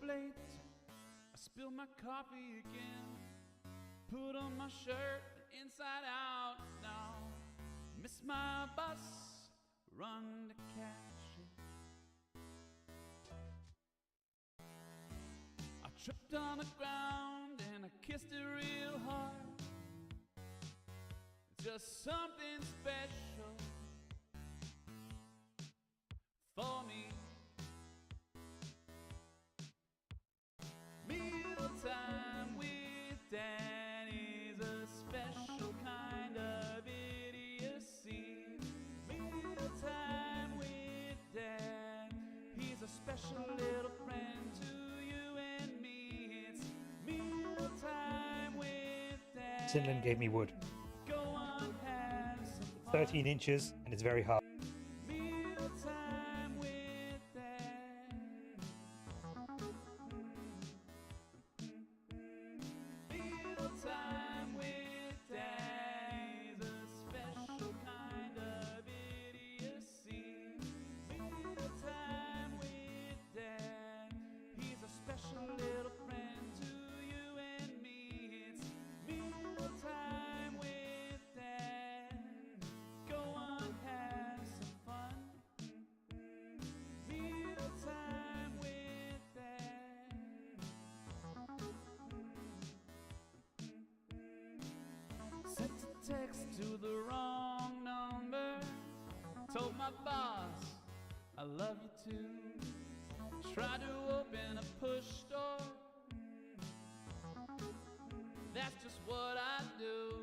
plate. I spill my coffee again. Put on my shirt inside out now. Miss my bus, run to catch it. I tripped on the ground and I kissed it real hard. It's just something special for me. Mealtime with Danny's a special kind of idiocy. Mealtime with Dan, he's a special little friend to you and me. It's mealtime with Dan. Sinland gave me wood. Go on, have some fun. 13 inches and it's very hard. Mealtime with Dan. Mealtime with Dan is a special kind of idiocy. Mealtime with Dan, he's a special little friend to you and me. It's mealtime with Dan. Go on, have some fun. Mealtime with Dan. Sent a text to the wrong number. Told my boss I love you too. Tried to open a push door. That's just what I do.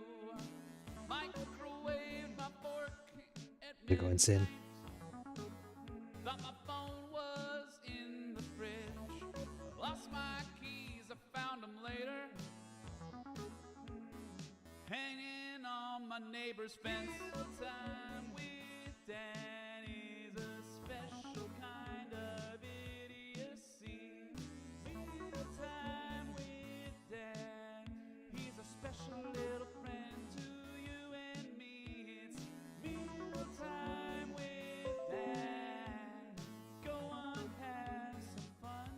Microwave my fork at You're going sin. midnight. Thought my phone was in the fridge. Lost my keys, I found them later. Hanging on my neighbor's fence. Time with Danny's a special kind of idiocy. Mealtime with Dan, he's a special little friend to you and me. It's mealtime with Dan. Go on, have some fun.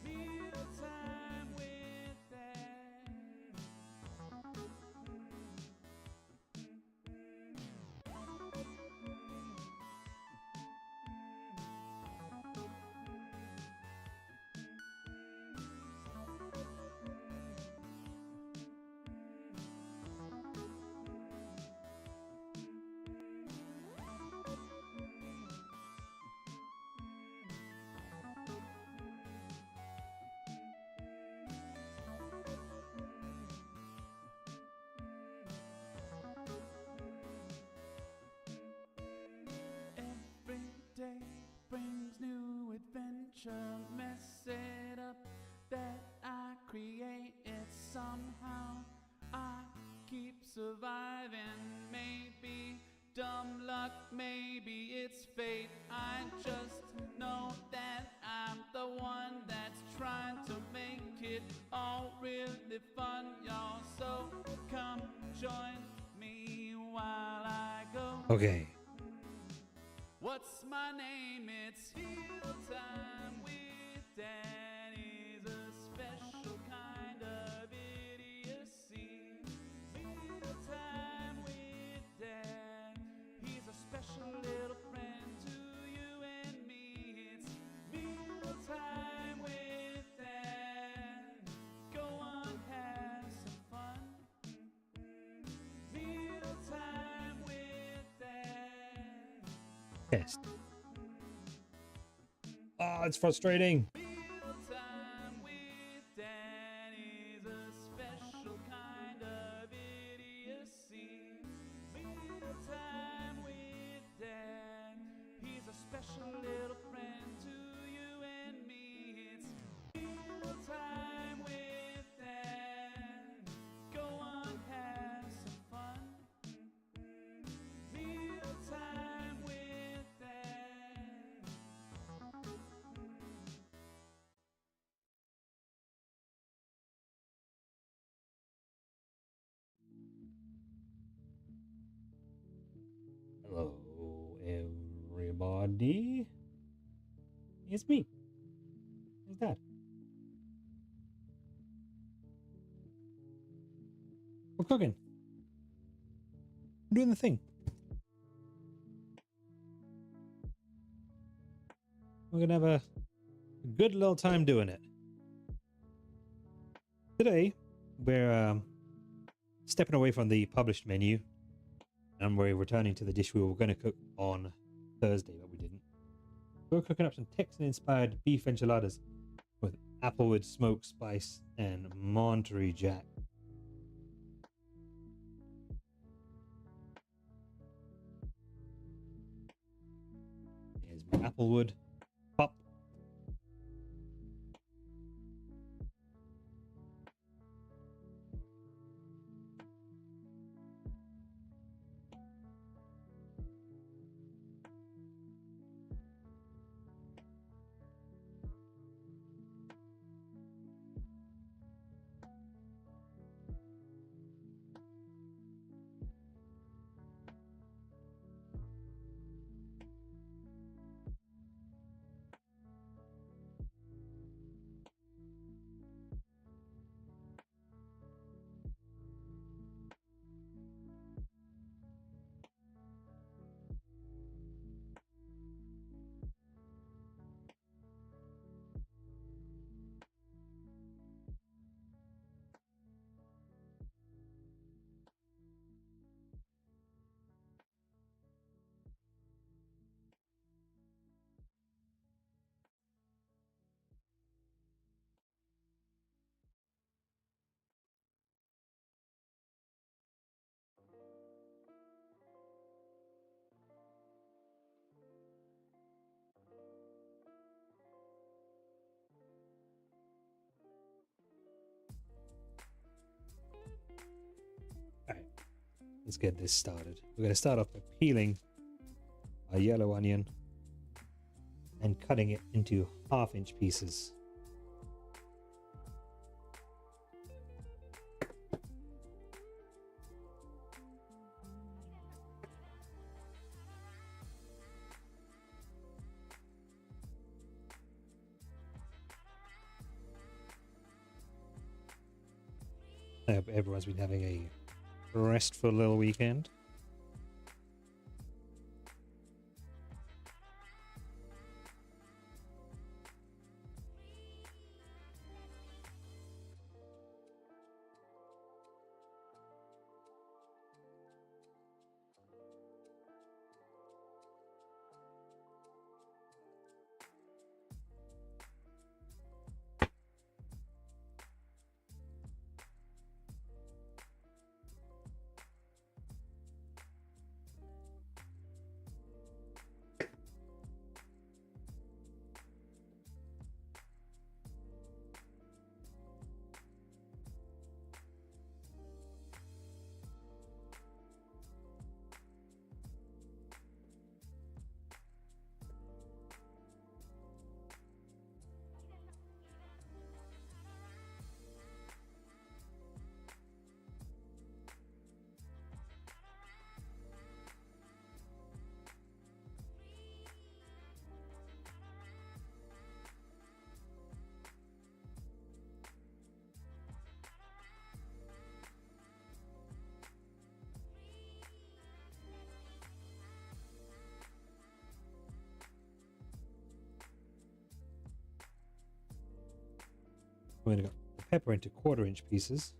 Mealtime with Dan. Every day brings new adventure. Mess it up that I create it somehow. I keep surviving. Maybe dumb luck, maybe it's fate. I just know that I'm the one that's trying to make it all really fun, y'all. So come join me while I go. Okay. What's my name? It's Mealtime with Danny's a special kind of idiocy. Mealtime with Dan, he's a special little friend to you and me. It's mealtime with Dan. Go on, have some fun. Mealtime with Dan. Yes. Oh, it's frustrating. Mealtime with Danny's a special kind of idiocy. Mealtime with Dan, he's a special little friend to you and me. It's mealtime with Dan. Go on, have some fun. Mealtime with Dan. Hello, everybody. It's me. Who's that? We're cooking. We're doing the thing. We're gonna have a good little time doing it. Today, we're stepping away from the published menu, and we're returning to the dish we were going to cook on Thursday, but we didn't. We're cooking up some Texan-inspired beef enchiladas with applewood smoked spice and Monterey Jack. There's my applewood pop. Alright, let's get this started. We're going to start off by peeling a yellow onion and cutting it into half-inch pieces. I hope everyone's been having a restful little weekend. We're going to cut the pepper into 1/4 inch pieces.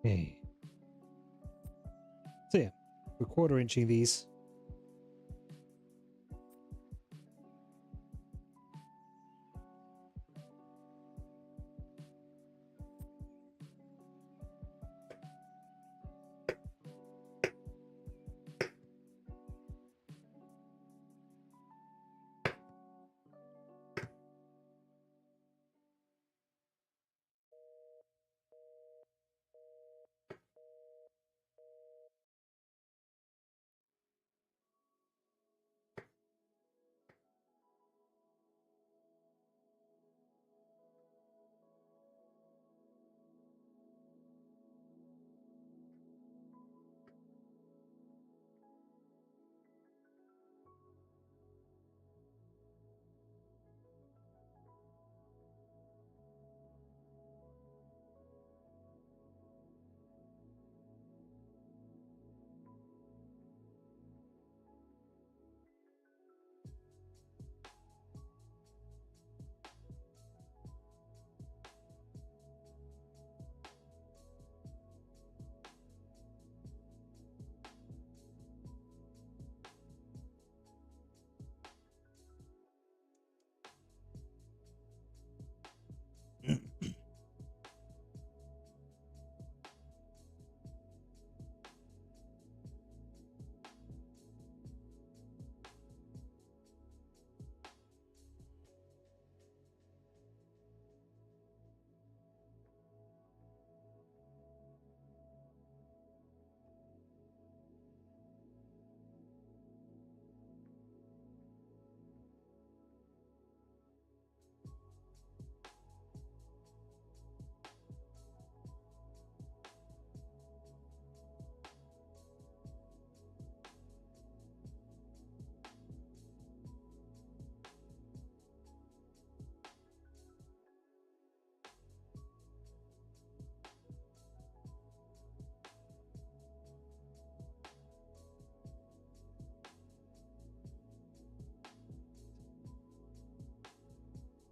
Okay. So yeah, we're quarter-inching these.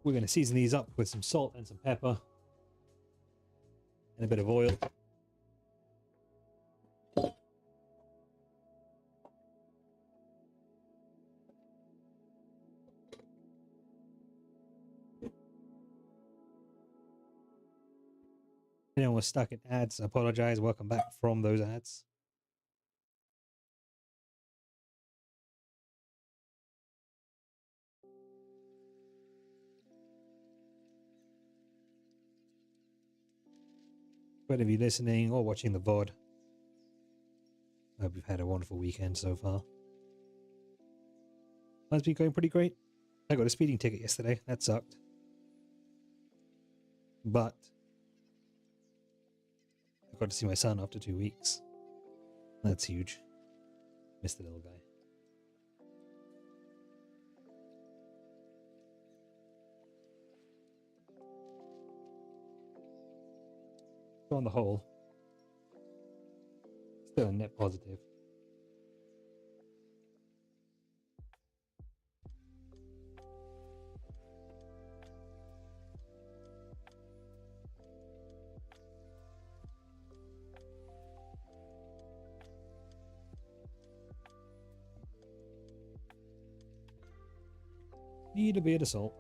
We're going to season these up with some salt and some pepper and a bit of oil. Anyone was stuck in ads, I apologize. Welcome back from those ads. Whether you're listening or watching the VOD, I hope you've had a wonderful weekend so far. Mine's been going pretty great. I got a speeding ticket yesterday. That sucked. But I got to see my son after 2 weeks. That's huge. Missed the little guy. So on the whole, still a net positive. Need a bit of salt.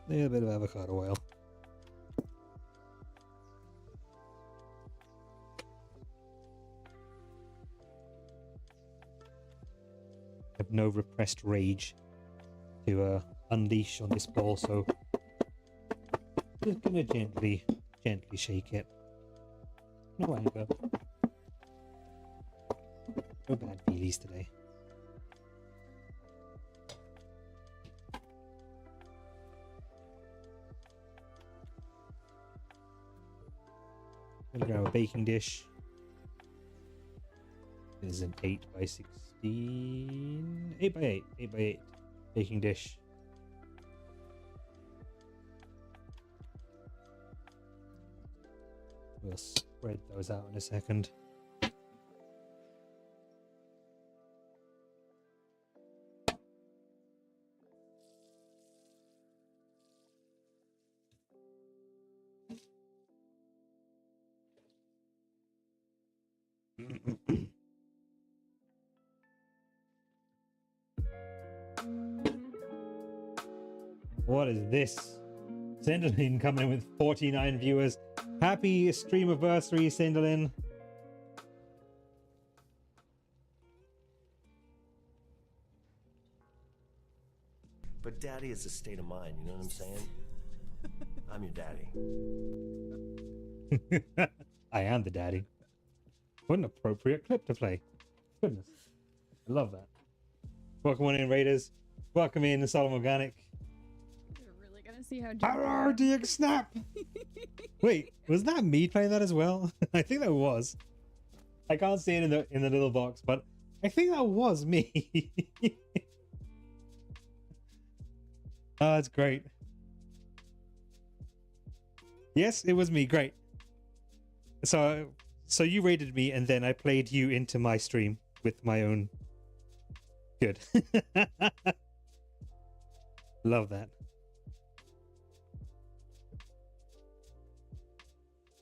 A little bit of avocado oil. I have no repressed rage to unleash on this ball, so just gonna gently shake it. No anger. No bad feelies today. I'm gonna grab a baking dish. This is an 8x16, 8x8 baking dish. We'll spread those out in a second. What is this? Cinderlin coming in with 49 viewers. Happy streamiversary, Cinderlin. But daddy is a state of mind, you know what I'm saying? I'm your daddy. I am the daddy. What an appropriate clip to play. Goodness. I love that. Welcome on in, Raiders. Welcome in, Solemn Organic. You're really gonna see how DX Snap! Wait, was that me playing that as well? I think that was. I can't see it in the little box, but I think that was me. Oh, that's great. Yes, it was me. Great. So you raided me, and then I played you into my stream with my own. Good. Love that.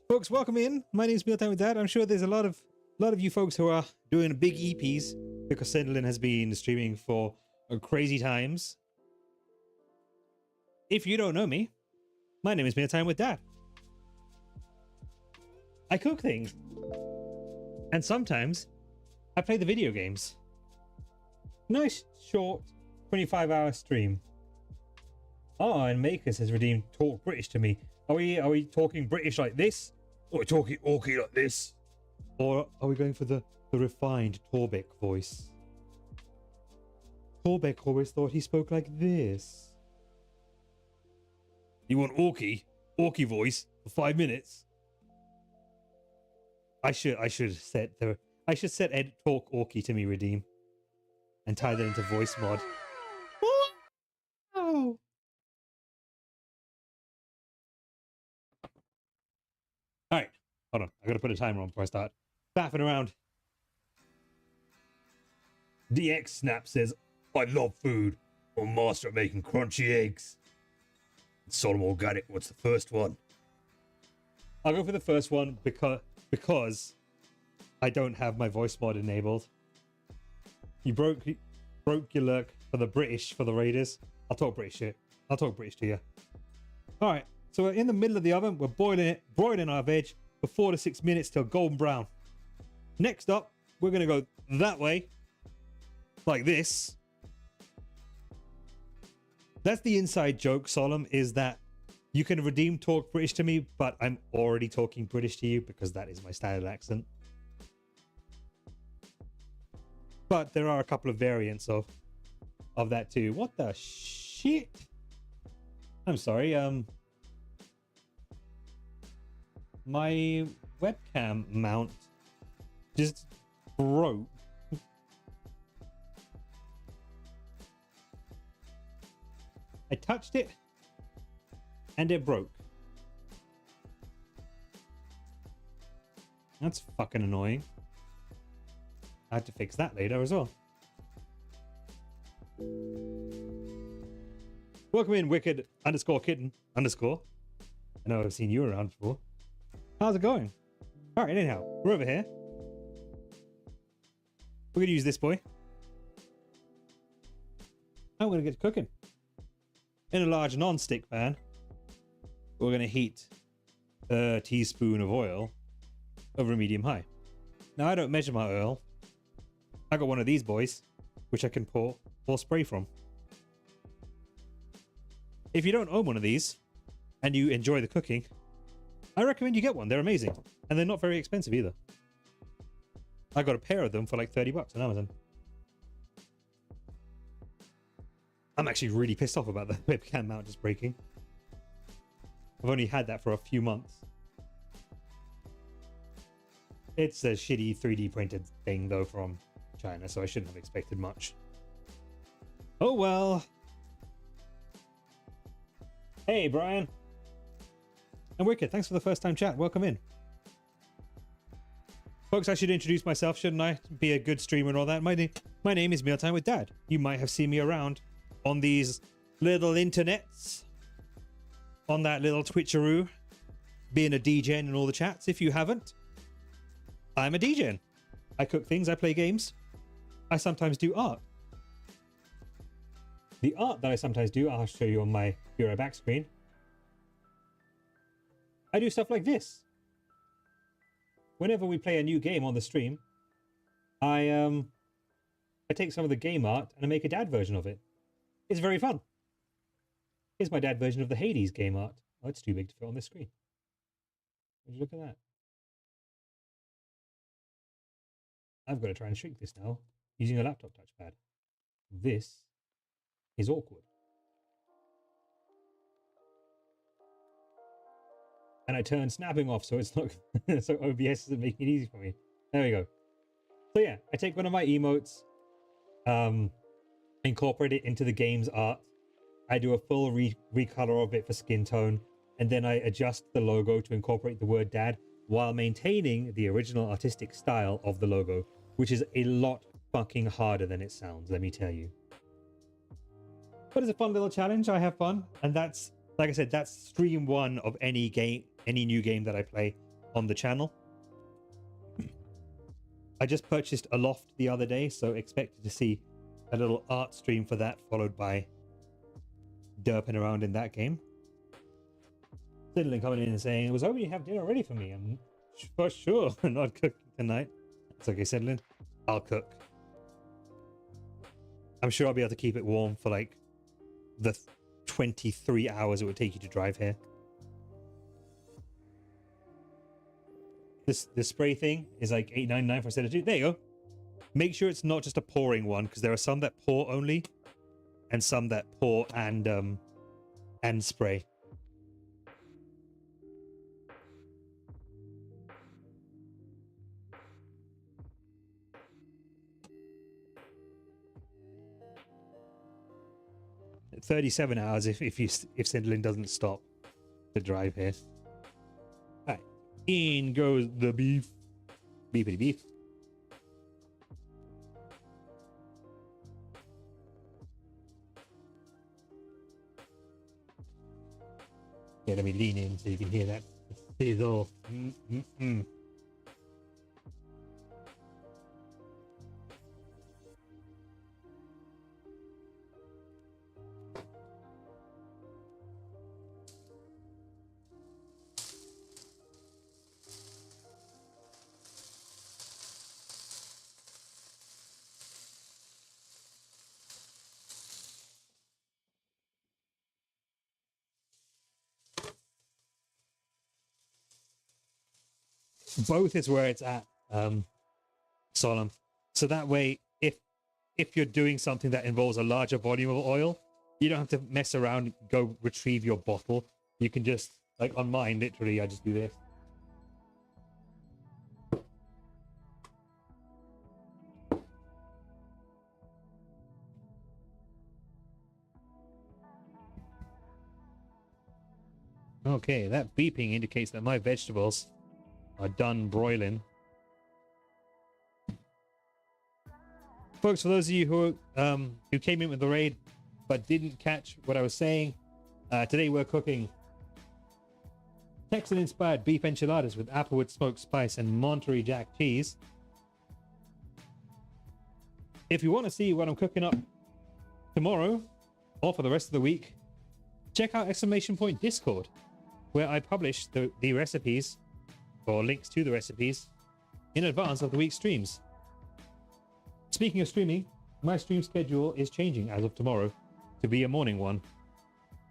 Folks, welcome in. My name is Mealtime with Dad. I'm sure there's a lot of you folks who are doing big EPs because Cinderlin has been streaming for crazy times. If you don't know me, my name is Mealtime with Dad. I cook things. And sometimes I play the video games. Nice, short, 25-hour stream. Oh, and Makers has redeemed Talk British to me. Are we talking British like this? Or are we talking Orky like this? Or are we going for the refined Torbeck voice? Torbeck always thought he spoke like this. You want Orky voice for 5 minutes? I should set Ed Talk Orky to me redeem and tie that into voice mod. Oh. All right, hold on. I gotta put a timer on before I start faffing around. DX Snap says, "I love food. I'm a master at making crunchy eggs." Solemn Organic, what's the first one? I'll go for the first one because I don't have my voice mod enabled. You broke your luck for the British, for the Raiders. I'll talk British shit. I'll talk British to you. All right, so we're in the middle of the oven. We're broiling our veg for 4 to 6 minutes till golden brown. Next up, we're gonna go that way, like this. That's the inside joke, Solemn, is that you can redeem Talk British to me, but I'm already talking British to you because that is my standard accent. But there are a couple of variants of that too. What the shit? I'm sorry, my webcam mount just broke. I touched it and it broke. That's fucking annoying. I had to fix that later as well. Welcome in, Wicked _kitten_. I know I've seen you around before. How's it going? All right, anyhow, we're over here. We're gonna use this boy. I'm gonna get cooking. In a large non-stick pan, we're gonna heat a teaspoon of oil over a medium-high. Now I don't measure my oil. I got one of these boys, which I can pour spray from. If you don't own one of these and you enjoy the cooking, I recommend you get one. They're amazing. And they're not very expensive either. I got a pair of them for like 30 bucks on Amazon. I'm actually really pissed off about the webcam mount just breaking. I've only had that for a few months. It's a shitty 3D printed thing though from China, so I shouldn't have expected much. Oh well. Hey Brian. And Wicked, thanks for the first time chat. Welcome in. Folks, I should introduce myself, shouldn't I? Be a good streamer and all that. My name is Mealtime with Dad. You might have seen me around on these little internets, on that little Twitcheroo, being a DJ in all the chats. If you haven't, I'm a DJ. I cook things, I play games. I sometimes do art. The art that I sometimes do, I'll show you on my Bureau back screen. I do stuff like this. Whenever we play a new game on the stream, I take some of the game art and I make a dad version of it. It's very fun. Here's my dad version of the Hades game art. Oh, it's too big to fit on this screen. Would you look at that? I've got to try and shrink this now using a laptop touchpad. This is awkward. And I turn snapping off so it's not so OBS isn't making it easy for me. There we go. So yeah, I take one of my emotes, incorporate it into the game's art. I do a full recolor of it for skin tone, and then I adjust the logo to incorporate the word dad while maintaining the original artistic style of the logo, which is a lot fucking harder than it sounds, let me tell you. But it's a fun little challenge. I have fun, and that's, like I said, that's stream 1 of any game, any new game that I play on the channel. I just purchased a loft the other day, so expected to see a little art stream for that, followed by derping around in that game. Sidling coming in and saying, "I was hoping you have dinner ready for me." I'm for sure not cooking tonight. It's okay, Sidling. I'll cook. I'm sure I'll be able to keep it warm for like the 23 hours it would take you to drive here. This spray thing is like $8.99 for a set of 2. There you go. Make sure it's not just a pouring one, because there are some that pour only, and some that pour and spray. At 37 hours if Cinderlin doesn't stop to drive here. All right, in goes the beef. Beefity beef. Yeah, let me lean in so you can hear that sizzle. Both is where it's at, Solemn. So that way, if you're doing something that involves a larger volume of oil, you don't have to mess around, go retrieve your bottle. You can just, like on mine, literally, I just do this. Okay, that beeping indicates that my vegetables are done broiling. Folks, for those of you who came in with the raid but didn't catch what I was saying, today we're cooking Texan-inspired beef enchiladas with applewood smoked spice and Monterey Jack cheese. If you want to see what I'm cooking up tomorrow or for the rest of the week, check out !Discord, where I publish the recipes or links to the recipes in advance of the week's streams. Speaking of streaming, my stream schedule is changing as of tomorrow to be a morning one.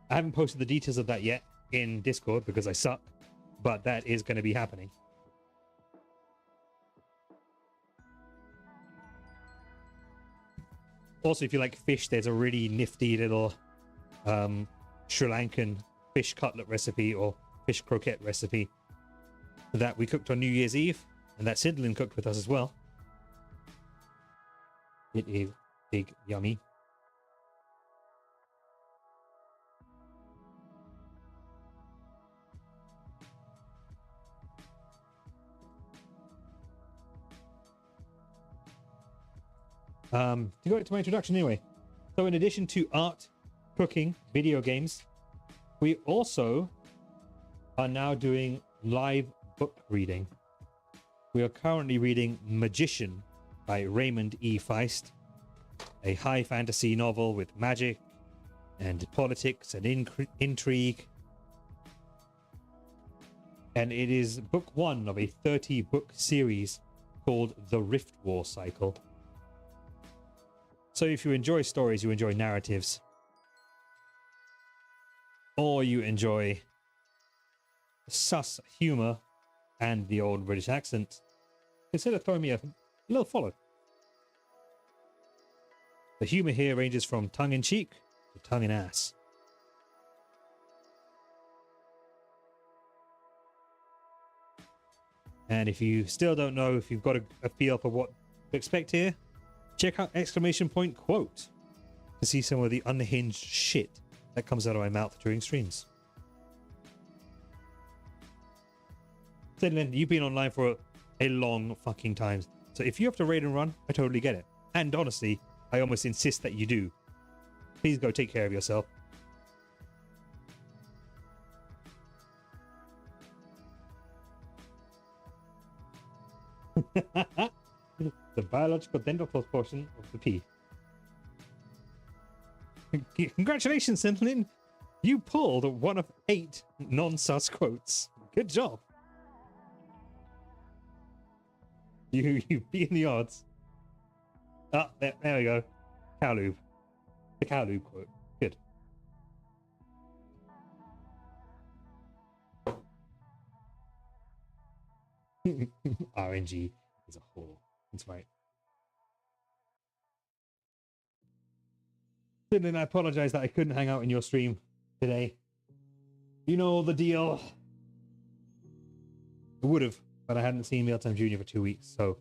I haven't posted the details of that yet in Discord because I suck, but that is going to be happening. Also, if you like fish, there's a really nifty little Sri Lankan fish cutlet recipe or fish croquette recipe that we cooked on New Year's Eve, and that Sidlin cooked with us as well. It is big yummy. To go to my introduction anyway. So in addition to art, cooking, video games, we also are now doing live book reading. We are currently reading Magician by Raymond E. Feist, a high fantasy novel with magic and politics and intrigue. And it is book 1 of a 30-book series called The Rift War Cycle. So if you enjoy stories, you enjoy narratives, or you enjoy sus humor and the old British accent, consider throwing me a little follow. The humor here ranges from tongue-in-cheek to tongue-in-ass. And if you still don't know if you've got a feel for what to expect here, check out exclamation point quote to see some of the unhinged shit that comes out of my mouth during streams. Then you've been online for a long fucking time, so if you have to raid and run, I totally get it. And honestly, I almost insist that you do. Please go take care of yourself. The biological dental floss portion of the P. Congratulations, Sentinel. You pulled one of 8 non-sus quotes. Good job. You beat the odds. Ah, there we go. Cow lube. The cow lube quote. Good. RNG is a whore. That's right. Then I apologize that I couldn't hang out in your stream today. You know the deal. I would have, but I hadn't seen Mealtime Jr. for 2 weeks, so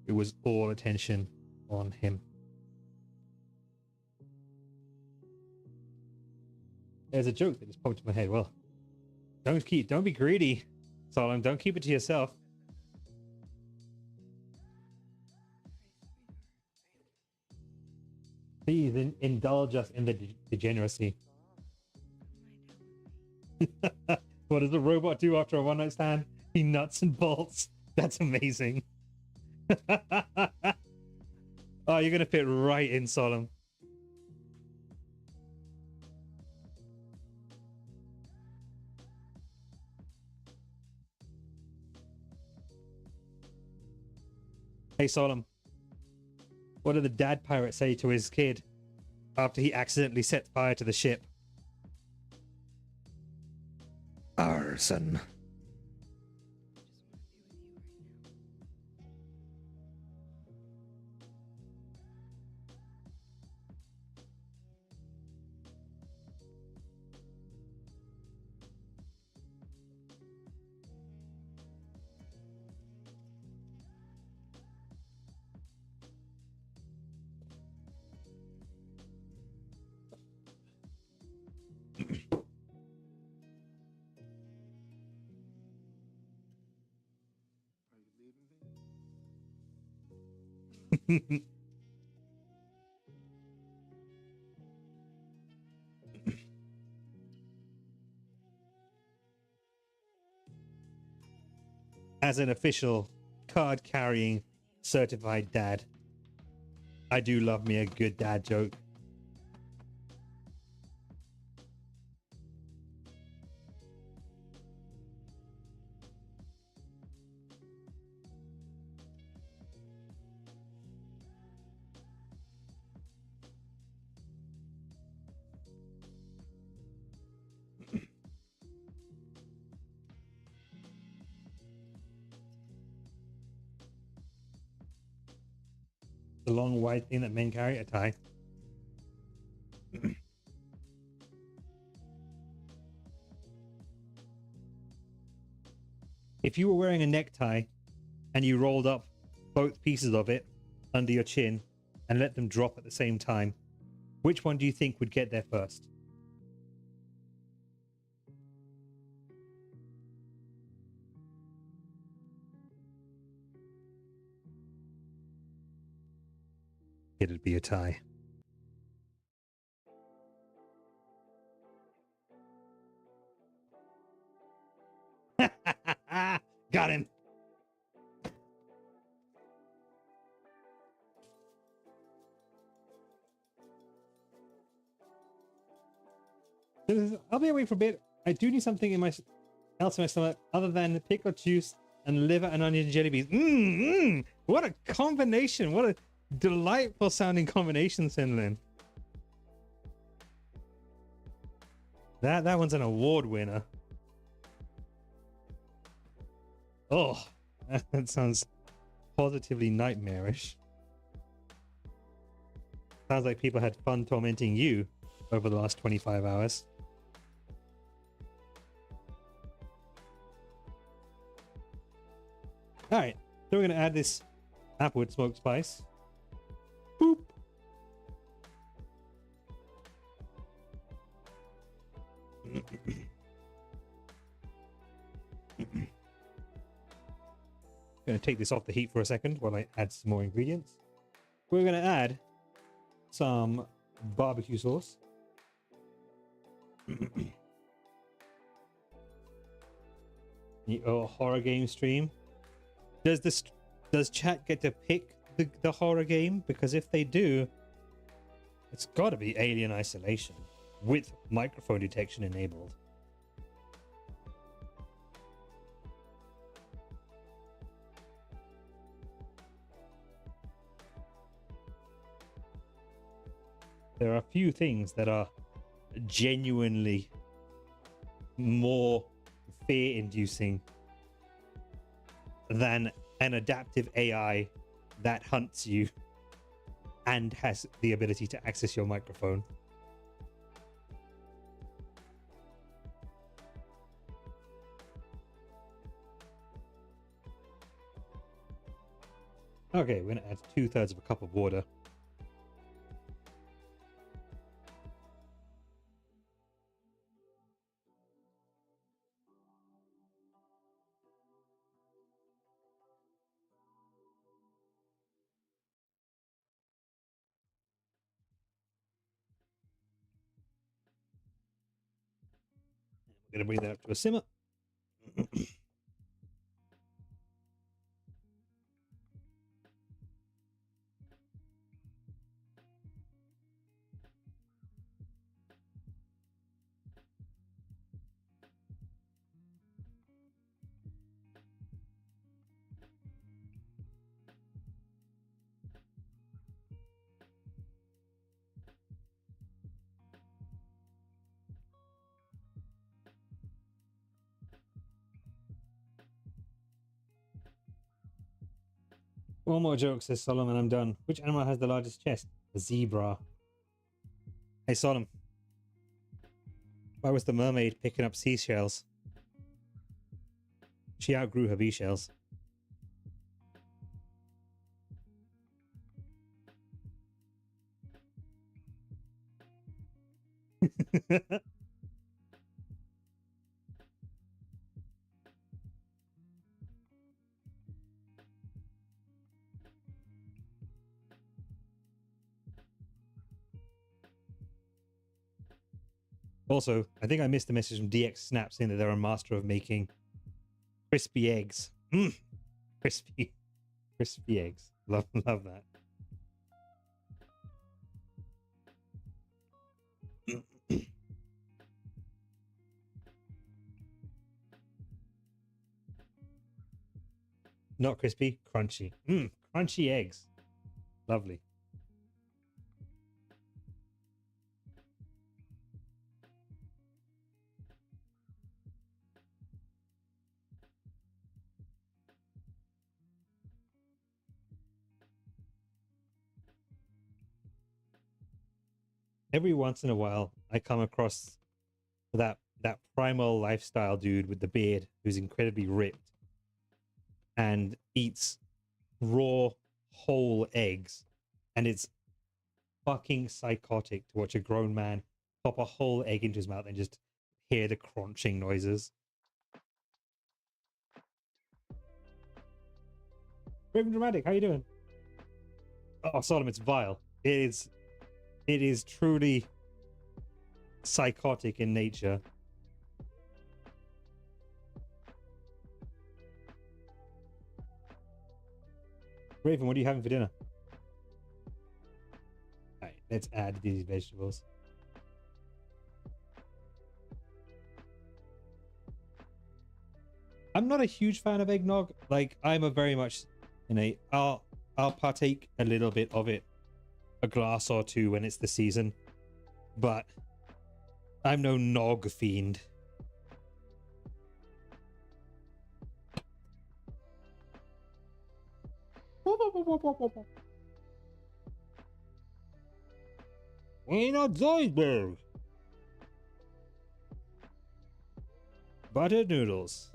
it was all attention on him. There's a joke that just popped in my head. Well, don't be greedy, Solomon. Don't keep it to yourself. Please indulge us in the degeneracy. What does the robot do after a one-night stand? He nuts and bolts. That's amazing. Oh, you're gonna fit right in, Solomon. Hey, Solomon. What did the dad pirate say to his kid after he accidentally set fire to the ship? Arson. As an official card-carrying certified dad, I do love me a good dad joke. The long white thing that men carry, a tie. If you were wearing a necktie and you rolled up both pieces of it under your chin and let them drop at the same time, which one do you think would get there first? It'd be a tie. Got him. I'll be away for a bit. I do need something else in my stomach other than pickle juice and liver and onion jelly beans. What a combination! What a delightful sounding combination, Sinlin. That one's an award winner. Oh, that sounds positively nightmarish. Sounds like people had fun tormenting you over the last 25 hours. All right, so we're going to add this applewood smoked spice. Boop. Going to take this off the heat for a second while I add some more ingredients. We're going to add some barbecue sauce. Oh, horror game stream. Does chat get to pick the horror game? Because if they do, it's got to be Alien Isolation with microphone detection enabled. There are a few things that are genuinely more fear-inducing than an adaptive AI that hunts you and has the ability to access your microphone. Okay, we're going to add 2/3 of a cup of water. We're going to bring that up to a simmer. One more joke, says Solomon. I'm done. Which animal has the largest chest? A zebra. Hey, Solomon. Why was the mermaid picking up seashells? She outgrew her bee shells. Also, I think I missed the message from DX Snap saying that they're a master of making crispy eggs. Crispy eggs. Love that. Not crispy, crunchy. Crunchy eggs. Lovely. Every once in a while, I come across that primal lifestyle dude with the beard who's incredibly ripped and eats raw whole eggs, and it's fucking psychotic to watch a grown man pop a whole egg into his mouth and just hear the crunching noises. Raven Dramatic, how you doing? Oh, Sodom, it's vile. It is truly psychotic in nature. Raven, what are you having for dinner? Alright, let's add these vegetables. I'm not a huge fan of eggnog. Like, I'm a very much, I'll partake a little bit of it, a glass or two when it's the season, but I'm no nog fiend. Wiener Zoidberg. Buttered noodles.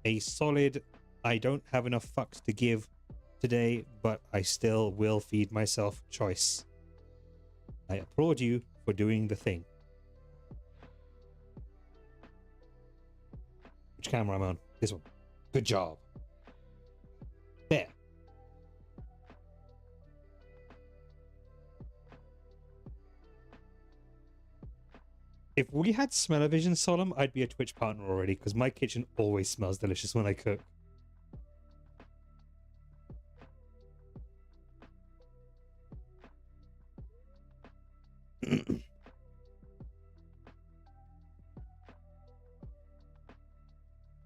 A solid, I don't have enough fucks to give today, but I still will feed myself choice. I applaud you for doing the thing. Which camera I'm on? This one. Good job. There. If we had smell-o-vision, Solemn, I'd be a Twitch partner already, because my kitchen always smells delicious when I cook.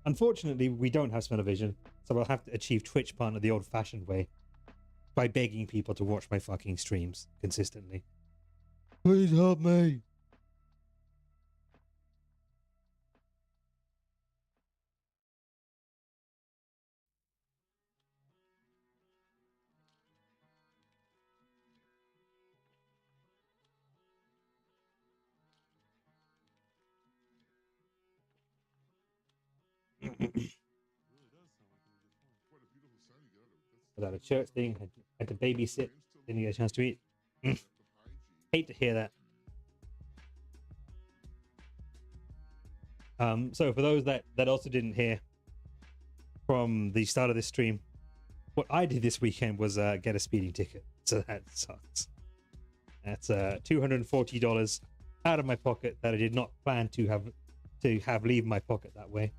Unfortunately, we don't have smell-o-vision, so I'll have to achieve Twitch partner the old-fashioned way by begging people to watch my fucking streams consistently. Please help me. Without a church thing, had to babysit, didn't get a chance to eat. Hate to hear that. So for those that also didn't hear from the start of this stream, what I did this weekend was get a speeding ticket. So that sucks. That's $240 out of my pocket that I did not plan to have leave my pocket that way.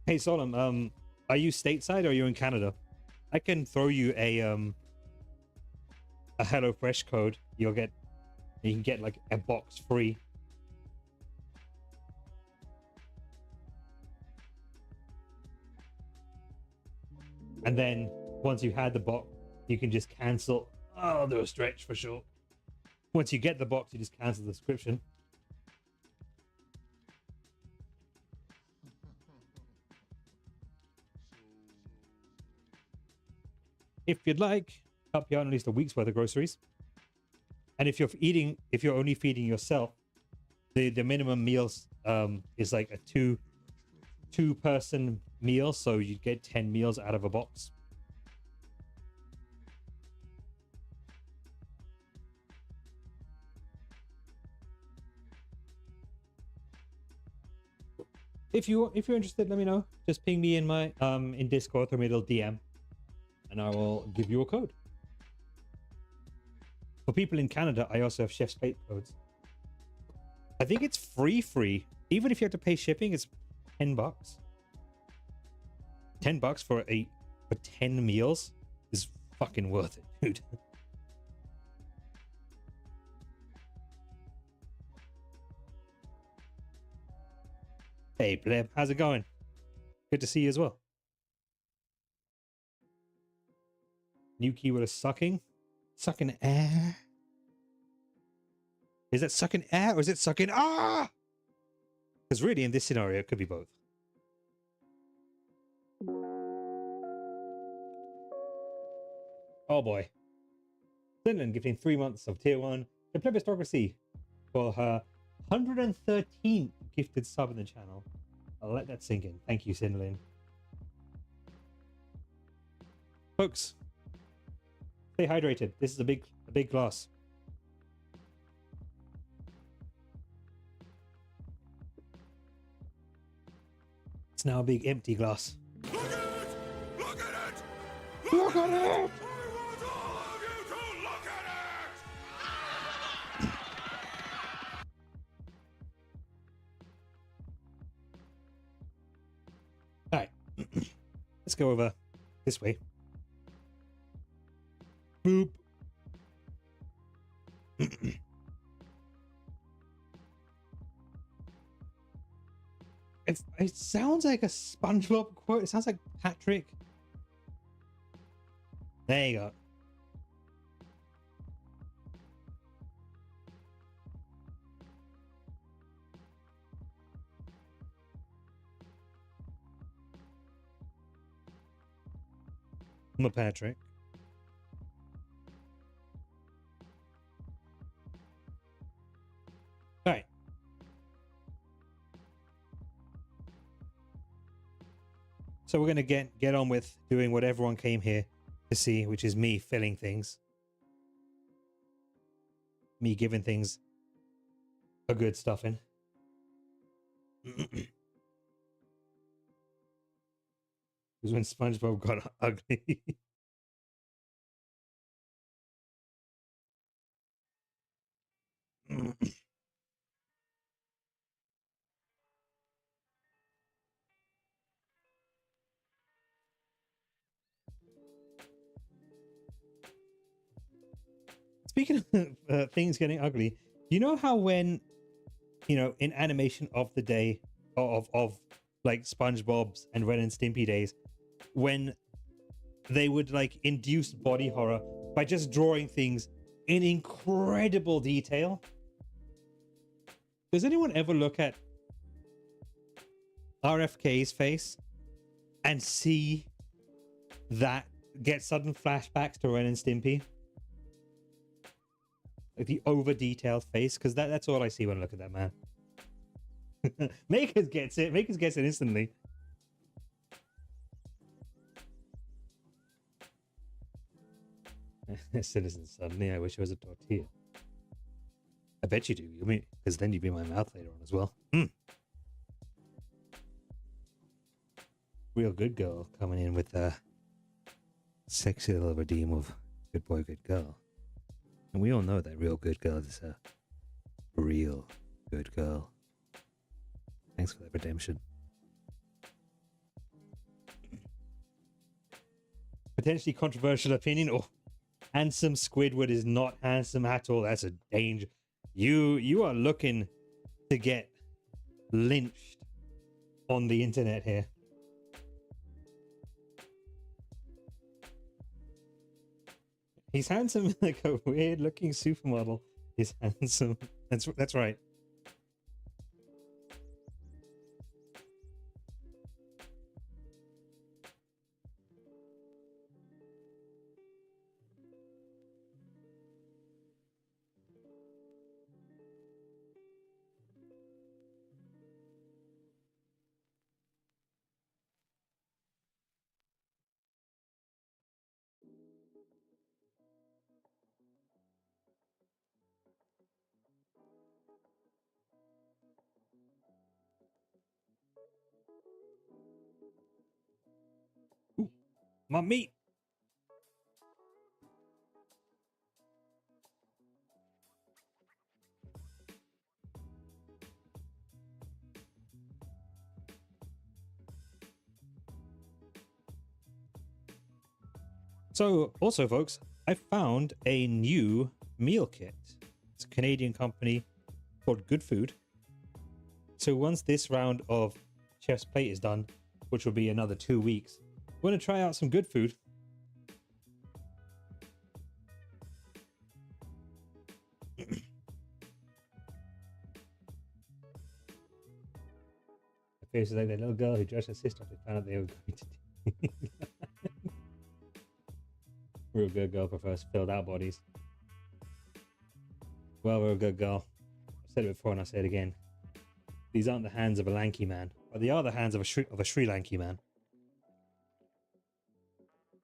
Hey Solemn, are you stateside or are you in Canada? I can throw you a HelloFresh code. You can get like a box free. And then once you had the box, you can just cancel. Oh, I'll do a stretch for sure. Once you get the box, you just cancel the subscription. If you'd like, help you out at least a week's worth of groceries. And if you're only feeding yourself, the minimum meals is like a two person meal, so you get 10 meals out of a box. If you're interested, let me know. Just ping me in my in Discord, throw me a little DM, and I will give you a code. For people in Canada, I also have Chef's Plate codes. I think it's free. Even if you have to pay shipping, it's $10. $10 for 10 meals is fucking worth it, dude. Hey pleb, how's it going? Good to see you as well. New keyword is sucking. Sucking air. Is that sucking air or is it sucking Because really in this scenario it could be both. Oh boy. Finland gifting 3 months of tier 1 to plebistocracy for her 113th gifted sub in the channel. I'll let that sink in. Thank you, Sinlin. Folks, stay hydrated. This is a big glass. It's now a big empty glass. Look at it! Look at it! Look at it! I want all of you to look at it! All right. Let's go over this way. Boop. It sounds like a SpongeBob quote. It sounds like Patrick. There you go. I'm a Patrick. All right. So we're gonna get on with doing what everyone came here to see, which is me filling things, me giving things a good stuffing. Because when SpongeBob got ugly. Speaking of things getting ugly, you know how when, you know, in animation of the day of like SpongeBob's and Ren and Stimpy days, when they would like induce body horror by just drawing things in incredible detail. Does anyone ever look at RFK's face and see that, get sudden flashbacks to Ren and Stimpy? Like the over detailed face, because that's all I see when I look at that man. Makers gets it. Makers gets it instantly. Citizen, suddenly I wish I was a tortilla. I bet you do. You mean, because then you'd be in my mouth later on as well. Real good girl coming in with a sexy little redeem of good boy, good girl. And we all know that real good girl is a real good girl. Thanks for that redemption. Potentially controversial opinion. Oh, handsome Squidward is not handsome at all. That's a danger. You are looking to get lynched on the internet here. He's handsome, like a weird-looking supermodel. He's handsome. That's right. Ooh, my meat. So, also, folks, I found a new meal kit. It's a Canadian company called Good Food. So once this round of Chef's Plate is done, which will be another 2 weeks, we're going to try out some good food. It feels like that little girl who dressed her sister up and found out they were going to do. Real good girl prefers filled out bodies. Well, real good girl. I've said it before and I'll say it again. These aren't the hands of a lanky man, but they are the hands of a Sri Lankan man.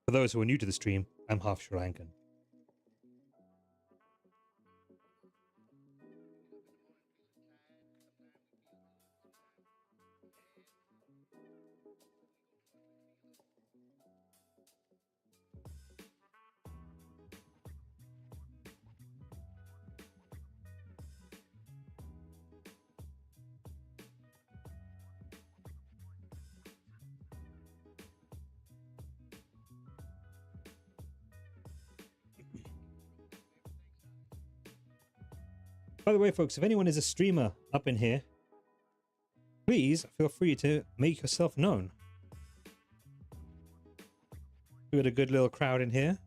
For those who are new to the stream, I'm half Sri Lankan. By the way, folks, if anyone is a streamer up in here please feel free to make yourself known. We got a good little crowd in here.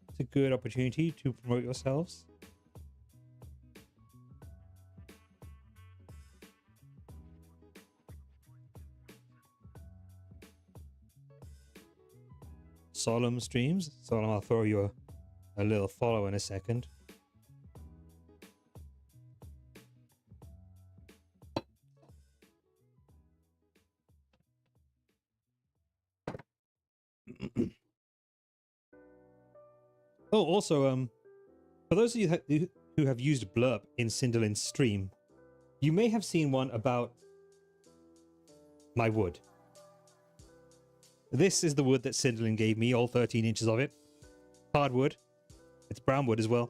It's a good opportunity to promote yourselves. Solemn streams. Solemn, I'll throw you a little follow in a second. Oh, also, for those of you who have used Blurp in Cinderlin's stream, you may have seen one about my wood. This is the wood that Cinderlin gave me, all 13 inches of it. Hardwood. It's brown wood as well.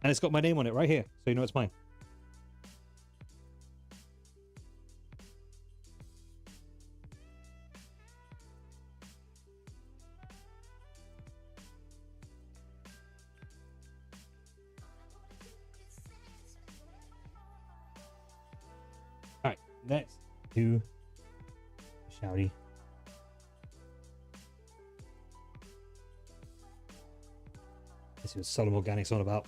And it's got my name on it right here, so you know it's mine. Alright, let's do shouty. Let's see what Solemn Organic's on about.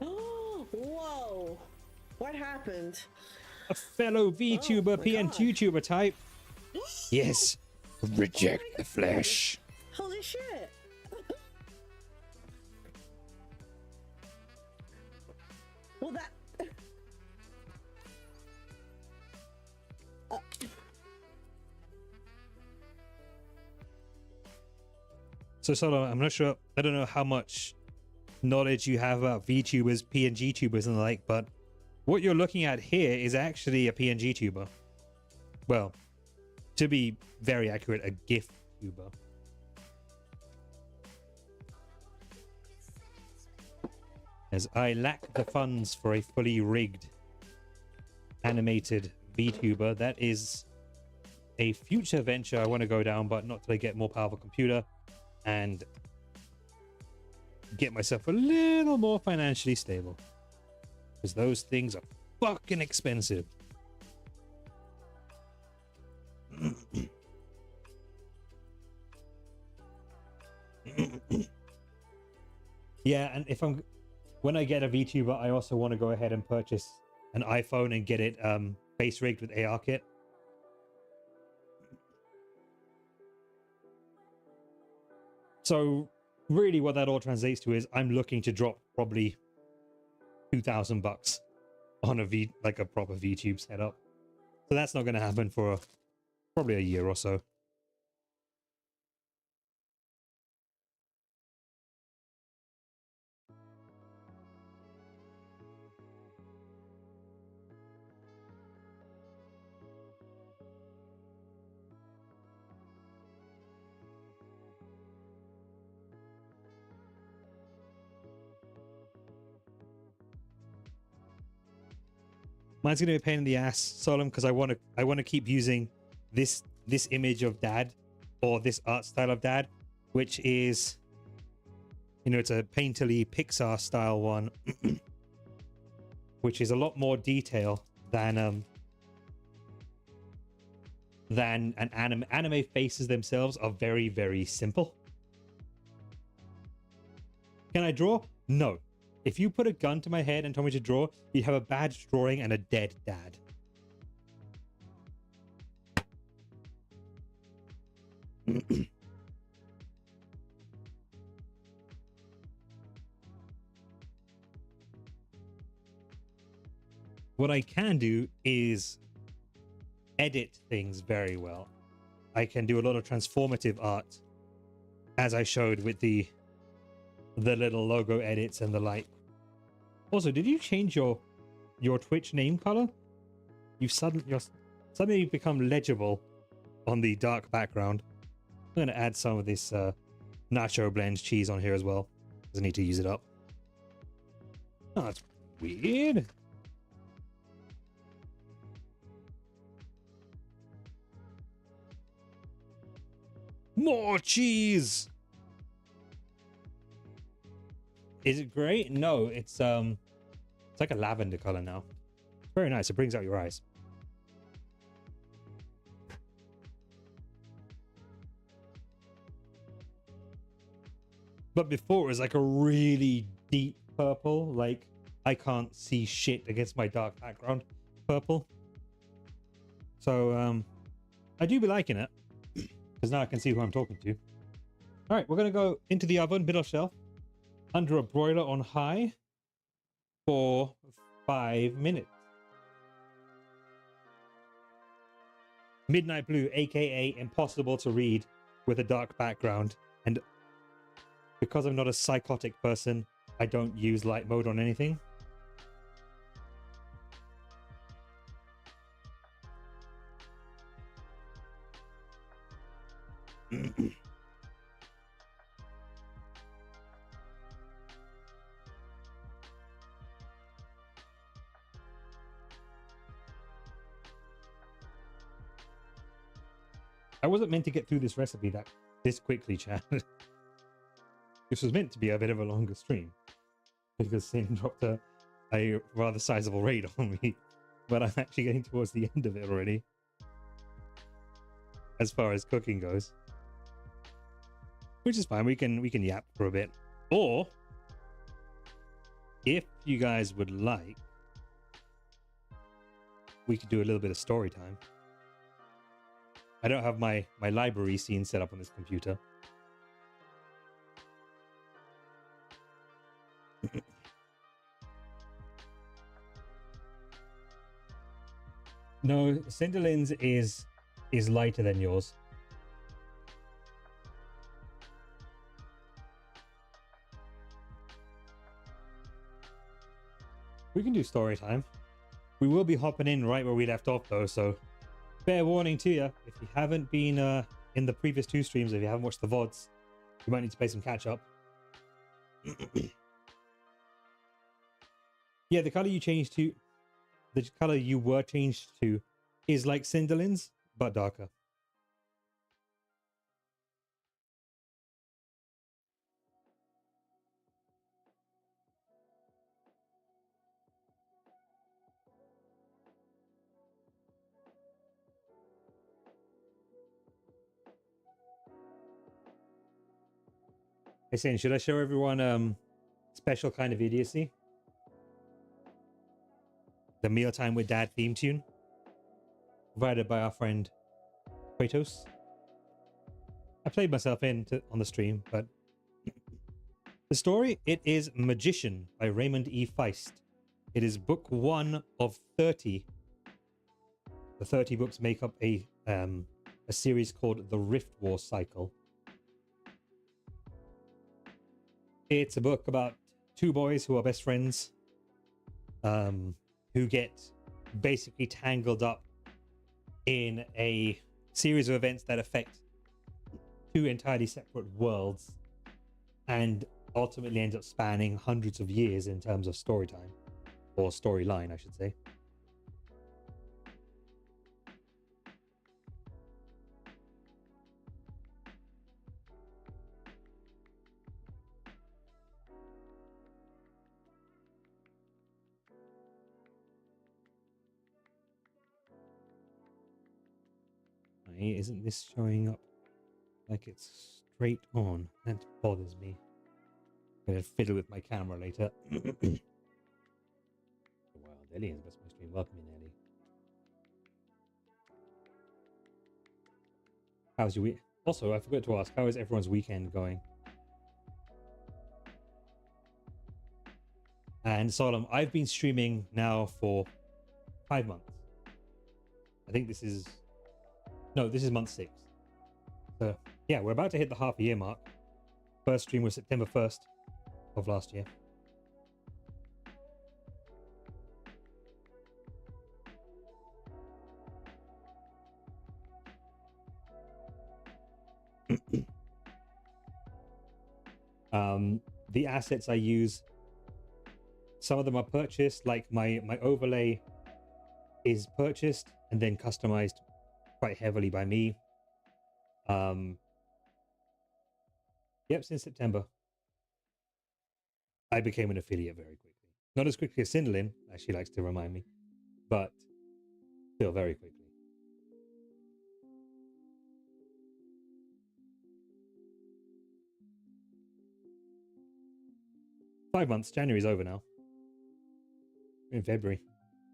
Oh, whoa. What happened? A fellow VTuber, my PN God. YouTuber type. Yes. Reject the flesh. Holy shit. Well, that... So Solemn, I'm not sure. I don't know how much knowledge you have about VTubers, PNG tubers and the like, but what you're looking at here is actually a PNG tuber. Well, to be very accurate, a GIF tuber. As I lack the funds for a fully rigged animated VTuber, that is a future venture I want to go down, but not till I get a more powerful computer and get myself a little more financially stable, because those things are fucking expensive. Yeah, and when I get a VTuber, I also want to go ahead and purchase an iPhone and get it base rigged with AR kit. So really what that all translates to is I'm looking to drop probably $2,000 on a proper VTube setup. So that's not going to happen for probably a year or so. Mine's gonna be a pain in the ass, Solemn, because I want to keep using this image of Dad, or this art style of Dad, which is, you know, it's a painterly Pixar style one, which is a lot more detail than an anime. Anime faces themselves are very, very simple. Can I draw? No. If you put a gun to my head and told me to draw, you'd have a bad drawing and a dead dad. What I can do is edit things very well. I can do a lot of transformative art, as I showed with the little logo edits and the like. Also, did you change your Twitch name color? You're suddenly become legible on the dark background. I'm going to add some of this nacho blend cheese on here as well, because I need to use it up. Oh, that's weird. More cheese! Is it great? No, it's like a lavender color now. Very nice. It brings out your eyes. But before it was like a really deep purple, like I can't see shit against my dark background purple. So I do be liking it because now I can see who I'm talking to. All right, we're gonna go into the oven, middle shelf, under a broiler on high for 5 minutes. Midnight blue, aka impossible to read with a dark background, and because I'm not a psychotic person, I don't use light mode on anything. I wasn't meant to get through this recipe this quickly, Chad. This was meant to be a bit of a longer stream because Sin dropped a rather sizable raid on me, but I'm actually getting towards the end of it already as far as cooking goes, which is fine. We can yap for a bit, or if you guys would like, we could do a little bit of story time. I don't have my library scene set up on this computer. No, Cinderlin's is lighter than yours. We can do story time. We will be hopping in right where we left off though, so fair warning to you, if you haven't been in the previous 2 streams, if you haven't watched the VODs, you might need to play some catch up. Yeah, the color you changed to, the color you were changed to is like Cinderlin's, but darker. Hey, saying, should I show everyone special kind of idiocy? The Mealtime with Dad theme tune, provided by our friend Kratos. I played myself in on the stream, but the story, it is Magician by Raymond E. Feist. It is book 1 of 30. The 30 books make up a series called the Rift War Cycle. It's a book about 2 boys who are best friends, who get basically tangled up in a series of events that affect 2 entirely separate worlds and ultimately ends up spanning hundreds of years in terms of story time, or storyline, I should say. Isn't this showing up like it's straight on? That bothers me. I'm gonna fiddle with my camera later. Wow, Ellie is best my stream. Welcome in, Ellie. How's your week? Also, I forgot to ask, how is everyone's weekend going? And Solemn, I've been streaming now for 5 months. I think this is month 6. So yeah, we're about to hit the half a year mark. First stream was September 1st of last year. The assets I use, some of them are purchased, like my overlay is purchased and then customized quite heavily by me. Yep, since September. I became an affiliate very quickly. Not as quickly as Cinderlin, as she likes to remind me, but still very quickly. Five months. January's over now. We're in February.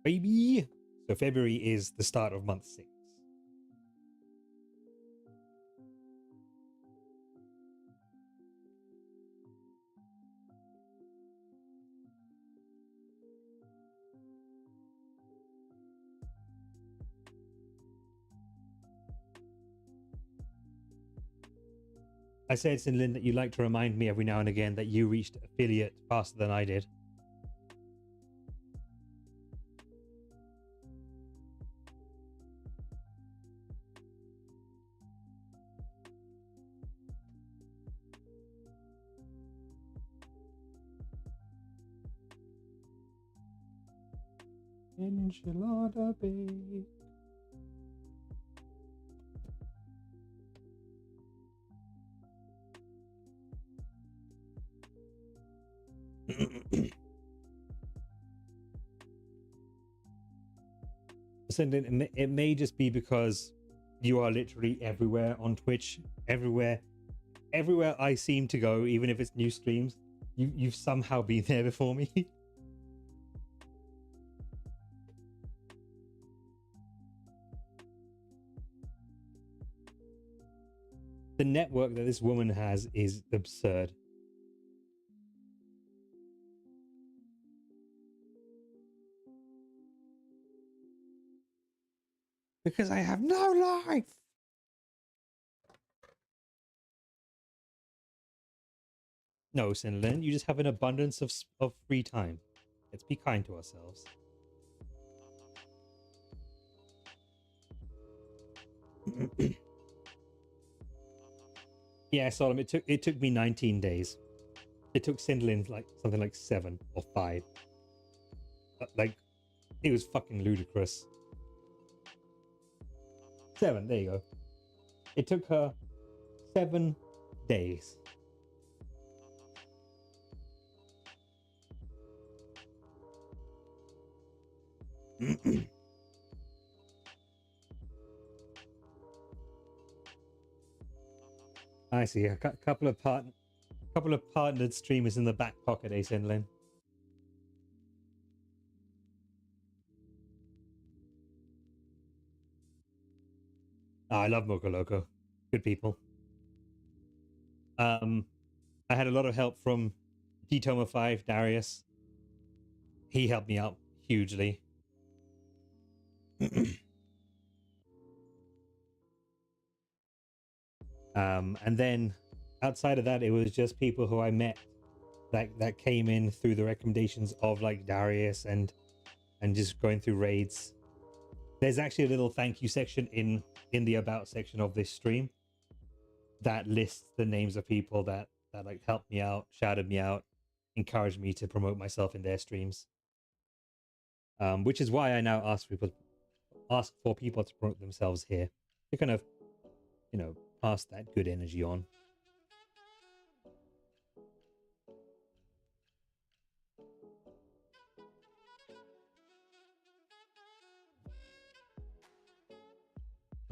Baby! So February is the start of month 6. I said, Cinderlin, that you like to remind me every now and again that you reached affiliate faster than I did. Enchilada bake. It may just be because you are literally everywhere on Twitch, everywhere I seem to go, even if it's new streams, you've somehow been there before me. The network that this woman has is absurd. Because I have no life. No, Cinderlin, you just have an abundance of free time. Let's be kind to ourselves. Yeah, Solomon, it took me 19 days. It took Cinderlin like something like 7 or 5. Like, it was fucking ludicrous. 7, there you go. It took her 7 days. I see. A couple of partnered streamers in the back pocket, eh, Cinderlin? Oh, I love Mocha Loco. Good people. I had a lot of help from D-Toma5, Darius. He helped me out hugely. And then outside of that, it was just people who I met that came in through the recommendations of like Darius and just going through raids. There's actually a little thank you section in the about section of this stream that lists the names of people that like helped me out, shouted me out, encouraged me to promote myself in their streams. Which is why I now ask for people to promote themselves here to kind of, you know, pass that good energy on.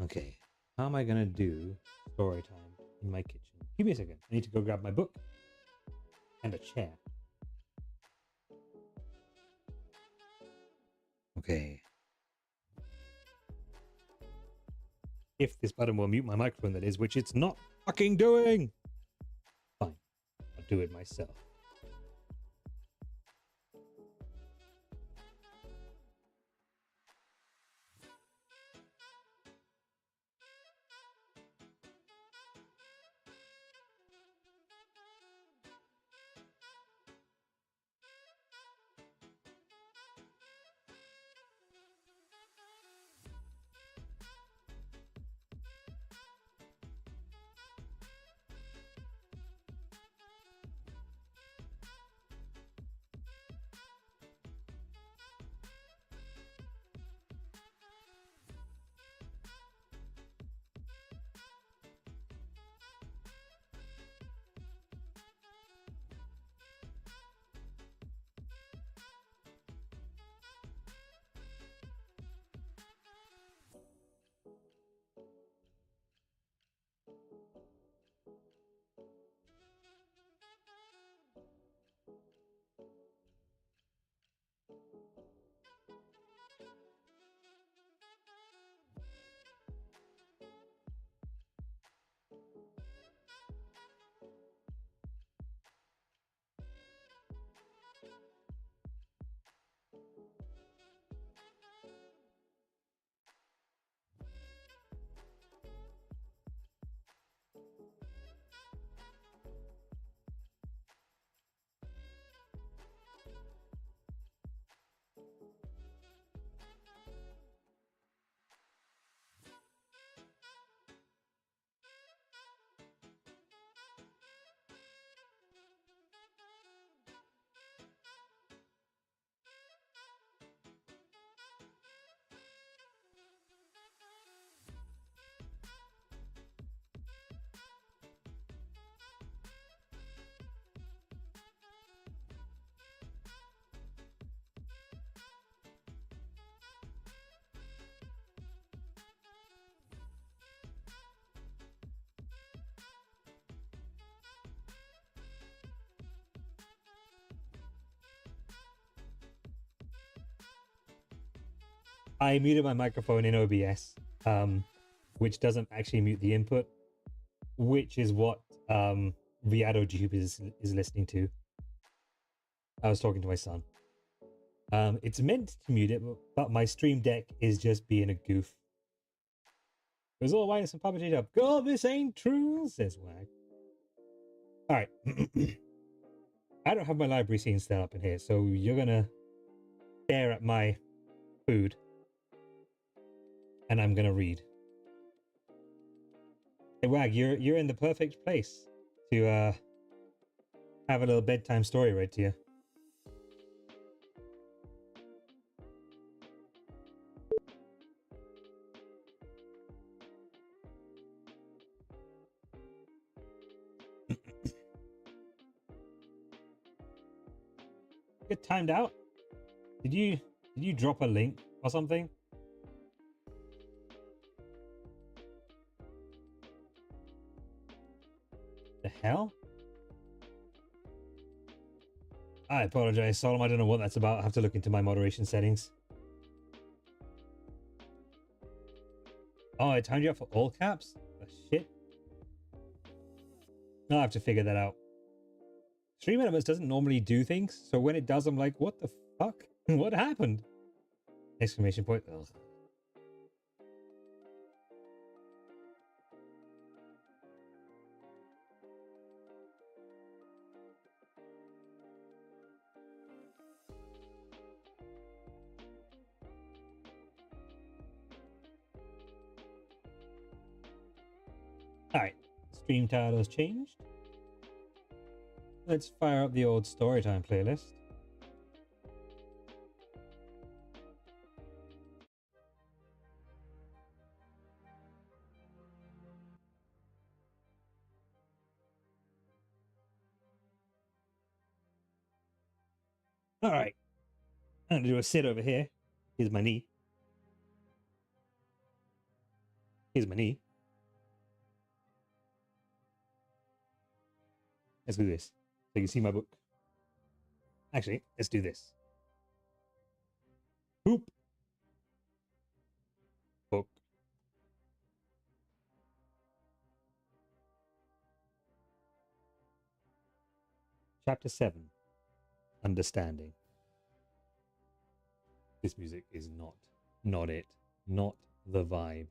Okay, how am I gonna do story time in my kitchen? Give me a second. I need to go grab my book and a chair. Okay. If this button will mute my microphone, that is, which it's not fucking doing. Fine, I'll do it myself. I muted my microphone in OBS, which doesn't actually mute the input, which is what ViadoTube is listening to. I was talking to my son. It's meant to mute it, but my Stream Deck is just being a goof. It was all white and puppetry up. God, this ain't true, says Wag. Alright. I don't have my library scene set up in here, so you're gonna stare at my food. And I'm gonna read. Hey Wag, you're in the perfect place to have a little bedtime story read to you. Get timed out? Did you drop a link or something? The hell? I apologize, Solomon. I don't know what that's about. I have to look into my moderation settings. Oh, I timed you up for all caps? Oh, shit. I'll have to figure that out. Stream Elements doesn't normally do things, so when it does, I'm like, what the fuck? What happened? Exclamation point. Ugh. Alright, stream title has changed. Let's fire up the old Storytime playlist. Alright, I'm gonna do a sit over here. Here's my knee. Here's my knee. Let's do this. So you can see my book. Actually, let's do this. Poop. Book. Chapter 7. Understanding. This music is not it. Not the vibe.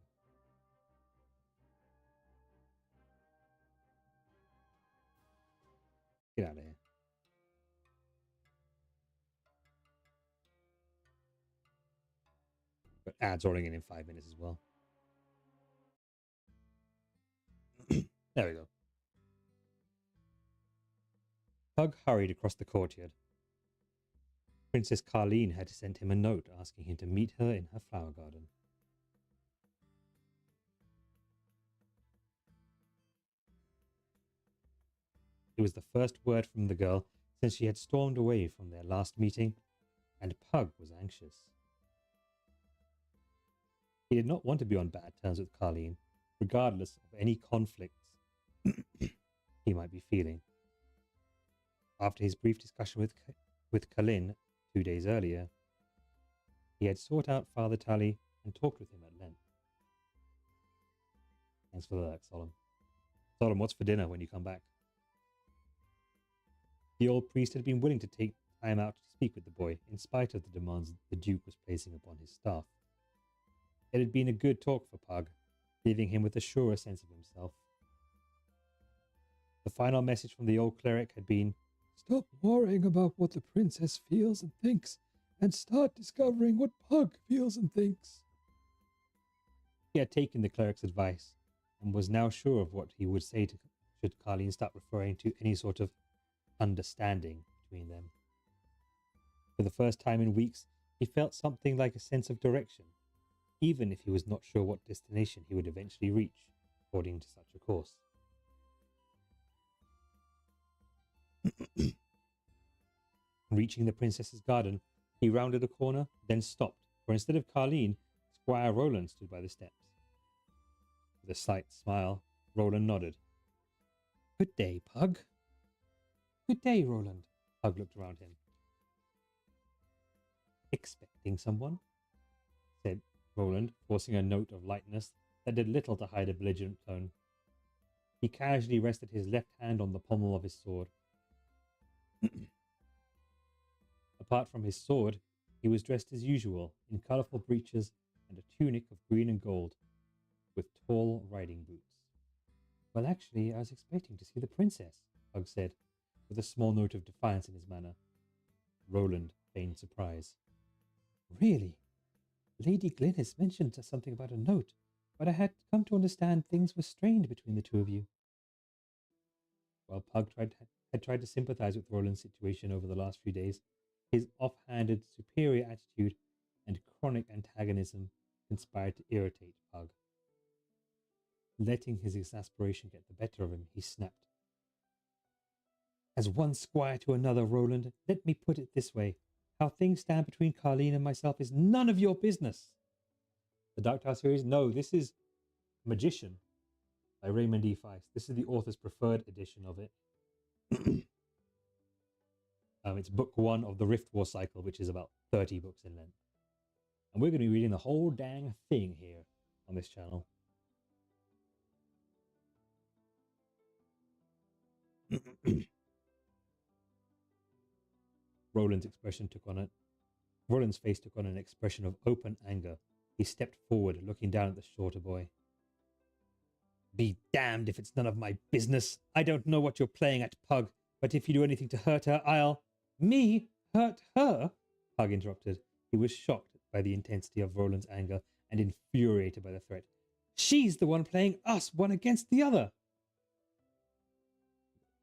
Get out of here. But ads rolling in 5 minutes as well. There we go. Pug hurried across the courtyard. Princess Carleen had sent him a note asking him to meet her in her flower garden. It was the first word from the girl since she had stormed away from their last meeting, and Pug was anxious. He did not want to be on bad terms with Carleen, regardless of any conflicts he might be feeling. After his brief discussion with Kalin 2 days earlier, he had sought out Father Tully and talked with him at length. Thanks for that, Solomon. Solomon, what's for dinner when you come back? The old priest had been willing to take time out to speak with the boy, in spite of the demands the Duke was placing upon his staff. It had been a good talk for Pug, leaving him with a surer sense of himself. The final message from the old cleric had been, "Stop worrying about what the princess feels and thinks, and start discovering what Pug feels and thinks." He had taken the cleric's advice, and was now sure of what he would say should Carleen start referring to any sort of understanding between them. For the first time in weeks, he felt something like a sense of direction, even if he was not sure what destination he would eventually reach, according to such a course. Reaching the princess's garden, he rounded a corner, then stopped, for instead of Carleen, Squire Roland stood by the steps. With a slight smile, Roland nodded. "Good day, Pug." "Good day, Roland." Pug looked around him. "Expecting someone?" said Roland, forcing a note of lightness that did little to hide a belligerent tone. He casually rested his left hand on the pommel of his sword. Apart from his sword, he was dressed as usual, in colourful breeches and a tunic of green and gold, with tall riding boots. Well, actually, I was expecting to see the princess, Pug said, with a small note of defiance in his manner. Roland feigned surprise. Really? Lady Glynis mentioned something about a note, but I had come to understand things were strained between the two of you. While Pug had tried to sympathize with Roland's situation over the last few days, his offhanded, superior attitude and chronic antagonism conspired to irritate Pug. Letting his exasperation get the better of him, he snapped. As one squire to another, Roland, let me put it this way. How things stand between Carleen and myself is none of your business. The Dark Tower series? No, this is Magician by Raymond E. Feist. This is the author's preferred edition of it. It's book 1 of the Rift War cycle, which is about 30 books in length. And we're going to be reading the whole dang thing here on this channel. Roland's face took on an expression of open anger. He stepped forward, looking down at the shorter boy. Be damned if it's none of my business. I don't know what you're playing at, Pug, but if you do anything to hurt her, I'll... Me? Hurt her? Pug interrupted. He was shocked by the intensity of Roland's anger and infuriated by the threat. She's the one playing us, one against the other.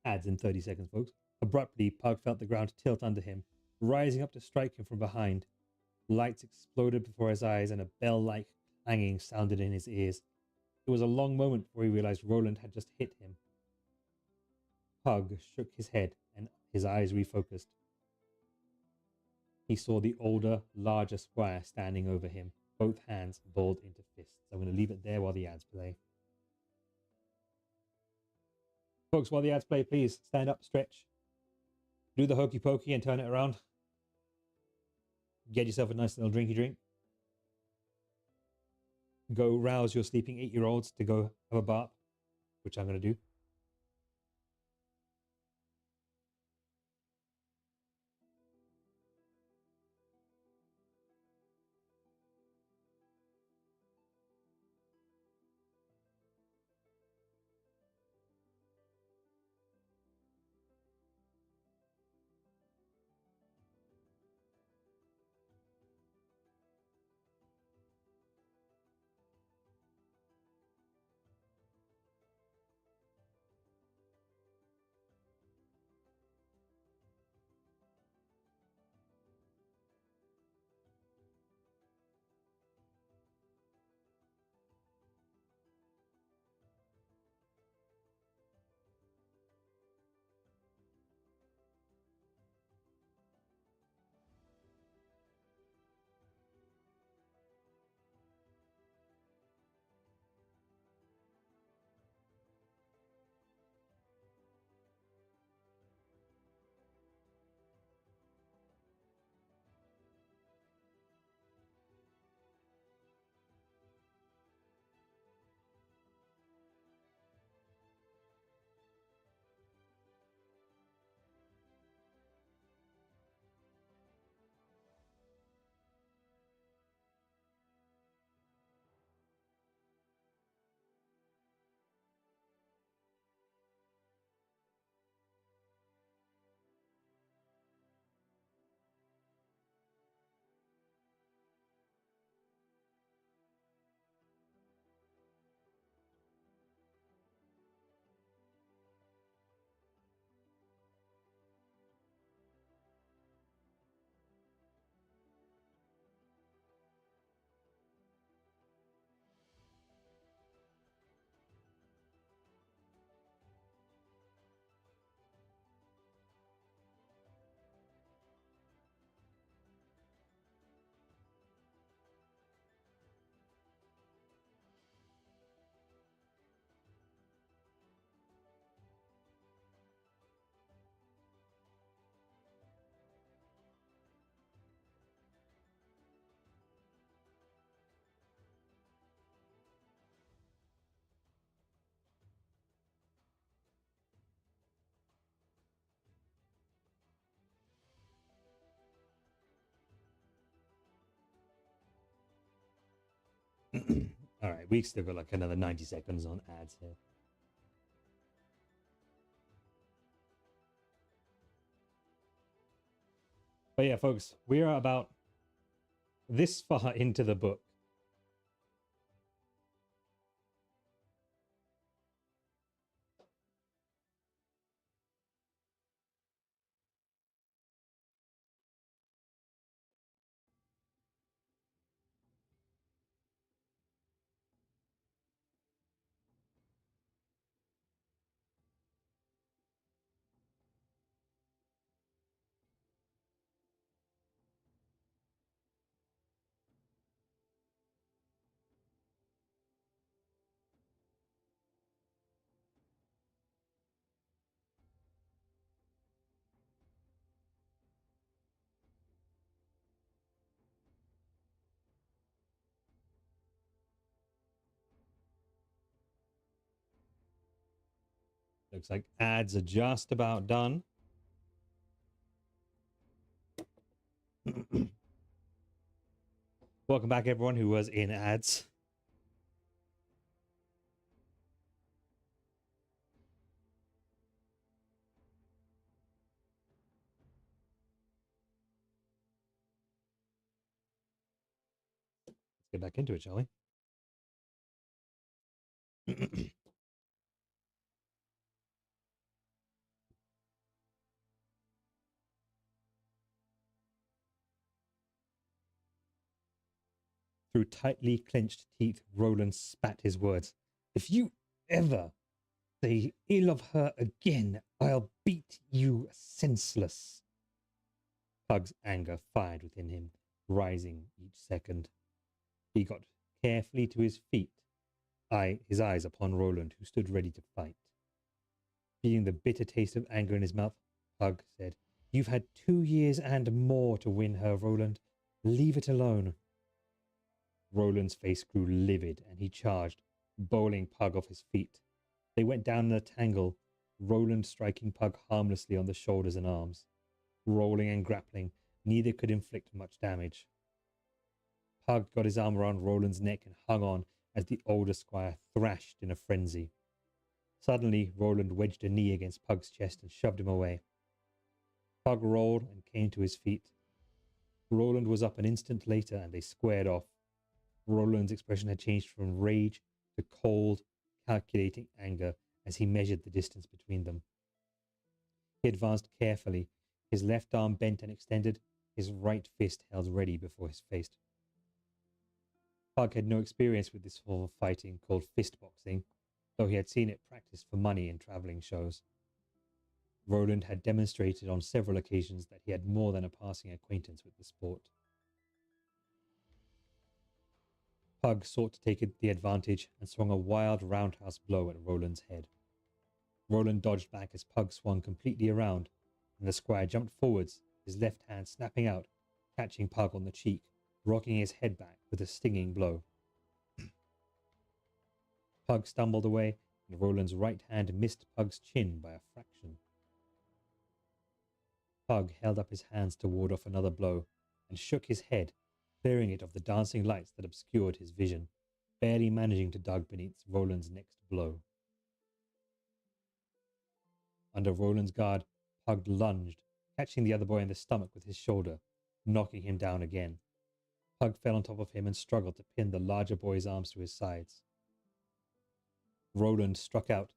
Adds in 30 seconds, folks. Abruptly, Pug felt the ground tilt under him, rising up to strike him from behind. Lights exploded before his eyes and a bell-like clanging sounded in his ears. It was a long moment before he realized Roland had just hit him. Pug shook his head and his eyes refocused. He saw the older, larger squire standing over him, both hands balled into fists. I'm going to leave it there while the ads play. Folks, while the ads play, please stand up, stretch. Do the hokey pokey and turn it around. Get yourself a nice little drinky drink. Go rouse your sleeping 8-year-olds to go have a bath, which I'm going to do. All right, we still got like another 90 seconds on ads here. But yeah, folks, we are about this far into the book. Looks like ads are just about done. Welcome back, everyone who was in ads. Let's get back into it, shall we? Through tightly clenched teeth, Roland spat his words. If you ever say ill of her again, I'll beat you senseless. Pug's anger fired within him, rising each second. He got carefully to his feet, his eyes upon Roland, who stood ready to fight. Feeling the bitter taste of anger in his mouth, Pug said, You've had 2 years and more to win her, Roland. Leave it alone. Roland's face grew livid, and he charged, bowling Pug off his feet. They went down in a tangle, Roland striking Pug harmlessly on the shoulders and arms. Rolling and grappling, neither could inflict much damage. Pug got his arm around Roland's neck and hung on as the older squire thrashed in a frenzy. Suddenly, Roland wedged a knee against Pug's chest and shoved him away. Pug rolled and came to his feet. Roland was up an instant later, and they squared off. Roland's expression had changed from rage to cold, calculating anger as he measured the distance between them. He advanced carefully, his left arm bent and extended, his right fist held ready before his face. Pug had no experience with this form of fighting called fist boxing, though he had seen it practiced for money in traveling shows. Roland had demonstrated on several occasions that he had more than a passing acquaintance with the sport. Pug sought to take the advantage and swung a wild roundhouse blow at Roland's head. Roland dodged back as Pug swung completely around, and the squire jumped forwards, his left hand snapping out, catching Pug on the cheek, rocking his head back with a stinging blow. Pug stumbled away, and Roland's right hand missed Pug's chin by a fraction. Pug held up his hands to ward off another blow, and shook his head, clearing it of the dancing lights that obscured his vision, barely managing to duck beneath Roland's next blow. Under Roland's guard, Pug lunged, catching the other boy in the stomach with his shoulder, knocking him down again. Pug fell on top of him and struggled to pin the larger boy's arms to his sides. Roland struck out,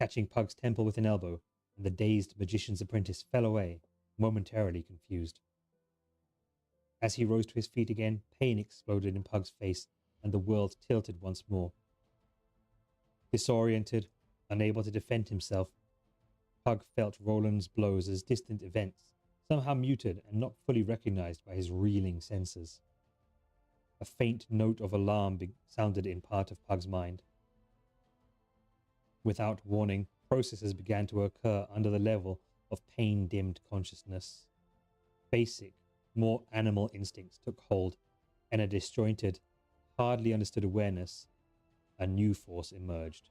catching Pug's temple with an elbow, and the dazed magician's apprentice fell away, momentarily confused. As he rose to his feet again, pain exploded in Pug's face, and the world tilted once more. Disoriented, unable to defend himself, Pug felt Roland's blows as distant events, somehow muted and not fully recognized by his reeling senses. A faint note of alarm sounded in part of Pug's mind. Without warning, processes began to occur under the level of pain-dimmed consciousness. Basic, more animal instincts took hold, and a disjointed, hardly understood awareness, a new force emerged.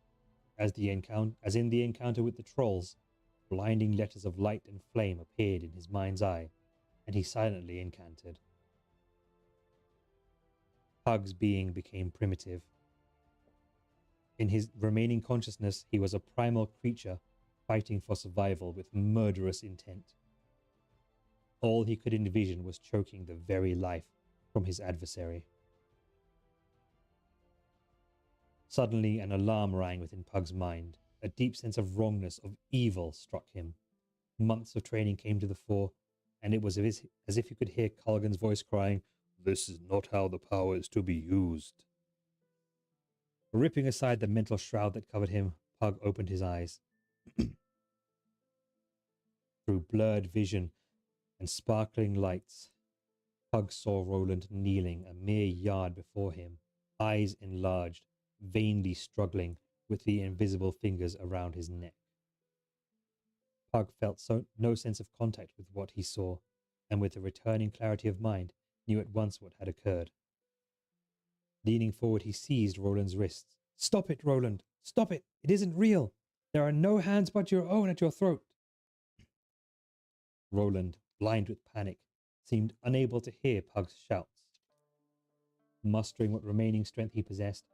As in the encounter with the trolls, blinding letters of light and flame appeared in his mind's eye, and he silently incanted. Pug's being became primitive. In his remaining consciousness, he was a primal creature fighting for survival with murderous intent. All he could envision was choking the very life from his adversary. Suddenly, an alarm rang within Pug's mind. A deep sense of wrongness, of evil, struck him. Months of training came to the fore, and it was as if you could hear Colgan's voice crying, "This is not how the power is to be used." Ripping aside the mental shroud that covered him, Pug opened his eyes. Through blurred vision and sparkling lights, Pug saw Roland kneeling a mere yard before him, eyes enlarged, vainly struggling with the invisible fingers around his neck. Pug felt no sense of contact with what he saw, and with a returning clarity of mind, knew at once what had occurred. Leaning forward, he seized Roland's wrists. "Stop it, Roland! Stop it! It isn't real! There are no hands but your own at your throat!" Roland, blind with panic, seemed unable to hear Pug's shouts. Mustering what remaining strength he possessed,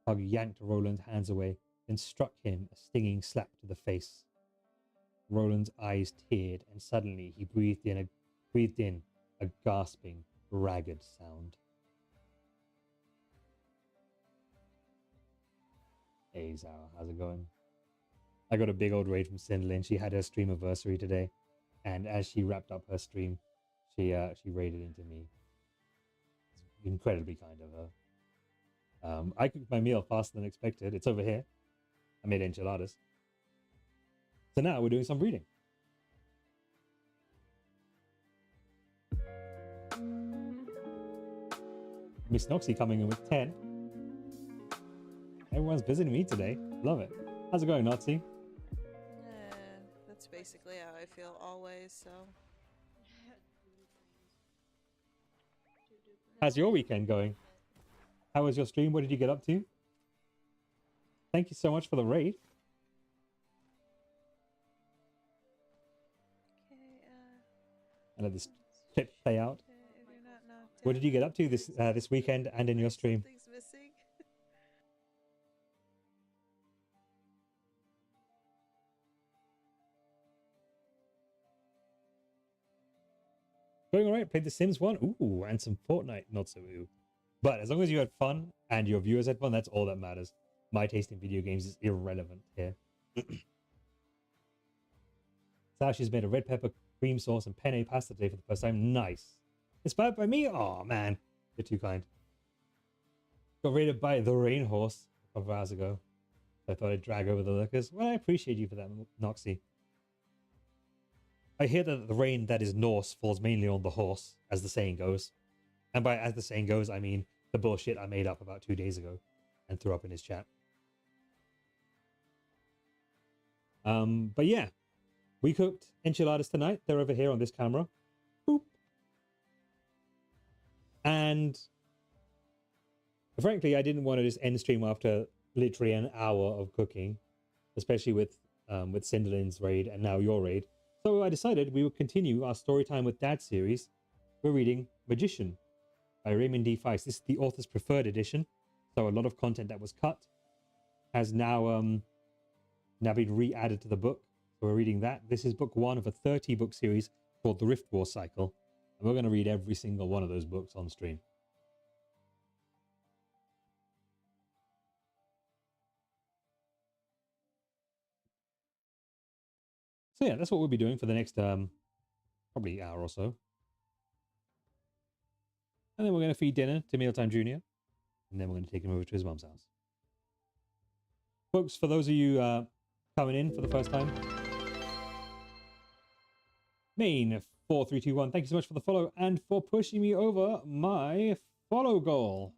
Pug yanked Roland's hands away, then struck him a stinging slap to the face. Roland's eyes teared, and suddenly he breathed in a gasping, ragged sound. Hey Sarah, how's it going? I got a big old raid from Cinderlyn. She had her stream anniversary today, and as she wrapped up her stream, she raided into me. It's incredibly kind of her. I cooked my meal faster than expected. It's over here. I made enchiladas. So now we're doing some reading. Miss Noxie coming in with 10. Everyone's visiting me today. Love it. How's it going, Noxie? That's basically how I feel always, so. How's your weekend going? How was your stream? What did you get up to? Thank you so much for the raid. Okay, I let this clip play out. What did you get up to this weekend and in your stream? Something's missing. Going all right. Played The Sims 1. Ooh, and some Fortnite. Not so ooh. But as long as you had fun and your viewers had fun, that's all that matters. My taste in video games is irrelevant here. Sashi's made a red pepper cream sauce and penne pasta today for the first time. Nice. Inspired by me? Oh, man. You're too kind. Got raided by the Rain Horse a couple of hours ago. I thought I'd drag over the lurkers. Well, I appreciate you for that, Noxie. I hear that the rain that is Norse falls mainly on the horse, as the saying goes. And by as the saying goes, I mean the bullshit I made up about 2 days ago and threw up in his chat. But yeah, we cooked enchiladas tonight. They're over here on this camera. Boop. And frankly, I didn't want to just end stream after literally an hour of cooking, especially with Cinderlyn's raid and now your raid. So I decided we would continue our Storytime with Dad series. We're reading Magician by Raymond D. Feist. This is the author's preferred edition, so a lot of content that was cut has now been re-added to the book. So we're reading that. This is book 1 of a 30-book series called The Rift War Cycle, and we're going to read every single one of those books on stream. So yeah, that's what we'll be doing for the next probably hour or so. And then we're going to feed dinner to Mealtime Junior. And then we're going to take him over to his mum's house. Folks, for those of you coming in for the first time, Main4321, thank you so much for the follow and for pushing me over my follow goal.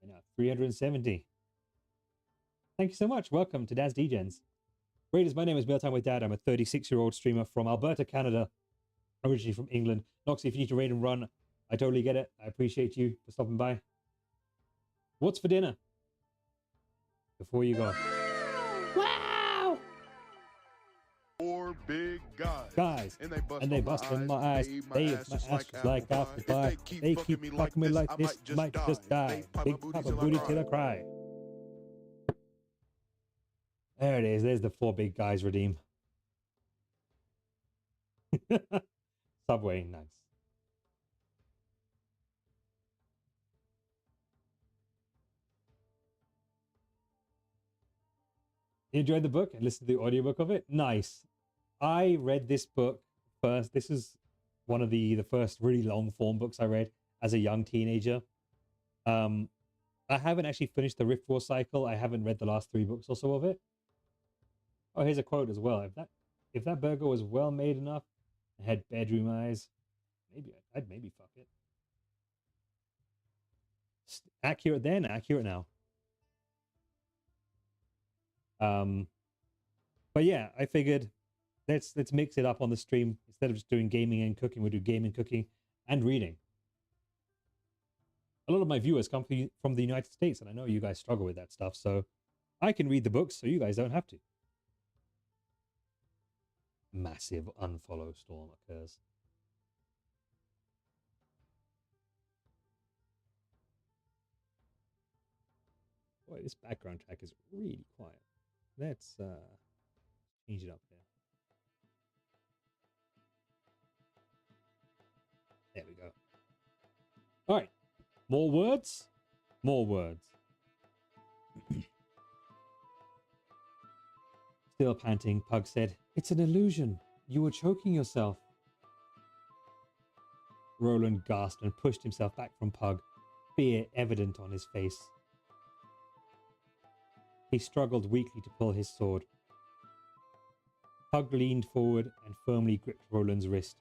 And now 370. Thank you so much. Welcome to Dad's Degens. Raiders, my name is Mealtime with Dad. I'm a 36-year-old streamer from Alberta, Canada, originally from England. Noxie, if you need to raid and run, I totally get it. I appreciate you for stopping by. What's for dinner? Before you go. Or big guys, and they bust in my eyes. They eat my ass just like apple pie. They keep fucking me like this, I might just die. Big papa booty till I cry. There it is. There's the 4 big guys redeem. Subway, nice. You enjoyed the book and listened to the audiobook of it? Nice. I read this book first. This is one of the first really long form books I read as a young teenager. I haven't actually finished the Rift War cycle. I haven't read the last 3 books or so of it. Oh, here's a quote as well. If that burger was well made enough and had bedroom eyes, I'd maybe fuck it. Accurate then, accurate now. But yeah, I figured let's mix it up on the stream. Instead of just doing gaming and cooking, we'll do gaming, cooking, and reading. A lot of my viewers come from the United States, and I know you guys struggle with that stuff, so I can read the books so you guys don't have to. Massive unfollow storm occurs. Boy, this background track is really quiet. Let's change it up there. There we go. All right. More words? More words. Still panting, Pug said, "It's an illusion. You were choking yourself." Roland gasped and pushed himself back from Pug, fear evident on his face. He struggled weakly to pull his sword. Pug leaned forward and firmly gripped Roland's wrist.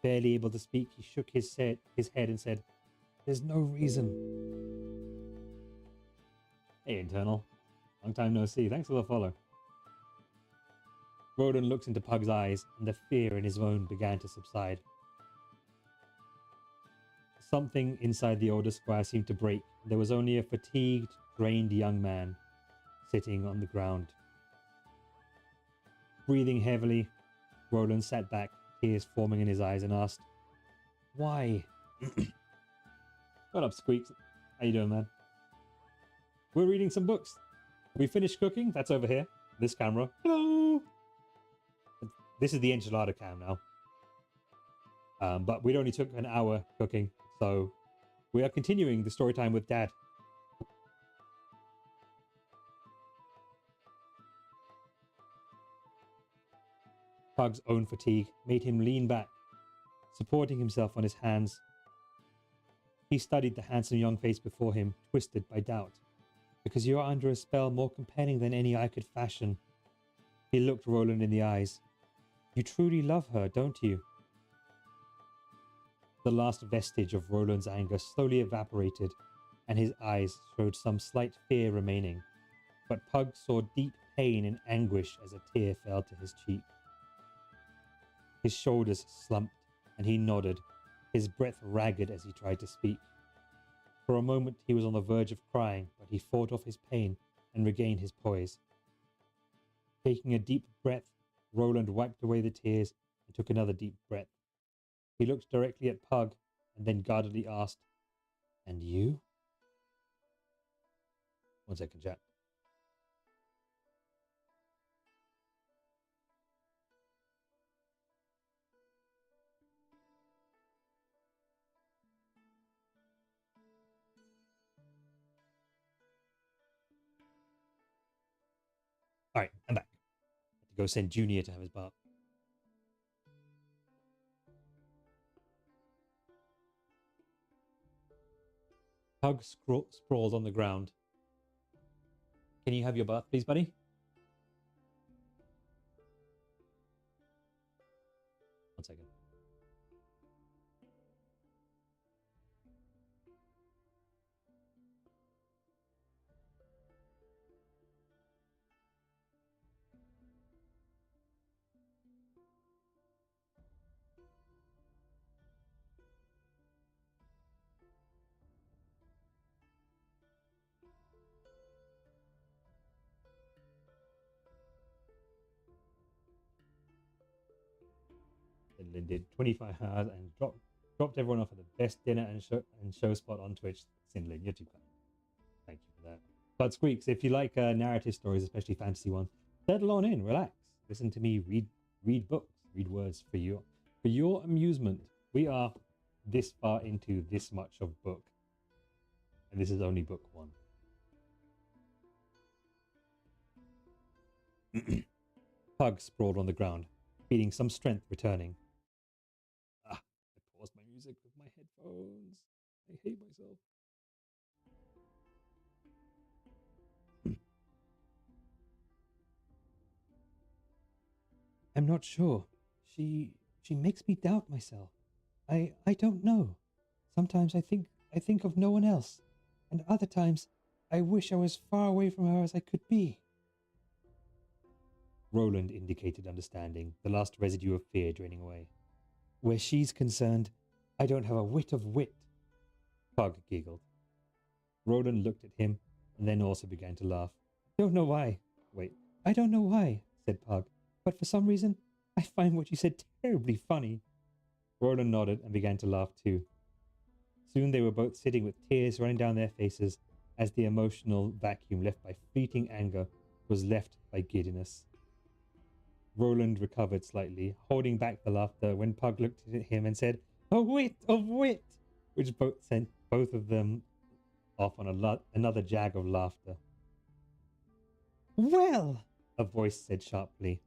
Barely able to speak, he shook his head and said, "There's no reason." Hey, Internal. Long time no see. Thanks for the follow. Roland looked into Pug's eyes, and the fear in his own began to subside. Something inside the older squire seemed to break. There was only a fatigued, drained young man sitting on the ground. Breathing heavily, Roland sat back, tears forming in his eyes, and asked, "Why?" What up, Squeaks? How you doing, man? We're reading some books. We finished cooking. That's over here. This camera. Hello! This is the enchilada cam now. But we only took an hour cooking, so we are continuing the story time with Dad. Pug's own fatigue made him lean back, supporting himself on his hands. He studied the handsome young face before him, twisted by doubt. "Because you are under a spell more compelling than any I could fashion." He looked Roland in the eyes. "You truly love her, don't you?" The last vestige of Roland's anger slowly evaporated, and his eyes showed some slight fear remaining. But Pug saw deep pain and anguish as a tear fell to his cheek. His shoulders slumped, and he nodded, his breath ragged as he tried to speak. For a moment he was on the verge of crying, but he fought off his pain and regained his poise. Taking a deep breath, Roland wiped away the tears and took another deep breath. He looked directly at Pug and then guardedly asked, "And you?" One second, chat. All right, I'm back. I have to go send Junior to have his bath. Pug sprawled on the ground. "Can you have your bath, please, buddy?" One second. Finland did 25 hours and dropped everyone off at the best dinner and show spot on Twitch. Sinlin, you're too kind. Thank you for that. But Squeaks, if you like narrative stories, especially fantasy ones, settle on in, relax, listen to me read books, read words for your amusement. We are this far into this much of book, and this is only book 1. Pug sprawled on the ground, feeling some strength returning. I paused my music with my headphones. I hate myself. I'm not sure. She makes me doubt myself. I don't know. Sometimes I think of no one else, and other times I wish I was far away from her as I could be. Roland indicated understanding, the last residue of fear draining away. Where she's concerned, I don't have a whit of wit. Pug giggled. Roland looked at him and then also began to laugh. Don't know why. Wait, I don't know why, said Pug, but for some reason I find what you said terribly funny. Roland nodded and began to laugh too. Soon they were both sitting with tears running down their faces as the emotional vacuum left by fleeting anger was left by giddiness. Roland recovered slightly, holding back the laughter when Pug looked at him and said, "A whit of wit," which sent both of them off on another jag of laughter. Well, a voice said sharply.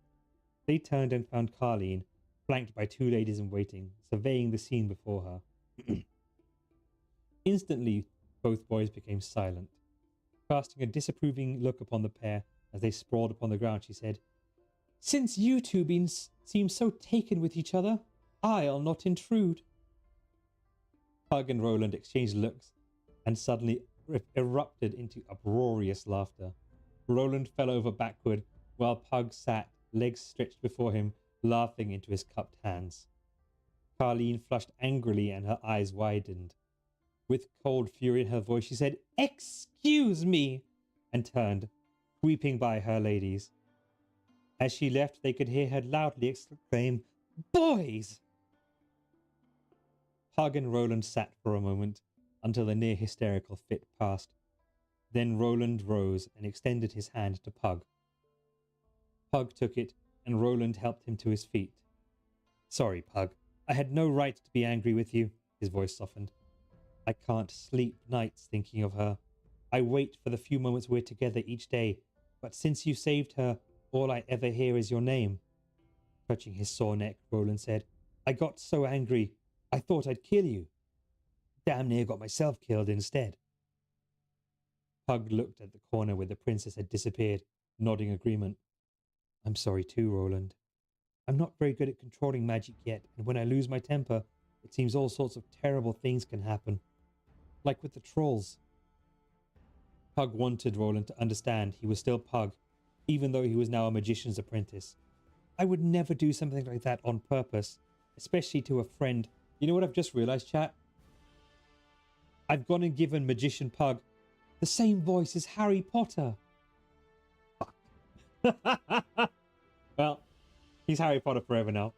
They turned and found Carleen, flanked by 2 ladies in waiting, surveying the scene before her. Instantly, both boys became silent. Casting a disapproving look upon the pair as they sprawled upon the ground, she said, Since you two seem so taken with each other, I'll not intrude. Pug and Roland exchanged looks and suddenly erupted into uproarious laughter. Roland fell over backward while Pug sat, legs stretched before him, laughing into his cupped hands. Carleen flushed angrily and her eyes widened. With cold fury in her voice, she said, "Excuse me," and turned, sweeping by her ladies. As she left, they could hear her loudly exclaim, "Boys!" Pug and Roland sat for a moment until the near hysterical fit passed. Then Roland rose and extended his hand to Pug. Pug took it, and Roland helped him to his feet. "Sorry, Pug. I had no right to be angry with you." His voice softened. "I can't sleep nights thinking of her. I wait for the few moments we're together each day, but since you saved her, all I ever hear is your name." Touching his sore neck, Roland said, "I got so angry, I thought I'd kill you. Damn near got myself killed instead." Pug looked at the corner where the princess had disappeared, nodding agreement. "I'm sorry too, Roland. I'm not very good at controlling magic yet, and when I lose my temper, it seems all sorts of terrible things can happen. Like with the trolls." Pug wanted Roland to understand he was still Pug, even though he was now a magician's apprentice. "I would never do something like that on purpose, especially to a friend." You know what I've just realized, chat? I've gone and given Magician Pug the same voice as Harry Potter. Fuck. Well, he's Harry Potter forever now.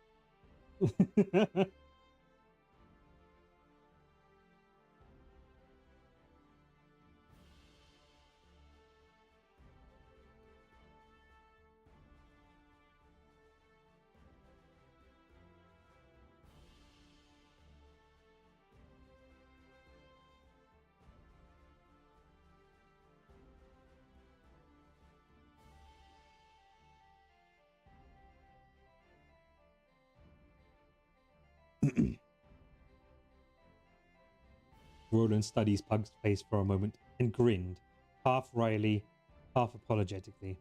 Roland studies Pug's face for a moment and grinned, half wryly, half apologetically.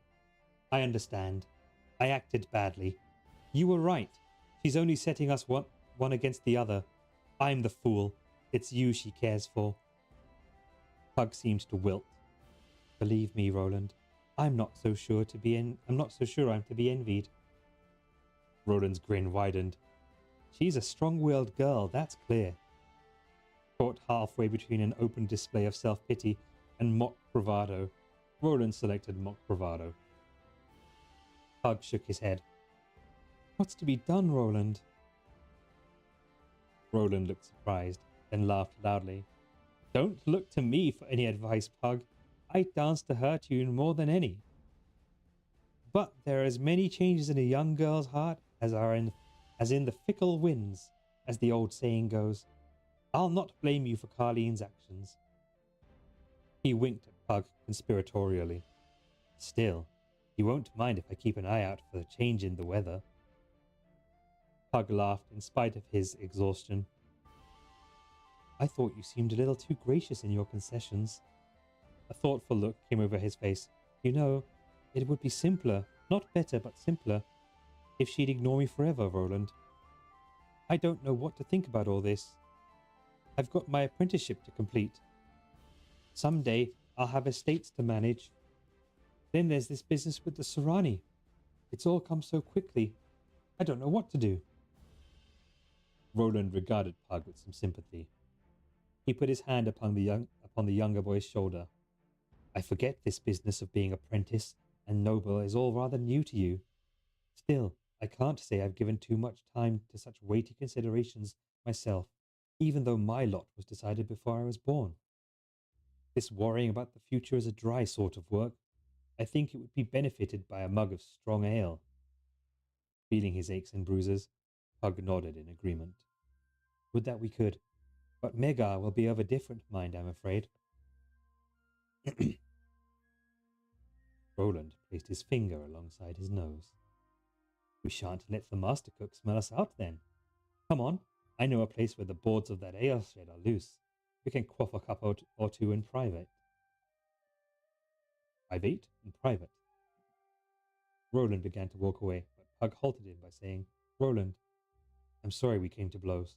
"I understand. I acted badly. You were right. She's only setting us one against the other. I'm the fool. It's you she cares for." Pug seemed to wilt. "Believe me, Roland, I'm not so sure I'm to be envied." Roland's grin widened. "She's a strong-willed girl, that's clear." Caught halfway between an open display of self-pity and mock bravado, Roland selected mock bravado. Pug shook his head. "What's to be done, Roland?" Roland looked surprised, then laughed loudly. Don't look to me for any advice, Pug. I dance to her tune more than any. But there are as many changes in a young girl's heart as in the fickle winds, as the old saying goes. I'll not blame you for Carlene's actions. He winked at Pug conspiratorially. Still, you won't mind if I keep an eye out for the change in the weather. Pug laughed in spite of his exhaustion. I thought you seemed a little too gracious in your concessions. A thoughtful look came over his face. You know, it would be simpler, not better, but simpler, if she'd ignore me forever, Roland. I don't know what to think about all this. I've got my apprenticeship to complete. Someday I'll have estates to manage. Then there's this business with the Serrani. It's all come so quickly. I don't know what to do. Roland regarded Pug with some sympathy. He put his hand upon the younger boy's shoulder. I forget this business of being apprentice and noble is all rather new to you. Still, I can't say I've given too much time to such weighty considerations myself, even though my lot was decided before I was born. This worrying about the future is a dry sort of work. I think it would be benefited by a mug of strong ale. Feeling his aches and bruises, Pug nodded in agreement. Would that we could, but Megar will be of a different mind, I'm afraid. Roland placed his finger alongside his nose. We shan't let the master cook smell us out then. Come on, I know a place where the boards of that ale shed are loose. We can quaff a cup or two in private. Private and private. Roland began to walk away, but Pug halted him by saying, Roland, I'm sorry we came to blows.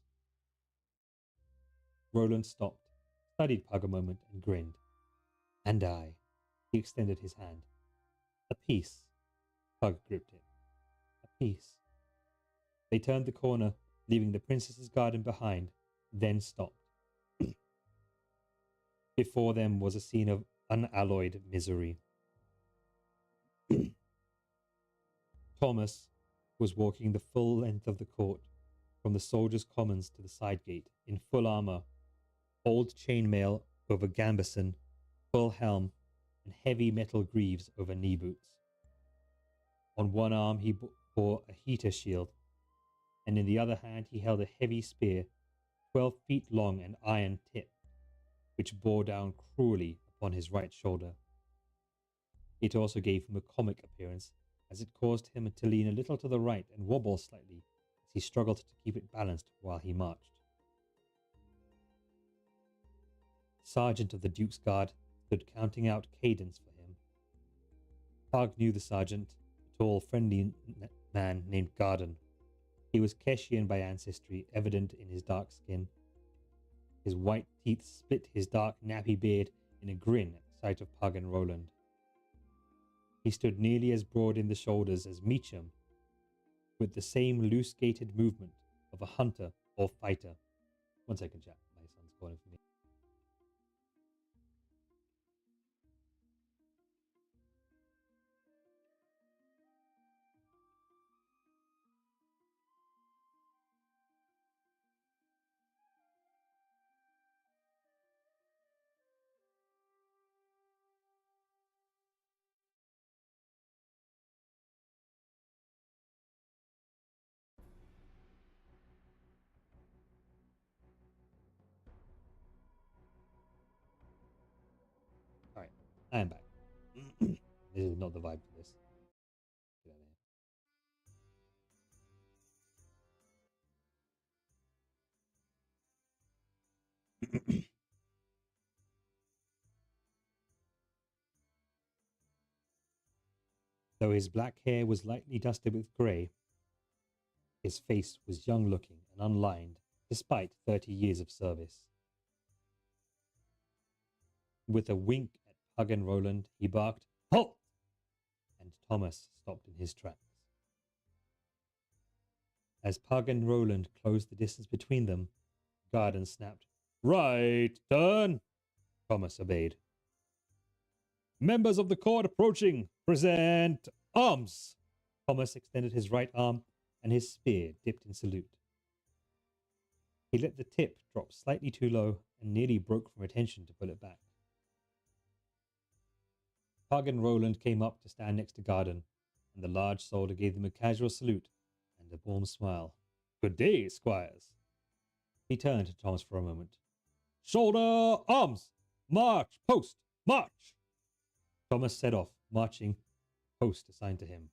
Roland stopped, studied Pug a moment, and grinned. And I. He extended his hand. A piece. Pug gripped it. A piece. They turned the corner, leaving the princess's garden behind, then stopped. Before them was a scene of unalloyed misery. Thomas was walking the full length of the court, from the soldiers' commons to the side gate, in full armour, old chainmail over gambeson, full helm, and heavy metal greaves over knee boots. On one arm he bore a heater shield, and in the other hand he held a heavy spear, 12 feet long and iron tipped, which bore down cruelly upon his right shoulder. It also gave him a comic appearance, as it caused him to lean a little to the right and wobble slightly as he struggled to keep it balanced while he marched. The sergeant of the Duke's Guard stood counting out cadence for him. Pug knew the sergeant, a tall, friendly man named Garden. He was Keshian by ancestry, evident in his dark skin. His white teeth split his dark, nappy beard in a grin at the sight of Pug and Roland. He stood nearly as broad in the shoulders as Meacham, with the same loose-gaited movement of a hunter or fighter. 1 second, chat. My son's calling for me. Alright, I am back. This is not the vibe for this. Get out of here. Though his black hair was lightly dusted with grey, his face was young-looking and unlined, despite 30 years of service. With a wink at Pug and Roland, he barked, "Halt!" and Thomas stopped in his tracks. As Pug and Roland closed the distance between them, Garden snapped, "Right turn!" Thomas obeyed. "Members of the court approaching! Present arms!" Thomas extended his right arm, and his spear dipped in salute. He let the tip drop slightly too low and nearly broke from attention to pull it back. Pug and Roland came up to stand next to Garden, and the large soldier gave them a casual salute and a warm smile. "Good day, squires." He turned to Thomas for a moment. "Shoulder arms! March! Post! March!" Thomas set off, marching post assigned to him.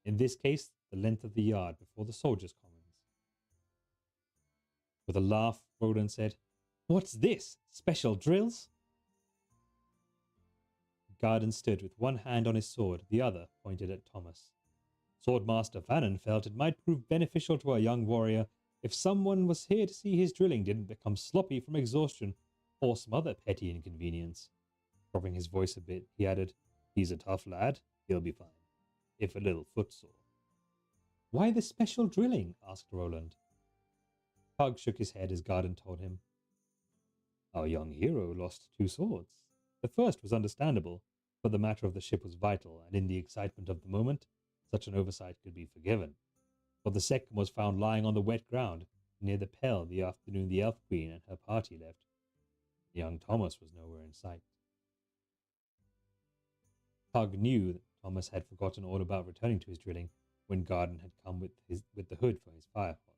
In this case, the length of the yard before the soldiers' commons. With a laugh, Roland said, "What's this? Special drills?" Garden stood with one hand on his sword, the other pointed at Thomas. Swordmaster Fannin felt it might prove beneficial to a young warrior if someone was here to see his drilling didn't become sloppy from exhaustion or some other petty inconvenience. Dropping his voice a bit, he added, "He's a tough lad. He'll be fine, if a little footsore." "Why the special drilling?" asked Roland. Pug shook his head as Garden told him. "Our young hero lost 2 swords. The first was understandable, but the matter of the ship was vital, and in the excitement of the moment, such an oversight could be forgiven. But the second was found lying on the wet ground near the Pell the afternoon the Elf Queen and her party left. Young Thomas was nowhere in sight." Pug knew that Thomas had forgotten all about returning to his drilling when Garden had come with the hood for his firepot.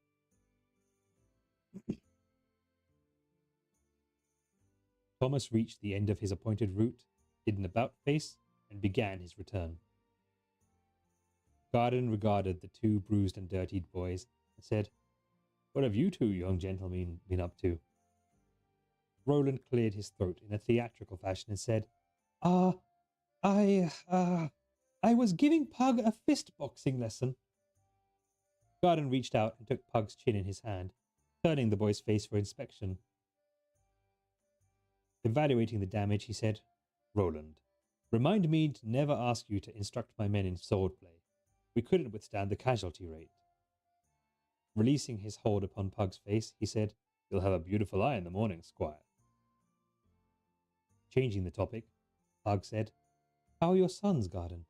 Thomas reached the end of his appointed route, did an about-face, and began his return. Garden regarded the 2 bruised and dirtied boys and said, "What have you 2 young gentlemen been up to?" Roland cleared his throat in a theatrical fashion and said, I was giving Pug a fist boxing lesson." Garden reached out and took Pug's chin in his hand, turning the boy's face for inspection. Evaluating the damage, he said, "Roland, remind me to never ask you to instruct my men in swordplay. We couldn't withstand the casualty rate." Releasing his hold upon Pug's face, he said, "You'll have a beautiful eye in the morning, squire." Changing the topic, Pug said, "How are your sons, Garden?"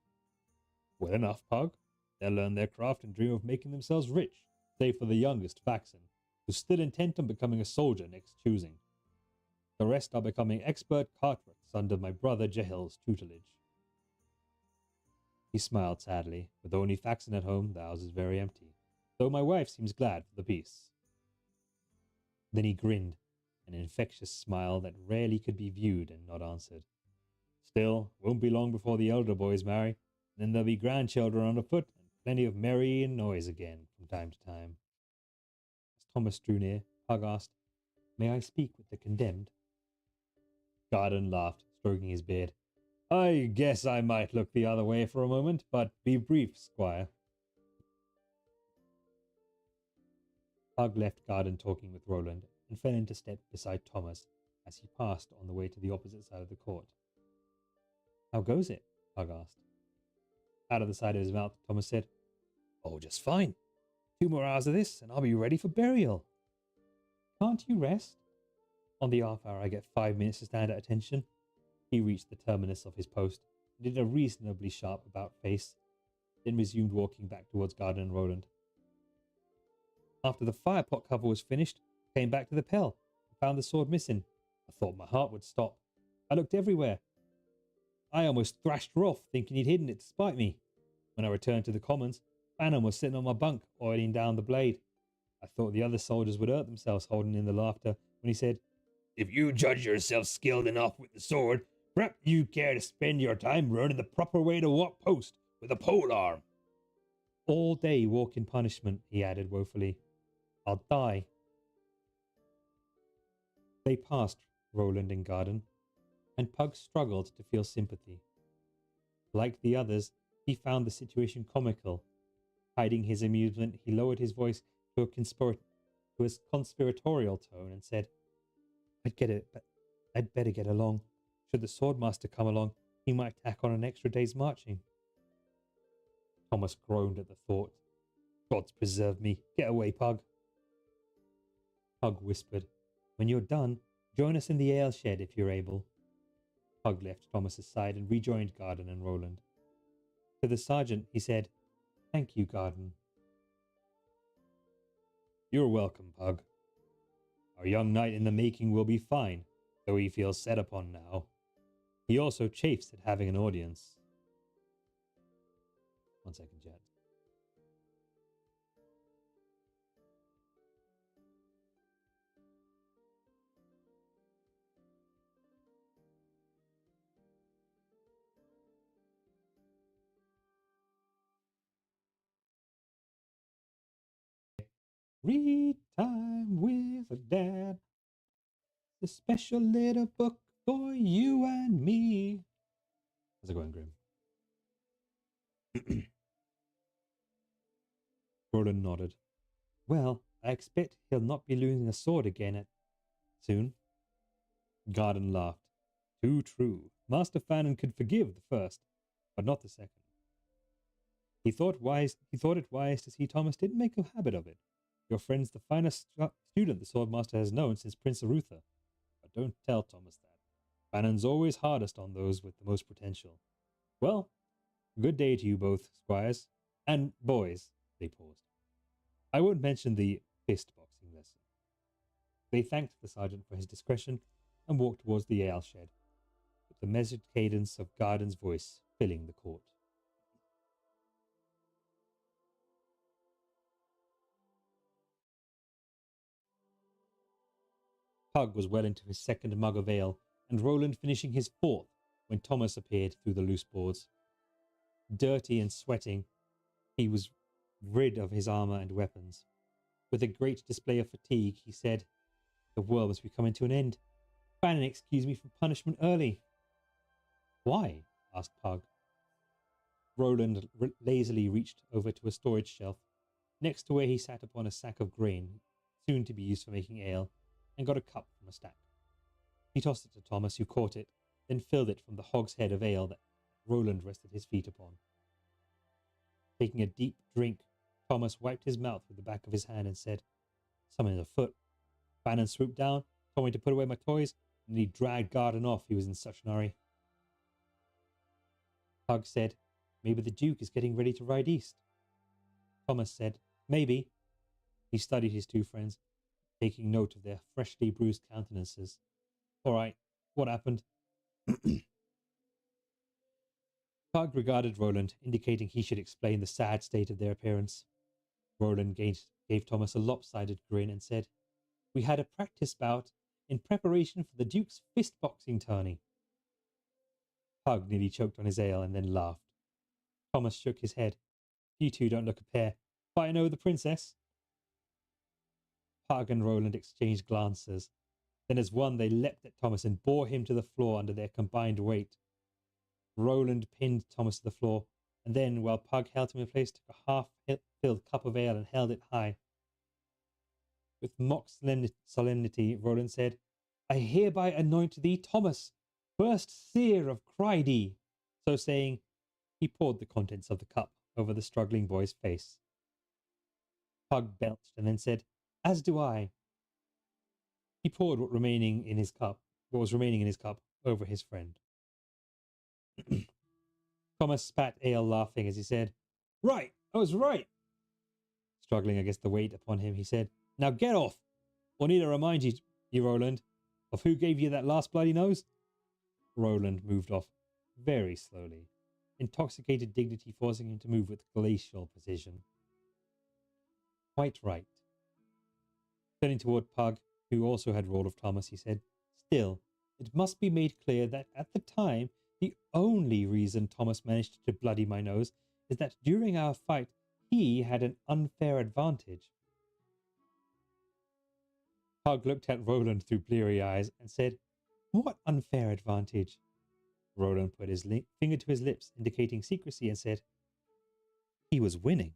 "Well enough, Pug. They'll learn their craft and dream of making themselves rich, save for the youngest, Faxon, who's still intent on becoming a soldier next choosing. The rest are becoming expert cartwrights under my brother Jehil's tutelage." He smiled sadly. "With only Faxon at home, the house is very empty, though my wife seems glad for the peace." Then he grinned, an infectious smile that rarely could be viewed and not answered. "Still, won't be long before the elder boys marry, and then there'll be grandchildren on afoot, and plenty of merry and noise again from time to time." As Thomas drew near, Pug asked, "May I speak with the condemned?" Garden laughed, stroking his beard. "I guess I might look the other way for a moment, but be brief, squire." Pug left Garden talking with Roland and fell into step beside Thomas as he passed on the way to the opposite side of the court. "How goes it?" Pug asked. Out of the side of his mouth, Thomas said, "Oh, just fine. 2 more hours of this, and I'll be ready for burial." "Can't you rest?" "On the half hour, I get 5 minutes to stand at attention." He reached the terminus of his post and did a reasonably sharp about-face, then resumed walking back towards Garden and Roland. "After the firepot cover was finished, I came back to the Pell and found the sword missing. I thought my heart would stop. I looked everywhere. I almost thrashed Rolf, thinking he'd hidden it to spite me. When I returned to the commons, Bannon was sitting on my bunk, oiling down the blade. I thought the other soldiers would hurt themselves holding in the laughter when he said, 'If you judge yourself skilled enough with the sword, perhaps you care to spend your time learning the proper way to walk post with a pole arm.' All day walk in punishment," he added woefully. "I'll die." They passed Roland and Garden, and Pug struggled to feel sympathy. Like the others, he found the situation comical. Hiding his amusement, he lowered his voice to a conspiratorial tone and said, I'd better get along. Should the swordmaster come along, he might tack on an extra day's marching." Thomas groaned at the thought. "Gods preserve me. Get away, Pug." Pug whispered, "When you're done, join us in the ale shed if you're able." Pug left Thomas's side and rejoined Garden and Roland. To the sergeant, he said, "Thank you, Garden." "You're welcome, Pug. Our young knight in the making will be fine, though he feels set upon now. He also chafes at having an audience. 1 second, chat. Read time with a dad. A special little book for you and me. How's it going, Grim? Roland nodded. Well, I expect he'll not be losing a sword again soon. Garden laughed. Too true. Master Fanon could forgive the first, but not the second. He thought it wise to see Thomas didn't make a habit of it. Your friend's the finest student the swordmaster has known since Prince Arutha. But don't tell Thomas that. Fanon's always hardest on those with the most potential. Well, good day to you both, squires. And boys, they paused. I won't mention the fist boxing lesson. They thanked the sergeant for his discretion and walked towards the ale shed, with the measured cadence of Garden's voice filling the court. Pug was well into his second mug of ale, and Roland finishing his fourth when Thomas appeared through the loose boards. Dirty and sweating, he was rid of his armour and weapons. With a great display of fatigue, he said, The world must be coming to an end. Fanon excused me from punishment early. Why? Asked Pug. Roland lazily reached over to a storage shelf, next to where he sat upon a sack of grain, soon to be used for making ale, and got a cup from a stack. He tossed it to Thomas, who caught it, then filled it from the hogshead of ale that Roland rested his feet upon. Taking a deep drink, Thomas wiped his mouth with the back of his hand and said, Something afoot. Fanon swooped down, told me to put away my toys, and he dragged Garden off. He was in such an hurry. Pug said, Maybe the Duke is getting ready to ride east. Thomas said, Maybe. He studied his two friends, taking note of their freshly bruised countenances. All right, what happened? Pug regarded Roland, indicating he should explain the sad state of their appearance. Roland gave Thomas a lopsided grin and said, We had a practice bout in preparation for the Duke's fist-boxing tourney. Pug nearly choked on his ale and then laughed. Thomas shook his head. You two don't look a pair. But I know the princess. Pug and Roland exchanged glances. Then as one they leapt at Thomas and bore him to the floor under their combined weight. Roland pinned Thomas to the floor, and then, while Pug held him in place, took a half-filled cup of ale and held it high. With mock solemnity, Roland said, I hereby anoint thee Thomas, first seer of Crydy. So saying, he poured the contents of the cup over the struggling boy's face. Pug belched and then said, As do I. He poured what was remaining in his cup over his friend. Thomas spat ale, laughing as he said, Right, I was right. Struggling against the weight upon him, he said, Now get off, or need I remind you, Roland, of who gave you that last bloody nose? Roland moved off very slowly, intoxicated dignity forcing him to move with glacial precision. Quite right. Turning toward Pug, who also had roll of Thomas, he said, Still, it must be made clear that at the time, the only reason Thomas managed to bloody my nose is that during our fight, he had an unfair advantage. Pug looked at Roland through bleary eyes and said, What unfair advantage? Roland put his finger to his lips, indicating secrecy, and said, He was winning.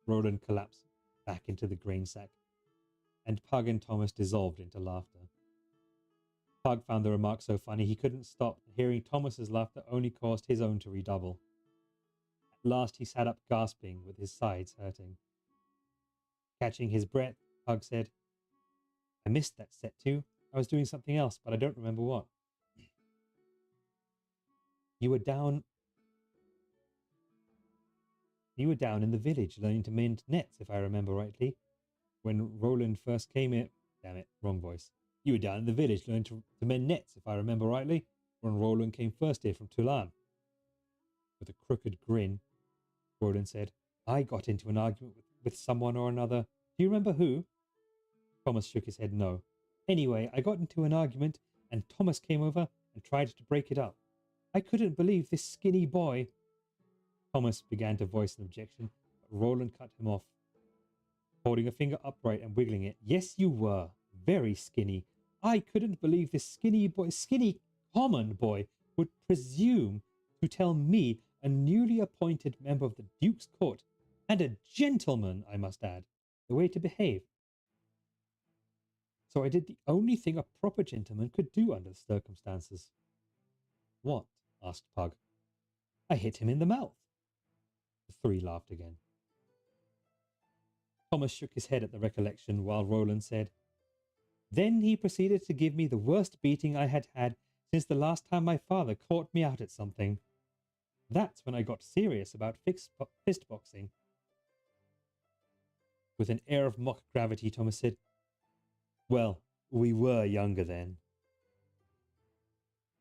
Roland collapsed back into the grain sack, and Pug and Thomas dissolved into laughter. Pug found the remark so funny he couldn't stop, and hearing Thomas's laughter only caused his own to redouble. At last he sat up gasping, with his sides hurting. Catching his breath, Pug said, I missed that set too. I was doing something else, but I don't remember what. You were down in the village learning to mend nets, if I remember rightly, When Roland first came in, damn it, wrong voice. You were down in the village learning to mend nets, if I remember rightly, when Roland came first here from Toulon. With a crooked grin, Roland said, I got into an argument with someone or another. Do you remember who? Thomas shook his head no. Anyway, I got into an argument and Thomas came over and tried to break it up. I couldn't believe this skinny boy. Thomas began to voice an objection, but Roland cut him off, holding a finger upright and wiggling it. Yes, you were. Very skinny. I couldn't believe this skinny common boy would presume to tell me, a newly appointed member of the Duke's court, and a gentleman, I must add, the way to behave. So I did the only thing a proper gentleman could do under the circumstances. What? Asked Pug. I hit him in the mouth. The three laughed again. Thomas shook his head at the recollection, while Roland said, Then he proceeded to give me the worst beating I had had since the last time my father caught me out at something. That's when I got serious about fist boxing. With an air of mock gravity, Thomas said, Well, we were younger then.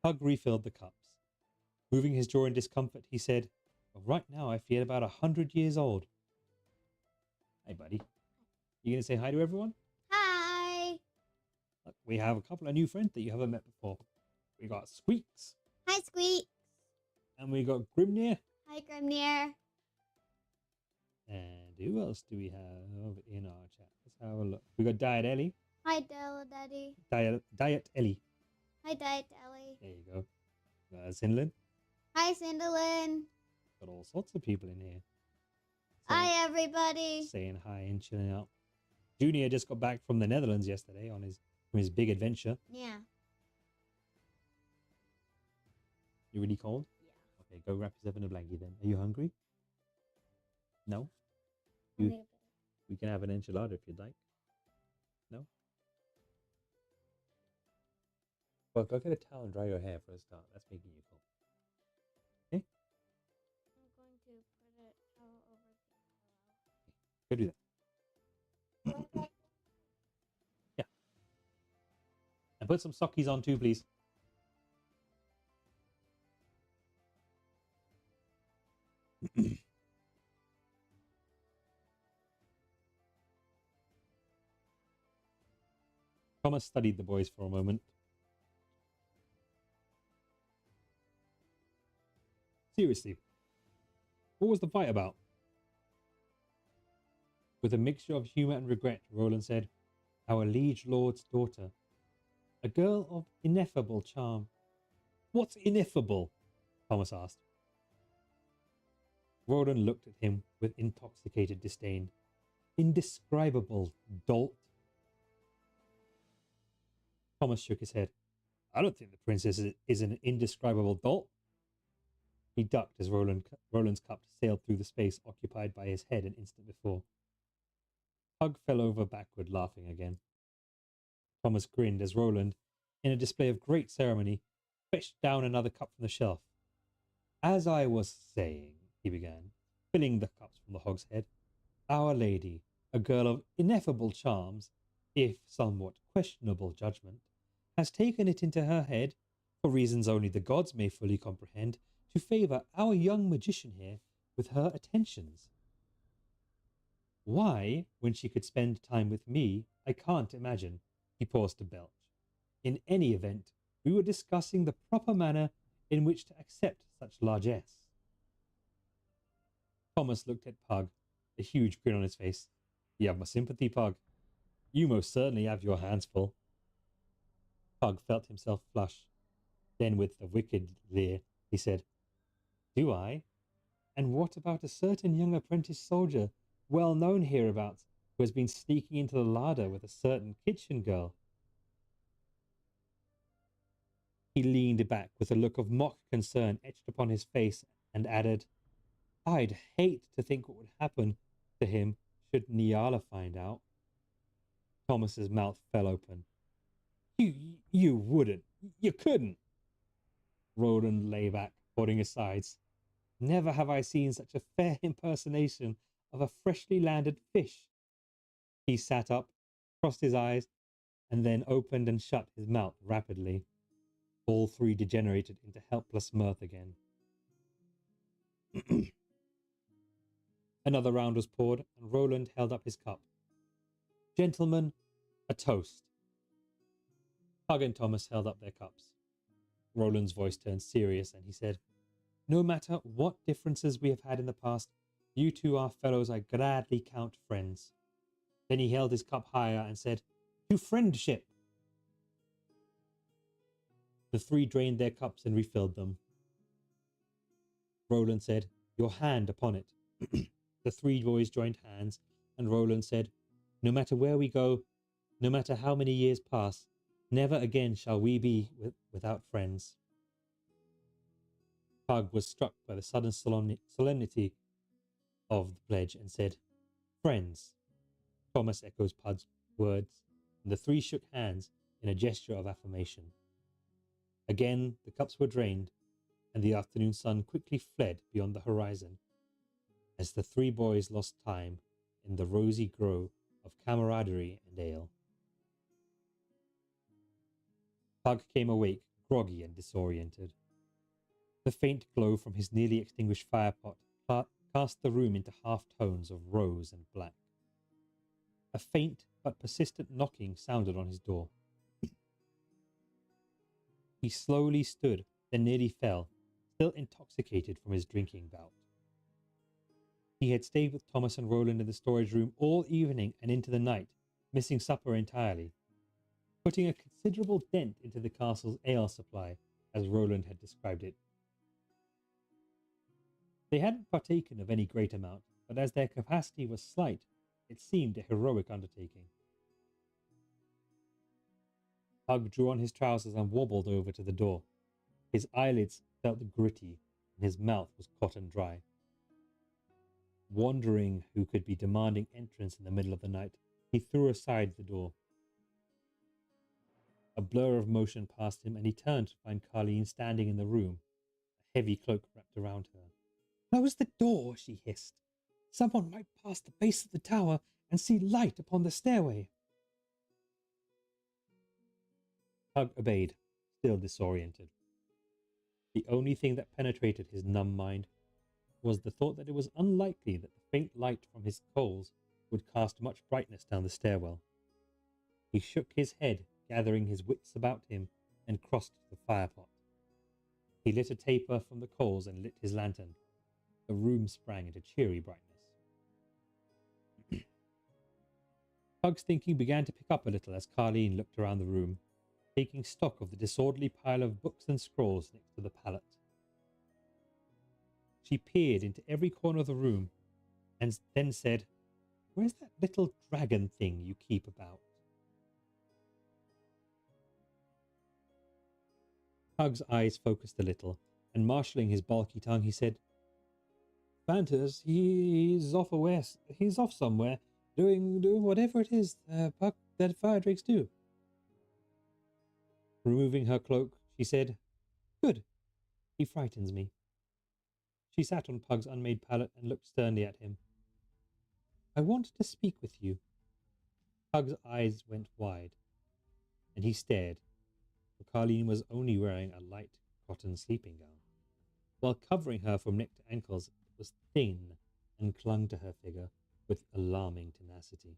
Pug refilled the cups. Moving his jaw in discomfort, he said, Well, right now I feel about 100 years old. Hey, buddy. You going to say hi to everyone? Hi. Look, we have a couple of new friends that you haven't met before. We got Squeaks. Hi, Squeak. And we got Grimnir. Hi, Grimnir. And who else do we have in our chat? Let's have a look. We got Diet Ellie. Hi, Della Daddy. Diet Ellie. Hi, Diet Ellie. There you go. Cinderlin. Hi, Cinderlin. Got all sorts of people in here. Hi, everybody. Saying hi and chilling out. Junior just got back from the Netherlands yesterday from his big adventure. Yeah. You really cold? Yeah. Okay, go wrap yourself in a blanket then. Are you hungry? No? We can have an enchilada if you'd like. No? Well, go get a towel and dry your hair for a start. That's making you cold. Okay? I'm going to put a towel over the Go do that. Yeah. And put some sockies on too, please. Thomas studied the boys for a moment. Seriously, what was the fight about? With a mixture of humour and regret, Roland said, Our liege lord's daughter. A girl of ineffable charm. What's ineffable? Thomas asked. Roland looked at him with intoxicated disdain. Indescribable dolt. Thomas shook his head. I don't think the princess is an indescribable dolt. He ducked as Roland's cup sailed through the space occupied by his head an instant before. Pug fell over backward, laughing again. Thomas grinned as Roland, in a display of great ceremony, fetched down another cup from the shelf. As I was saying, he began, filling the cups from the hogshead, Our Lady, a girl of ineffable charms, if somewhat questionable judgment, has taken it into her head, for reasons only the gods may fully comprehend, to favour our young magician here with her attentions. Why, when she could spend time with me, I can't imagine. He paused to belch. In any event, we were discussing the proper manner in which to accept such largesse. Thomas looked at Pug, a huge grin on his face. You have my sympathy, Pug. You most certainly have your hands full. Pug felt himself flush. Then with a wicked leer, he said, Do I? And what about a certain young apprentice soldier, well known hereabouts, who has been sneaking into the larder with a certain kitchen girl? He leaned back with a look of mock concern etched upon his face and added, I'd hate to think what would happen to him should Niala find out. Thomas's mouth fell open. You wouldn't. You couldn't. Roland lay back, holding his sides. Never have I seen such a fair impersonation of a freshly landed fish. He sat up, crossed his eyes, and then opened and shut his mouth rapidly. All three degenerated into helpless mirth again. Another round was poured, and Roland held up his cup. Gentlemen, a toast. Pug and Thomas held up their cups. Roland's voice turned serious, and he said, No matter what differences we have had in the past, you two are fellows I gladly count friends. Then he held his cup higher and said, To friendship. The three drained their cups and refilled them. Roland said, Your hand upon it. The three boys joined hands, and Roland said, No matter where we go, no matter how many years pass, never again shall we be without friends. Pug was struck by the sudden solemnity of the pledge and said, Friends. Thomas echoes Pug's words, and the three shook hands in a gesture of affirmation. Again the cups were drained, and the afternoon sun quickly fled beyond the horizon as the three boys lost time in the rosy glow of camaraderie and ale. Pug came awake, groggy and disoriented. The faint glow from his nearly extinguished firepot cast the room into half-tones of rose and black. A faint but persistent knocking sounded on his door. He slowly stood, then nearly fell, still intoxicated from his drinking bout. He had stayed with Thomas and Roland in the storage room all evening and into the night, missing supper entirely, putting a considerable dent into the castle's ale supply, as Roland had described it. They hadn't partaken of any great amount, but as their capacity was slight, it seemed a heroic undertaking. Pug drew on his trousers and wobbled over to the door. His eyelids felt gritty, and his mouth was cotton dry. Wondering who could be demanding entrance in the middle of the night, he threw aside the door. A blur of motion passed him, and he turned to find Carleen standing in the room, a heavy cloak wrapped around her. Close the door, she hissed. Someone might pass the base of the tower and see light upon the stairway. Pug obeyed, still disoriented. The only thing that penetrated his numb mind was the thought that it was unlikely that the faint light from his coals would cast much brightness down the stairwell. He shook his head, gathering his wits about him, and crossed to the firepot. He lit a taper from the coals and lit his lantern. The room sprang into cheery brightness. Pug's thinking began to pick up a little as Carleen looked around the room, taking stock of the disorderly pile of books and scrolls next to the pallet. She peered into every corner of the room and then said, Where's that little dragon thing you keep about? Pug's eyes focused a little, and marshalling his bulky tongue, he said, Fantas, he's off somewhere, doing whatever it is Puck that fire drakes do. Removing her cloak, she said, Good, he frightens me. She sat on Pug's unmade pallet and looked sternly at him. I want to speak with you. Pug's eyes went wide, and he stared, for Carleen was only wearing a light cotton sleeping gown, while covering her from neck to ankles was thin and clung to her figure with alarming tenacity.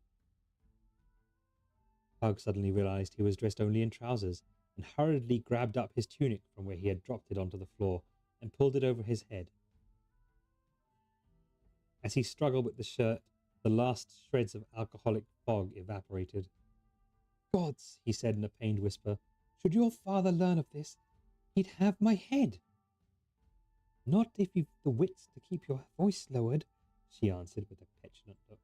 Pug suddenly realized he was dressed only in trousers and hurriedly grabbed up his tunic from where he had dropped it onto the floor and pulled it over his head. As he struggled with the shirt, the last shreds of alcoholic fog evaporated. Gods, he said in a pained whisper, should your father learn of this, he'd have my head. Not if you've the wits to keep your voice lowered, she answered with a petulant look.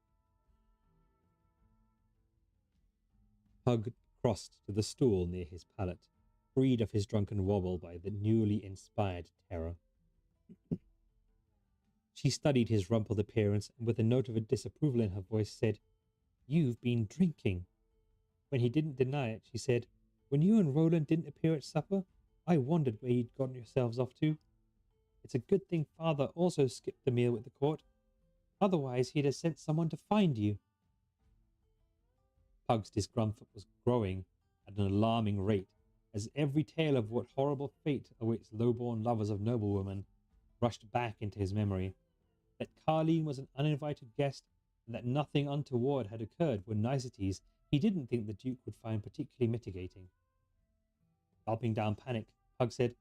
Pug crossed to the stool near his pallet, freed of his drunken wobble by the newly inspired terror. She studied his rumpled appearance and with a note of disapproval in her voice said, You've been drinking. When he didn't deny it, she said, When you and Roland didn't appear at supper, I wondered where you'd gotten yourselves off to. It's a good thing Father also skipped the meal with the court. Otherwise he'd have sent someone to find you. Pug's discomfort was growing at an alarming rate as every tale of what horrible fate awaits low-born lovers of noblewomen rushed back into his memory. That Carleen was an uninvited guest and that nothing untoward had occurred were niceties he didn't think the Duke would find particularly mitigating. Gulping down panic, Pug said,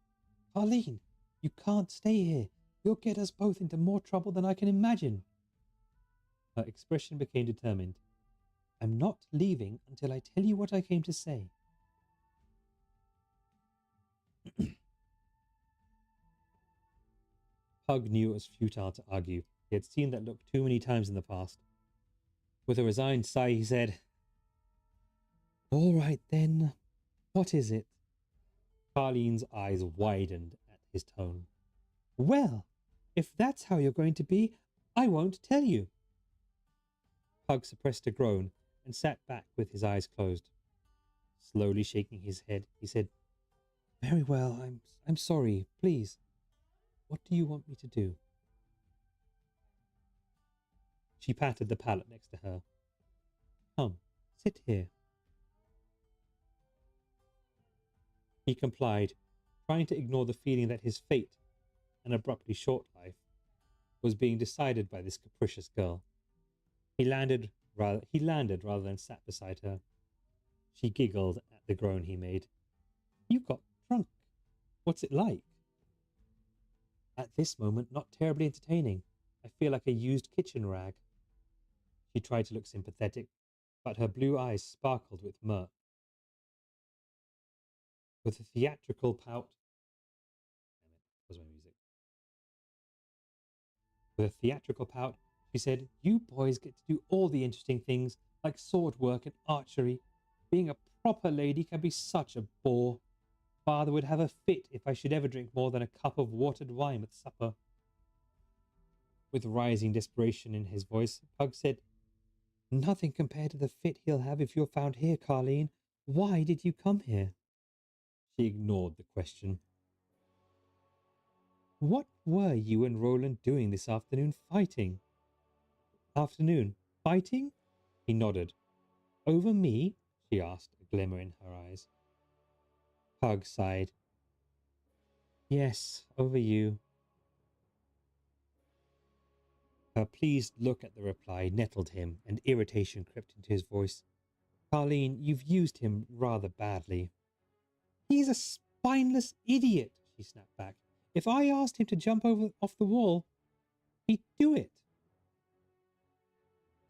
"Carleen, you can't stay here. You'll get us both into more trouble than I can imagine." Her expression became determined. "I'm not leaving until I tell you what I came to say." Pug knew it was futile to argue. He had seen that look too many times in the past. With a resigned sigh, he said, "All right then, what is it?" Carleen's eyes widened at his tone. "Well, if that's how you're going to be, I won't tell you." Pug suppressed a groan and sat back with his eyes closed. Slowly shaking his head, he said, "Very well, I'm sorry. Please, what do you want me to do?" She patted the pallet next to her. "Come, sit here." He complied, trying to ignore the feeling that his fate, an abruptly short life, was being decided by this capricious girl. He landed rather than sat beside her. She giggled at the groan he made. "You got drunk. What's it like?" "At this moment, not terribly entertaining. I feel like a used kitchen rag." She tried to look sympathetic, but her blue eyes sparkled with mirth. With a theatrical pout, Damn it, was my music. With a theatrical pout, she said, "You boys get to do all the interesting things, like sword work and archery. Being a proper lady can be such a bore. Father would have a fit if I should ever drink more than a cup of watered wine with supper." With rising desperation in his voice, Pug said, "Nothing compared to the fit he'll have if you're found here, Carleen. Why did you come here?" She ignored the question. "What were you and Roland doing this afternoon fighting?" "Afternoon? Fighting?" He nodded. "Over me?" she asked, a glimmer in her eyes. Pug sighed. "Yes, over you." Her pleased look at the reply nettled him, and irritation crept into his voice. "Carleen, you've used him rather badly." "He's a spineless idiot," she snapped back. "If I asked him to jump off the wall, he'd do it."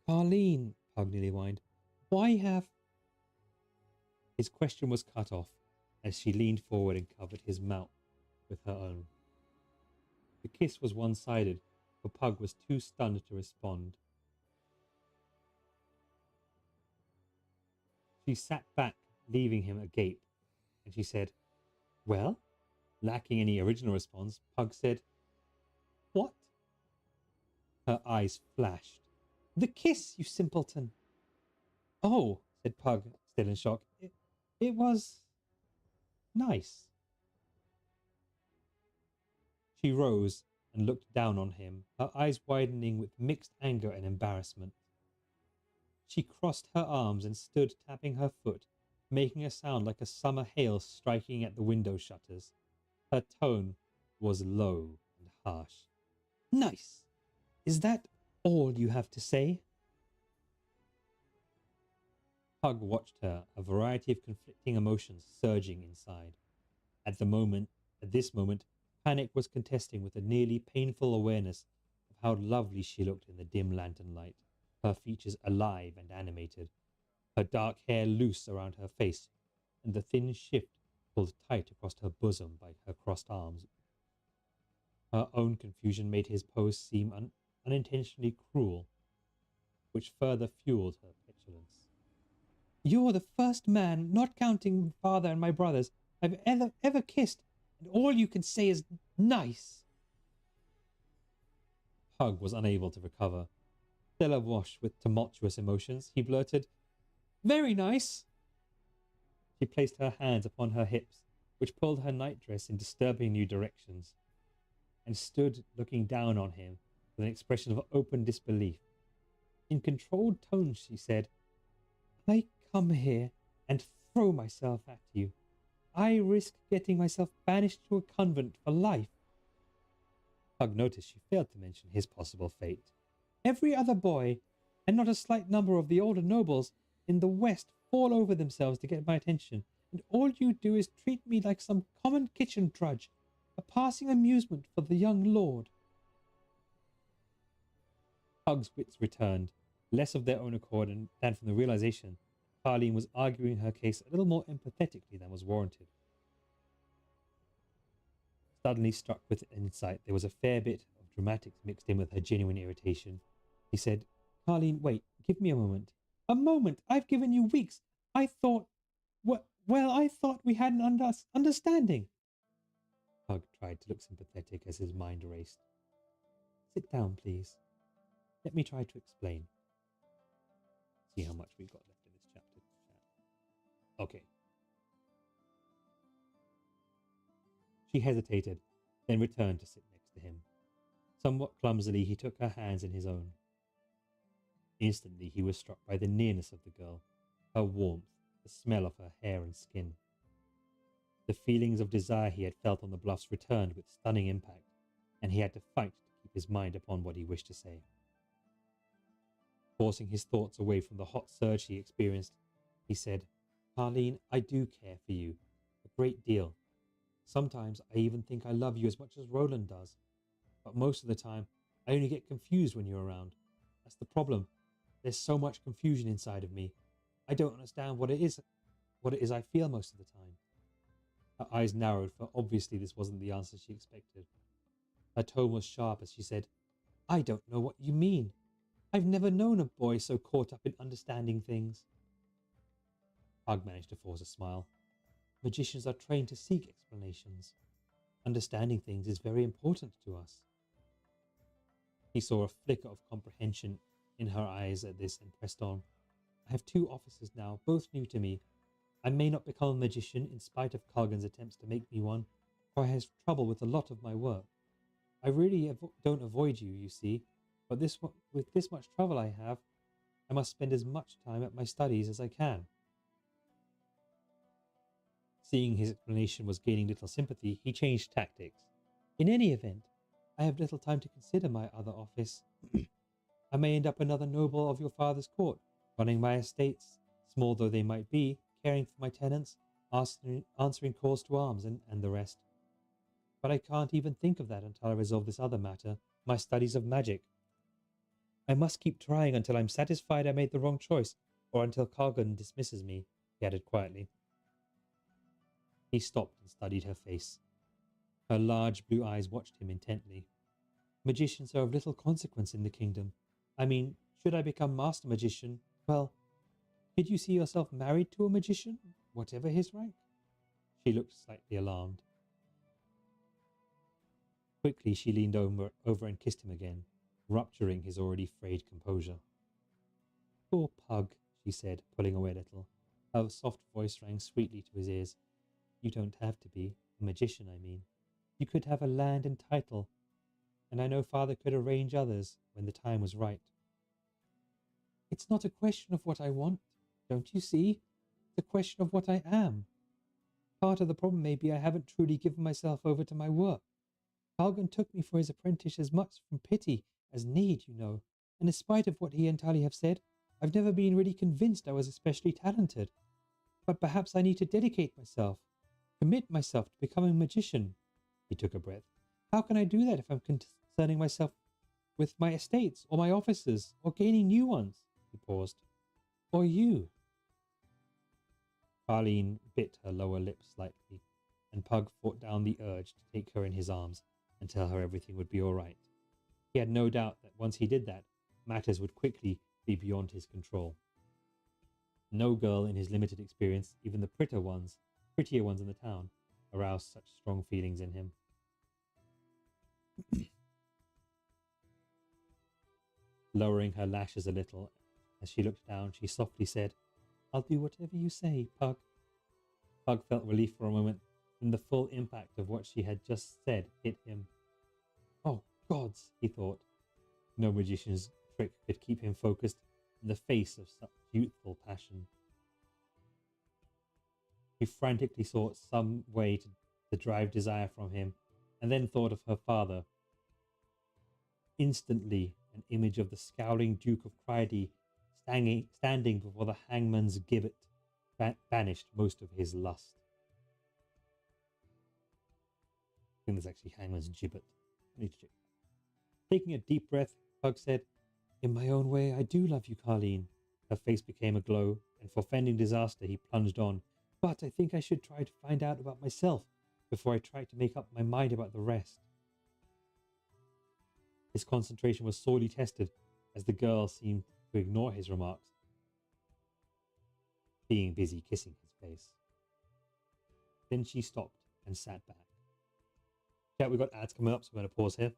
"Carleen," Pug nearly whined, "why have—" His question was cut off as she leaned forward and covered his mouth with her own. The kiss was one-sided, for Pug was too stunned to respond. She sat back, leaving him agape, and she said, "Well?" Lacking any original response, Pug said, "What?" Her eyes flashed. "The kiss, you simpleton!" "Oh," said Pug, still in shock. It was nice." She rose and looked down on him, her eyes widening with mixed anger and embarrassment. She crossed her arms and stood tapping her foot, making a sound like a summer hail striking at the window shutters. Her tone was low and harsh. "Nice! Is that all you have to say?" Pug watched her, a variety of conflicting emotions surging inside. At this moment, panic was contesting with a nearly painful awareness of how lovely she looked in the dim lantern light, her features alive and animated, her dark hair loose around her face, and the thin shift pulled tight across her bosom by her crossed arms. Her own confusion made his pose seem unintentionally cruel, which further fueled her petulance. "You're the first man, not counting father and my brothers, I've ever kissed, and all you can say is nice." Pug was unable to recover. Still awash with tumultuous emotions, he blurted, "Very nice." She placed her hands upon her hips, which pulled her nightdress in disturbing new directions, and stood looking down on him with an expression of open disbelief. In controlled tones she said, "I come here and throw myself at you. I risk getting myself banished to a convent for life. Pug noticed she failed to mention his possible fate. Every other boy, and not a slight number of the older nobles in the West, fall over themselves to get my attention, and all you do is treat me like some common kitchen drudge, a passing amusement for the young lord. Pug's wits returned, less of their own accord than from the realization Carleen was arguing her case a little more empathetically than was warranted. Suddenly struck with insight, there was a fair bit of dramatics mixed in with her genuine irritation. He said, Carleen, wait, give me a moment. A moment? I've given you weeks. I thought... I thought we had an understanding. Pug tried to look sympathetic as his mind raced. Sit down, please. Let me try to explain. See how much we've got left in this chapter. Okay. She hesitated, then returned to sit next to him. Somewhat clumsily, he took her hands in his own. Instantly, he was struck by the nearness of the girl, her warmth, the smell of her hair and skin. The feelings of desire he had felt on the bluffs returned with stunning impact, and he had to fight to keep his mind upon what he wished to say. Forcing his thoughts away from the hot surge he experienced, he said, Carleen, I do care for you, a great deal. Sometimes I even think I love you as much as Roland does, but most of the time I only get confused when you're around. That's the problem. There's so much confusion inside of me. I don't understand what it is I feel most of the time. Her eyes narrowed, for obviously this wasn't the answer she expected. Her tone was sharp as she said, I don't know what you mean. I've never known a boy so caught up in understanding things. Pug managed to force a smile. Magicians are trained to seek explanations. Understanding things is very important to us. He saw a flicker of comprehension in her eyes at this and pressed on. I have 2 officers now, both new to me. I may not become a magician in spite of Cargan's attempts to make me one, for I have trouble with a lot of my work. I really don't avoid you, you see, but with this much trouble I have, I must spend as much time at my studies as I can. Seeing his explanation was gaining little sympathy, he changed tactics. In any event, I have little time to consider my other office. I may end up another noble of your father's court, running my estates, small though they might be, caring for my tenants, answering calls to arms, and the rest. But I can't even think of that until I resolve this other matter, my studies of magic. I must keep trying until I'm satisfied I made the wrong choice, or until Cargan dismisses me, he added quietly. He stopped and studied her face. Her large blue eyes watched him intently. Magicians are of little consequence in the kingdom. I mean, should I become master magician, well, could you see yourself married to a magician, whatever his rank? She looked slightly alarmed. Quickly she leaned over and kissed him again, rupturing his already frayed composure. Poor Pug, she said, pulling away a little. Her soft voice rang sweetly to his ears. You don't have to be, a magician, I mean. You could have a land and title, and I know father could arrange others when the time was right. It's not a question of what I want, don't you see? It's a question of what I am. Part of the problem may be I haven't truly given myself over to my work. Cargan took me for his apprentice as much from pity as need, you know, and in spite of what he and Tali have said, I've never been really convinced I was especially talented. But perhaps I need to dedicate myself, commit myself to becoming a magician. He took a breath. How can I do that if I'm concerning myself with my estates or my officers or gaining new ones? He paused. Or you? Carleen bit her lower lip slightly, and Pug fought down the urge to take her in his arms and tell her everything would be all right. He had no doubt that once he did that, matters would quickly be beyond his control. No girl in his limited experience, even the prettier ones in the town, aroused such strong feelings in him. Lowering her lashes a little, as she looked down, she softly said, I'll do whatever you say, Pug. Pug felt relief for a moment, then the full impact of what she had just said hit him. Oh, gods, he thought. No magician's trick could keep him focused in the face of such youthful passion. She frantically sought some way to drive desire from him, and then thought of her father. Instantly, an image of the scowling Duke of Cryde standing before the hangman's gibbet banished most of his lust. I think that's actually hangman's gibbet. I need to check. Taking a deep breath, Pug said, "In my own way, I do love you, Carleen." Her face became aglow, and for fending disaster, he plunged on. "But I think I should try to find out about myself before I try to make up my mind about the rest." His concentration was sorely tested as the girl seemed to ignore his remarks, being busy kissing his face. Then she stopped and sat back. Yeah, we've got ads coming up, so we're going to pause here.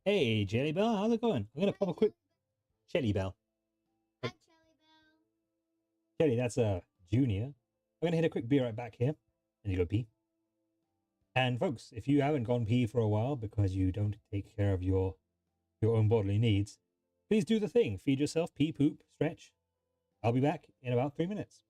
Hey, Jelly Bell, how's it going? I'm going to pop a quick... Jelly Bell. Jelly, that's a junior. I'm going to hit a quick be right back here. And you go pee. And folks, if you haven't gone pee for a while because you don't take care of your own bodily needs, please do the thing. Feed yourself, pee, poop, stretch. I'll be back in about 3 minutes.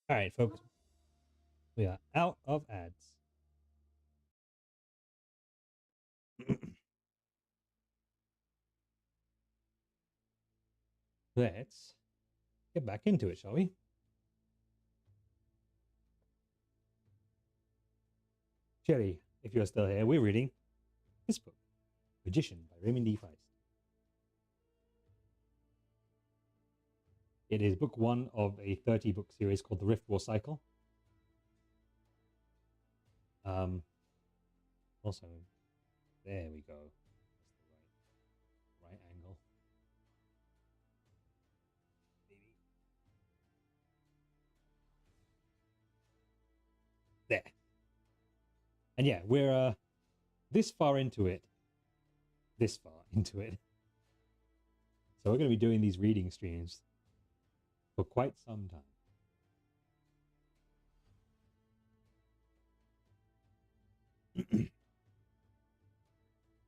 All right, focus. We are out of ads. Let's get back into it, shall we? Jerry, if you're still here, we're reading this book, Magician by Raymond D. Feist. It is book 1 of a 30-book series called The Rift War Cycle. Also, there we go. That's the right angle. Maybe. There. And yeah, we're this far into it. So we're going to be doing these reading streams for quite some time.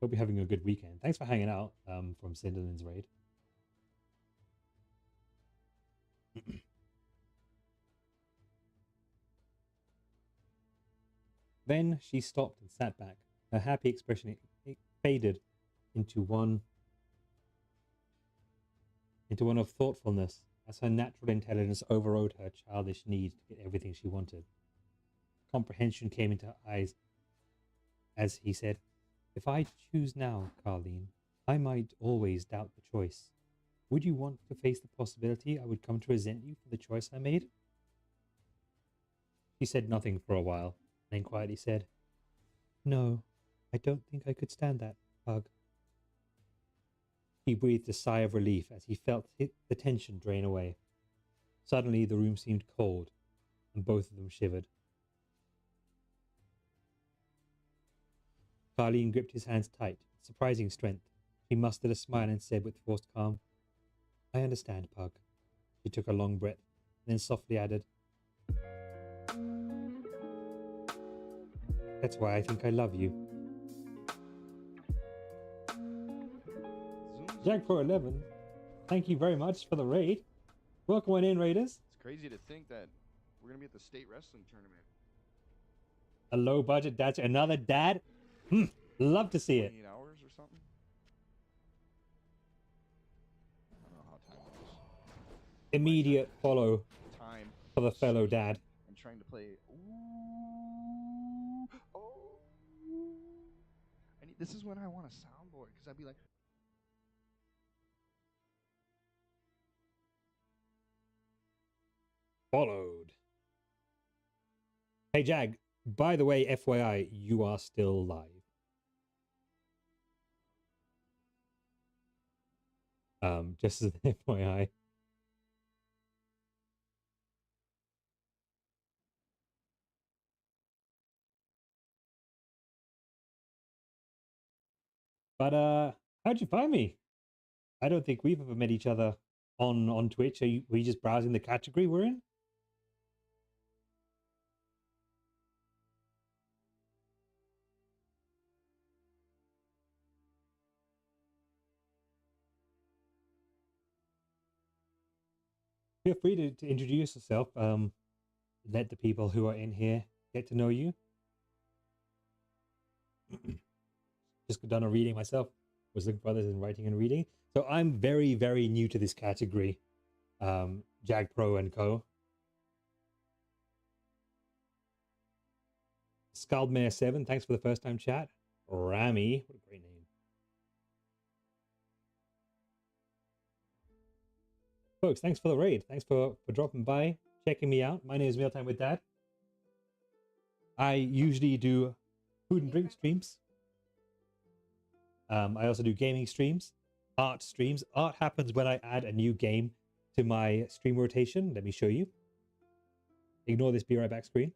Hope you're having a good weekend. Thanks for hanging out from Cinderland's raid. Then she stopped and sat back. Her happy expression it faded into one of thoughtfulness as her natural intelligence overrode her childish need to get everything she wanted. Comprehension came into her eyes as he said, "If I choose now, Carleen, I might always doubt the choice. Would you want to face the possibility I would come to resent you for the choice I made?" She said nothing for a while, then quietly said, "No, I don't think I could stand that, Pug." He breathed a sigh of relief as he felt the tension drain away. Suddenly the room seemed cold, and both of them shivered. Carleen gripped his hands tight, with surprising strength. He mustered a smile and said with forced calm, "I understand, Pug." She took a long breath, then softly added, "That's why I think I love you." Jack Pro 11, thank you very much for the raid. Welcome on in, Raiders. It's crazy to think that we're gonna be at the state wrestling tournament. A low budget dad, another dad. Love to see it. 28 hours or something. I don't know how time goes. Immediate follow Time for the fellow dad. I'm trying to play. Oh. This is when I want a soundboard because I'd be like. Followed. Hey Jag, by the way, FYI, you are still live. Just as an FYI. But how'd you find me? I don't think we've ever met each other on Twitch. Were you just browsing the category we're in? Feel free to introduce yourself. Let the people who are in here get to know you. Just done a reading myself. Was looking for others in writing and reading. So I'm very, very new to this category. Jag Pro and Co. Scaldmare 7, thanks for the first time chat. Rami, what a great name. Folks, thanks for the raid. Thanks for dropping by, checking me out. My name is Mealtime with Dad. I usually do food and drink streams. I also do gaming streams, art streams. Art happens when I add a new game to my stream rotation. Let me show you. Ignore this be right back screen.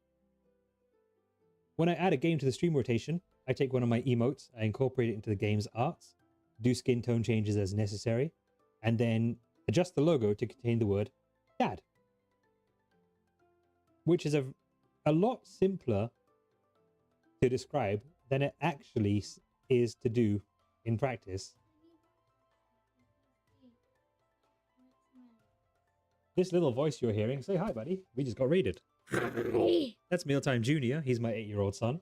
When I add a game to the stream rotation, I take one of my emotes, I incorporate it into the game's arts, do skin tone changes as necessary, and then adjust the logo to contain the word Dad. Which is a lot simpler to describe than it actually is to do in practice. this little voice you're hearing, say hi, buddy. We just got raided. Hi. That's Mealtime Junior. He's my 8-year-old son.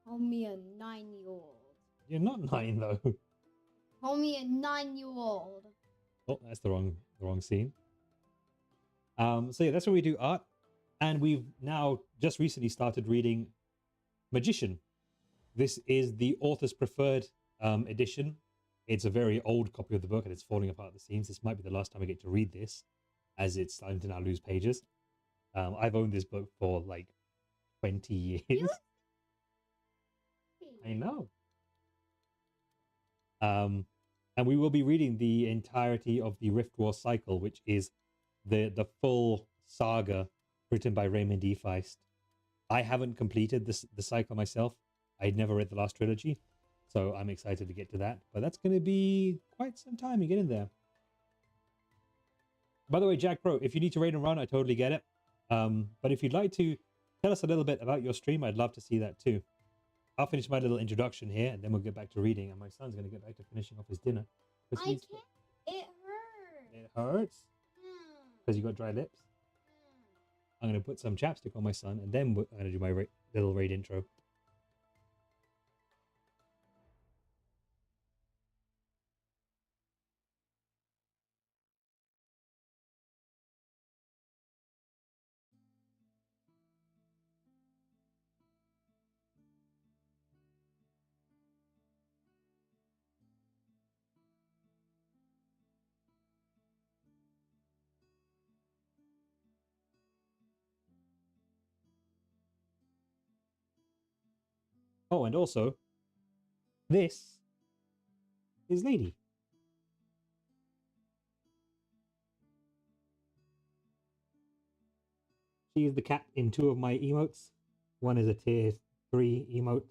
Call me a 9-year-old. You're not 9 though. Call me a 9-year-old. Oh, that's the wrong scene. So yeah, that's where we do art, and we've now just recently started reading Magician. This is the author's preferred edition. It's a very old copy of the book, and it's falling apart at the seams. This might be the last time I get to read this, as it's starting to now lose pages. I've owned this book for like 20 years. I know. And we will be reading the entirety of the Rift War cycle, which is the full saga written by Raymond E. Feist. I haven't completed the cycle myself. I'd never read the last trilogy, so I'm excited to get to that. But that's going to be quite some time to get in there. By the way, Jack Pro, if you need to raid and run, I totally get it. But if you'd like to tell us a little bit about your stream, I'd love to see that too. I'll finish my little introduction here, and then we'll get back to reading. And my son's going to get back to finishing off his dinner. I can't. It hurts. It hurts because you got dry lips. I'm going to put some chapstick on my son, and then I'm going to do my little raid intro. Oh, and also, this is Lady. She is the cat in 2 of my emotes. One is a tier 3 emote,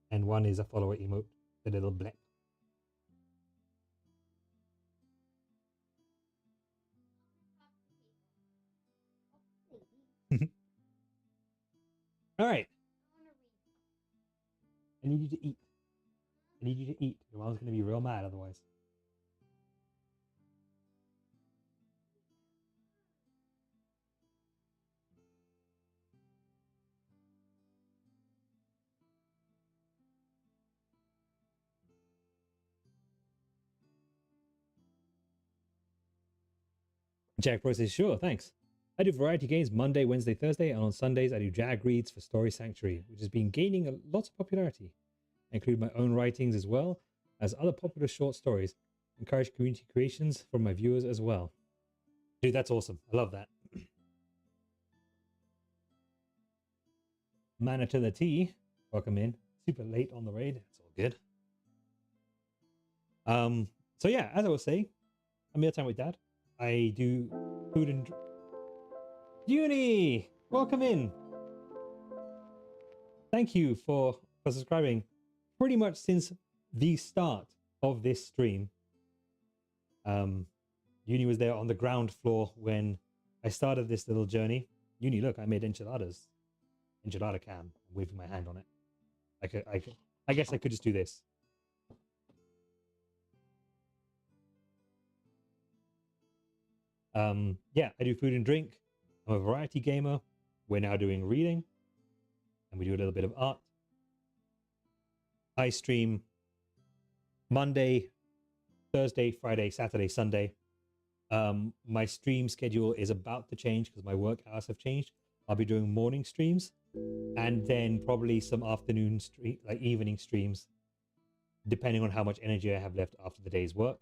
and one is a follower emote, the little blep. All right. I need you to eat. I need you to eat. Your mom's going to be real mad otherwise. Jack Pro says, sure, thanks. I do variety games Monday, Wednesday, Thursday, and on Sundays I do Jag Reads for Story Sanctuary, which has been gaining lots of popularity. I include my own writings as well as other popular short stories. Encourage community creations from my viewers as well. Dude, that's awesome. I love that. Mana to the T, welcome in. Super late on the raid. It's all good. So yeah, as I was saying, I'm Mealtime with Dad. I do food and Uni, welcome in. Thank you for subscribing. Pretty much since the start of this stream, Uni was there on the ground floor when I started this little journey. Uni, look, I made enchiladas. Enchilada cam. I'm waving my hand on it. I guess I could just do this. Yeah, I do food and drink. I'm a variety gamer. We're now doing reading, and we do a little bit of art. I stream Monday, Thursday, Friday, Saturday, Sunday. My stream schedule is about to change because my work hours have changed. I'll be doing morning streams and then probably some afternoon like evening streams, depending on how much energy I have left after the day's work.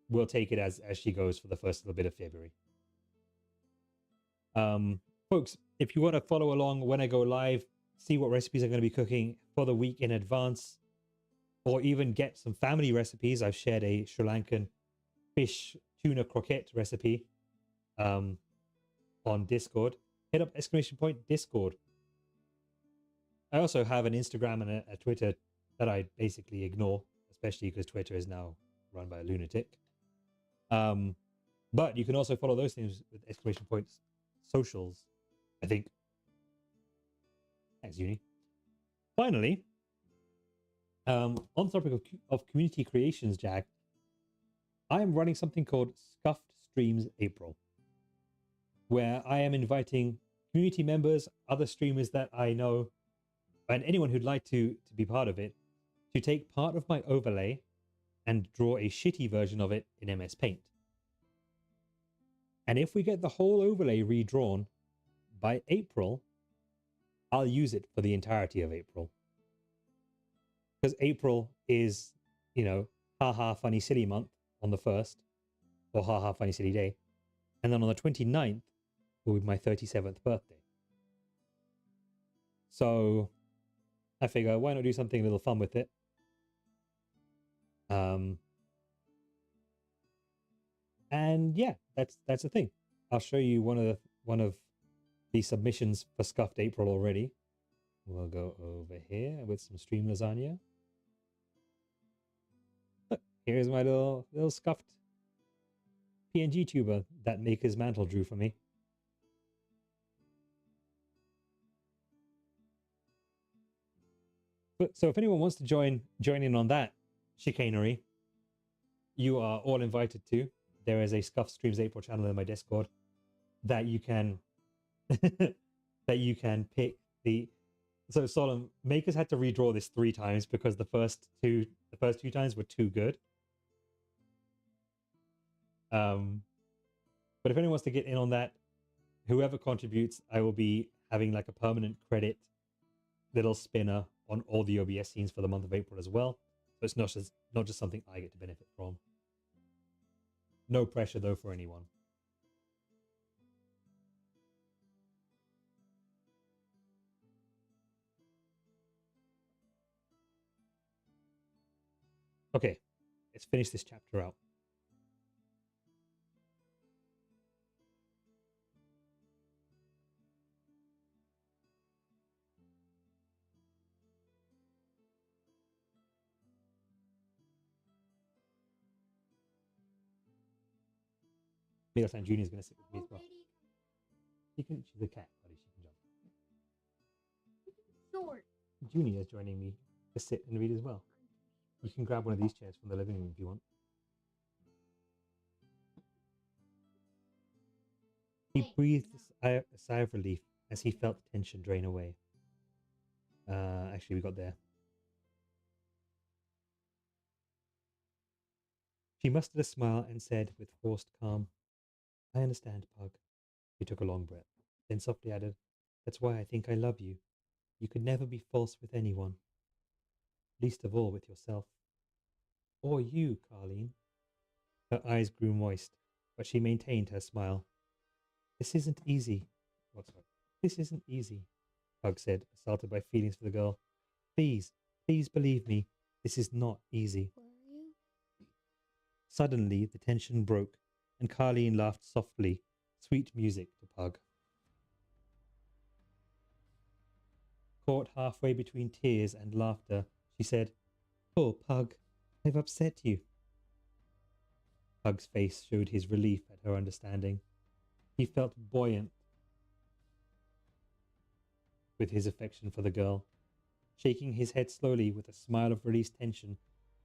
We'll take it as she goes for the first little bit of February. Folks, if you want to follow along when I go live, see what recipes I'm going to be cooking for the week in advance, or even get some family recipes. I've shared a Sri Lankan fish tuna croquette recipe on Discord. Hit up !Discord. I also have an Instagram and a Twitter that I basically ignore, especially because Twitter is now run by a lunatic. But you can also follow those things with ! Socials, I think. Thanks, Uni. Finally, On the topic of community creations, Jack, I am running something called Scuffed Streams April, where I am inviting community members, other streamers that I know, and anyone who'd like to be part of it, to take part of my overlay and draw a shitty version of it in MS Paint. And if we get the whole overlay redrawn by April, I'll use it for the entirety of April. Because April is, you know, haha funny silly month on the 1st, or haha funny silly day. And then on the 29th will be my 37th birthday. So I figure, why not do something a little fun with it? And yeah, that's the thing. I'll show you one of the submissions for Scuffed April already. We'll go over here with some stream lasagna. Look, here's my little scuffed PNG tuber that Maker's Mantle drew for me. But so if anyone wants to join in on that chicanery, you are all invited to. There is a Scuffed Streams April channel in my Discord that you can that you can pick the. So Solomon, Makers had to redraw this 3 times because the first two times were too good. But if anyone wants to get in on that, whoever contributes, I will be having like a permanent credit little spinner on all the OBS scenes for the month of April as well. So it's not just something I get to benefit from. No pressure though for anyone. Okay, let's finish this chapter out. Middleton Jr. is going to sit with me as well. She's a cat, buddy. She can jump. Short. Junior is joining me to sit and read as well. You can grab one of these chairs from the living room if you want. He breathed a sigh of relief as he felt the tension drain away. Actually, we got there. She mustered a smile and said with forced calm, "I understand, Pug." He took a long breath, then softly added, "That's why I think I love you. You could never be false with anyone. Least of all with yourself. Or you, Carleen." Her eyes grew moist, but she maintained her smile. "This isn't easy." What's that? "This isn't easy," Pug said, assaulted by feelings for the girl. Please believe me, this is not easy." Where are you? Suddenly, the tension broke, and Carleen laughed softly, sweet music to Pug. Caught halfway between tears and laughter, she said, "Poor Pug, I've upset you." Pug's face showed his relief at her understanding. He felt buoyant with his affection for the girl. Shaking his head slowly with a smile of released tension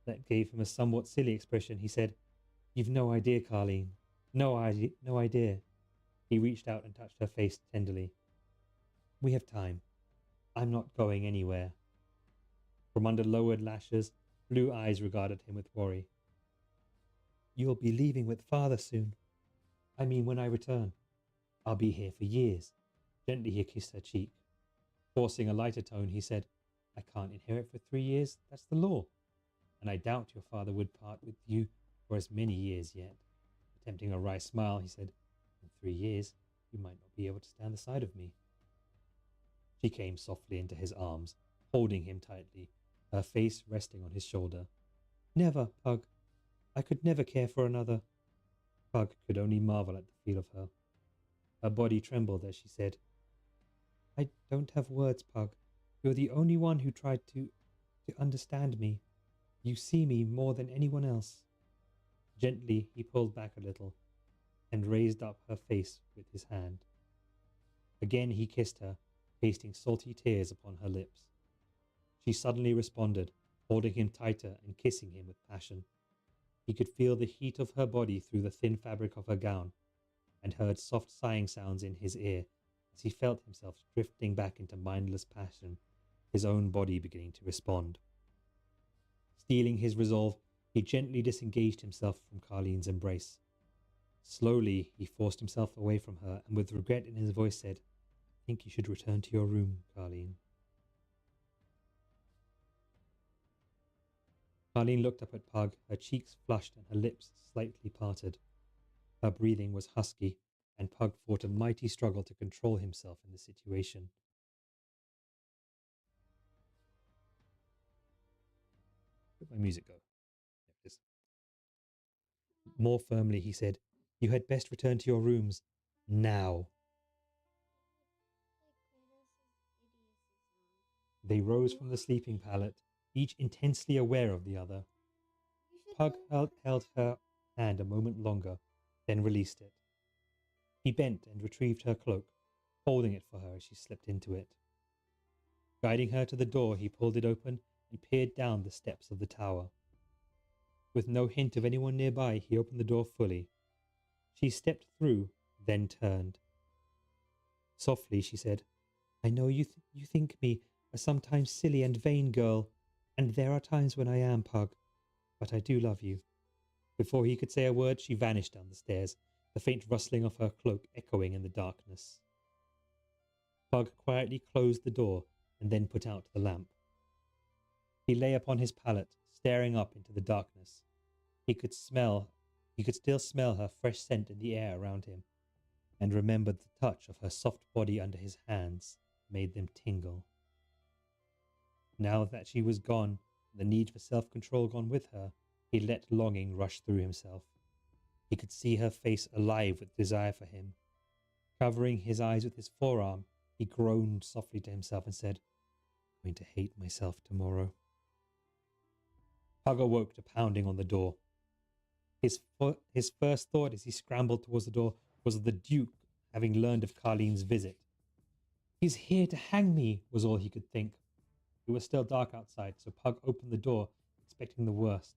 that gave him a somewhat silly expression, he said, "You've no idea, Carleen. No idea." He reached out and touched her face tenderly. "We have time. I'm not going anywhere." From under lowered lashes, blue eyes regarded him with worry. "You'll be leaving with father soon. I mean, when I return. I'll be here for years." Gently he kissed her cheek. Forcing a lighter tone, he said, "I can't inherit for 3 years. That's the law. And I doubt your father would part with you for as many years yet." Attempting a wry smile, he said, "In 3 years, you might not be able to stand the sight of me." She came softly into his arms, holding him tightly, her face resting on his shoulder. "Never, Pug. I could never care for another." Pug could only marvel at the feel of her. Her body trembled as she said, "I don't have words, Pug. You're the only one who tried to understand me. You see me more than anyone else." Gently, he pulled back a little and raised up her face with his hand. Again he kissed her, pasting salty tears upon her lips. She suddenly responded, holding him tighter and kissing him with passion. He could feel the heat of her body through the thin fabric of her gown, and heard soft sighing sounds in his ear as he felt himself drifting back into mindless passion, his own body beginning to respond. Steeling his resolve, he gently disengaged himself from Carlene's embrace. Slowly, he forced himself away from her, and with regret in his voice said, "I think you should return to your room, Carlene." Carlene looked up at Pug, her cheeks flushed and her lips slightly parted. Her breathing was husky, and Pug fought a mighty struggle to control himself in the situation. Where'd my music go? There it is. More firmly, he said, "You had best return to your rooms. Now." They rose from the sleeping pallet, each intensely aware of the other. Pug held her hand a moment longer, then released it. He bent and retrieved her cloak, holding it for her as she slipped into it. Guiding her to the door, he pulled it open and peered down the steps of the tower. With no hint of anyone nearby, he opened the door fully. She stepped through, then turned. Softly, she said, "I know you think me a sometimes silly and vain girl, and there are times when I am, Pug, but I do love you." Before he could say a word, she vanished down the stairs, the faint rustling of her cloak echoing in the darkness. Pug quietly closed the door and then put out the lamp. He lay upon his pallet, staring up into the darkness. He could still smell her fresh scent in the air around him, and remembered the touch of her soft body under his hands made them tingle. Now that she was gone, the need for self-control gone with her, he let longing rush through himself. He could see her face alive with desire for him. Covering his eyes with his forearm, he groaned softly to himself and said, "I'm going to hate myself tomorrow." Pug awoke to pounding on the door. His first thought as he scrambled towards the door was of the Duke having learned of Carlene's visit. "He's here to hang me," was all he could think. It was still dark outside, so Pug opened the door, expecting the worst.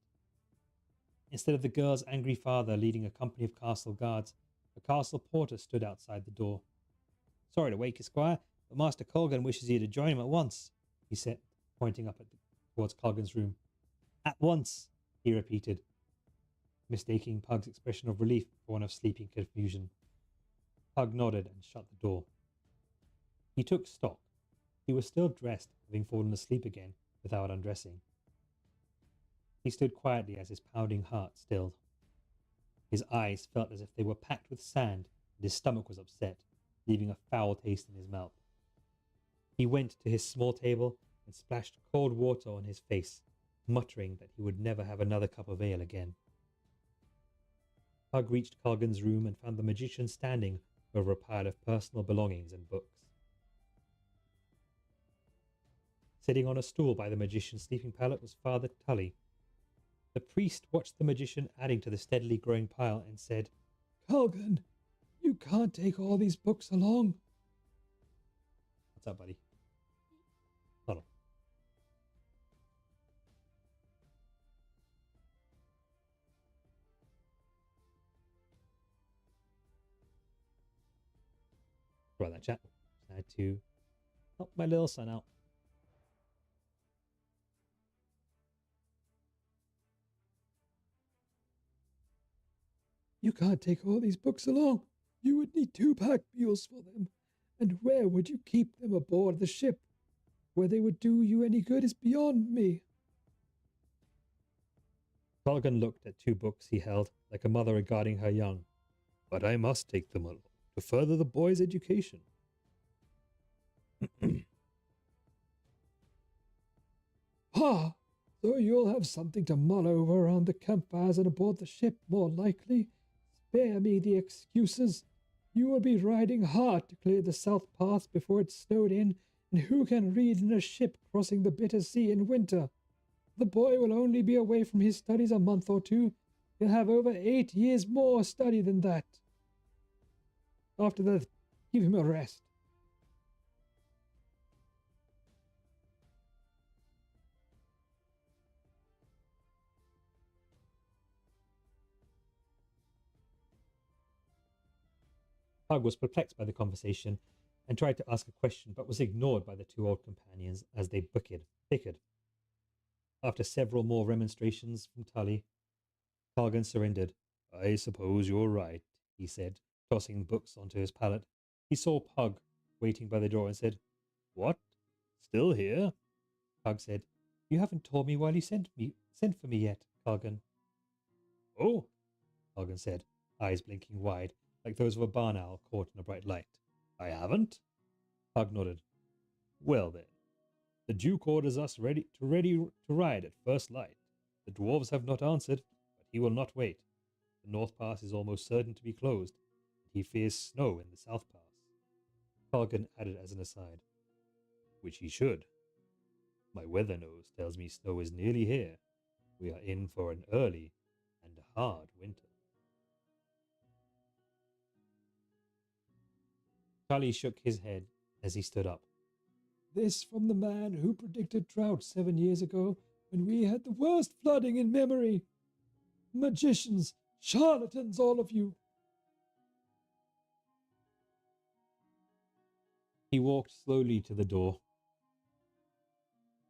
Instead of the girl's angry father leading a company of castle guards, a castle porter stood outside the door. "Sorry to wake you, Squire, but Master Colgan wishes you to join him at once," he said, pointing up towards Colgan's room. "At once," he repeated, mistaking Pug's expression of relief for one of sleeping confusion. Pug nodded and shut the door. He took stock. He was still dressed, having fallen asleep again without undressing. He stood quietly as his pounding heart stilled. His eyes felt as if they were packed with sand, and his stomach was upset, leaving a foul taste in his mouth. He went to his small table and splashed cold water on his face, muttering that he would never have another cup of ale again. Pug reached Colgan's room and found the magician standing over a pile of personal belongings and books. Sitting on a stool by the magician's sleeping pallet was Father Tully. The priest watched the magician adding to the steadily growing pile and said, "Colgan, you can't take all these books along." "What's up, buddy?" Hold on. Right, that chat. I had to help my little son out. "You can't take all these books along. You would need 2 pack mules for them. And where would you keep them aboard the ship? Where they would do you any good is beyond me." Colgan looked at 2 books he held, like a mother regarding her young. "But I must take them along to further the boy's education." "Ah, so you'll have something to mull over around the campfires and aboard the ship, more likely. Spare me the excuses. You will be riding hard to clear the South Pass before it's snowed in, and who can read in a ship crossing the bitter sea in winter? The boy will only be away from his studies a month or 2. He'll have over 8 years more study than that. After that, give him a rest." Pug was perplexed by the conversation and tried to ask a question, but was ignored by the two old companions as they bickered. After several more remonstrations from Tully, Cargan surrendered. I suppose you're right, he said, tossing books onto his pallet. He saw Pug waiting by the door and said, What? Still here? Pug said, You haven't told me why you sent for me yet, Cargan. Oh, Cargan said, eyes blinking wide, like those of a barn owl caught in a bright light. I haven't? Pug nodded. Well then, the Duke orders us ready to ride at first light. The dwarves have not answered, but he will not wait. The North Pass is almost certain to be closed, and he fears snow in the South Pass. Cargan added as an aside, which he should. My weather nose tells me snow is nearly here. We are in for an early and hard winter. Charlie shook his head as he stood up. This from the man who predicted drought 7 years ago when we had the worst flooding in memory. Magicians, charlatans, all of you. He walked slowly to the door,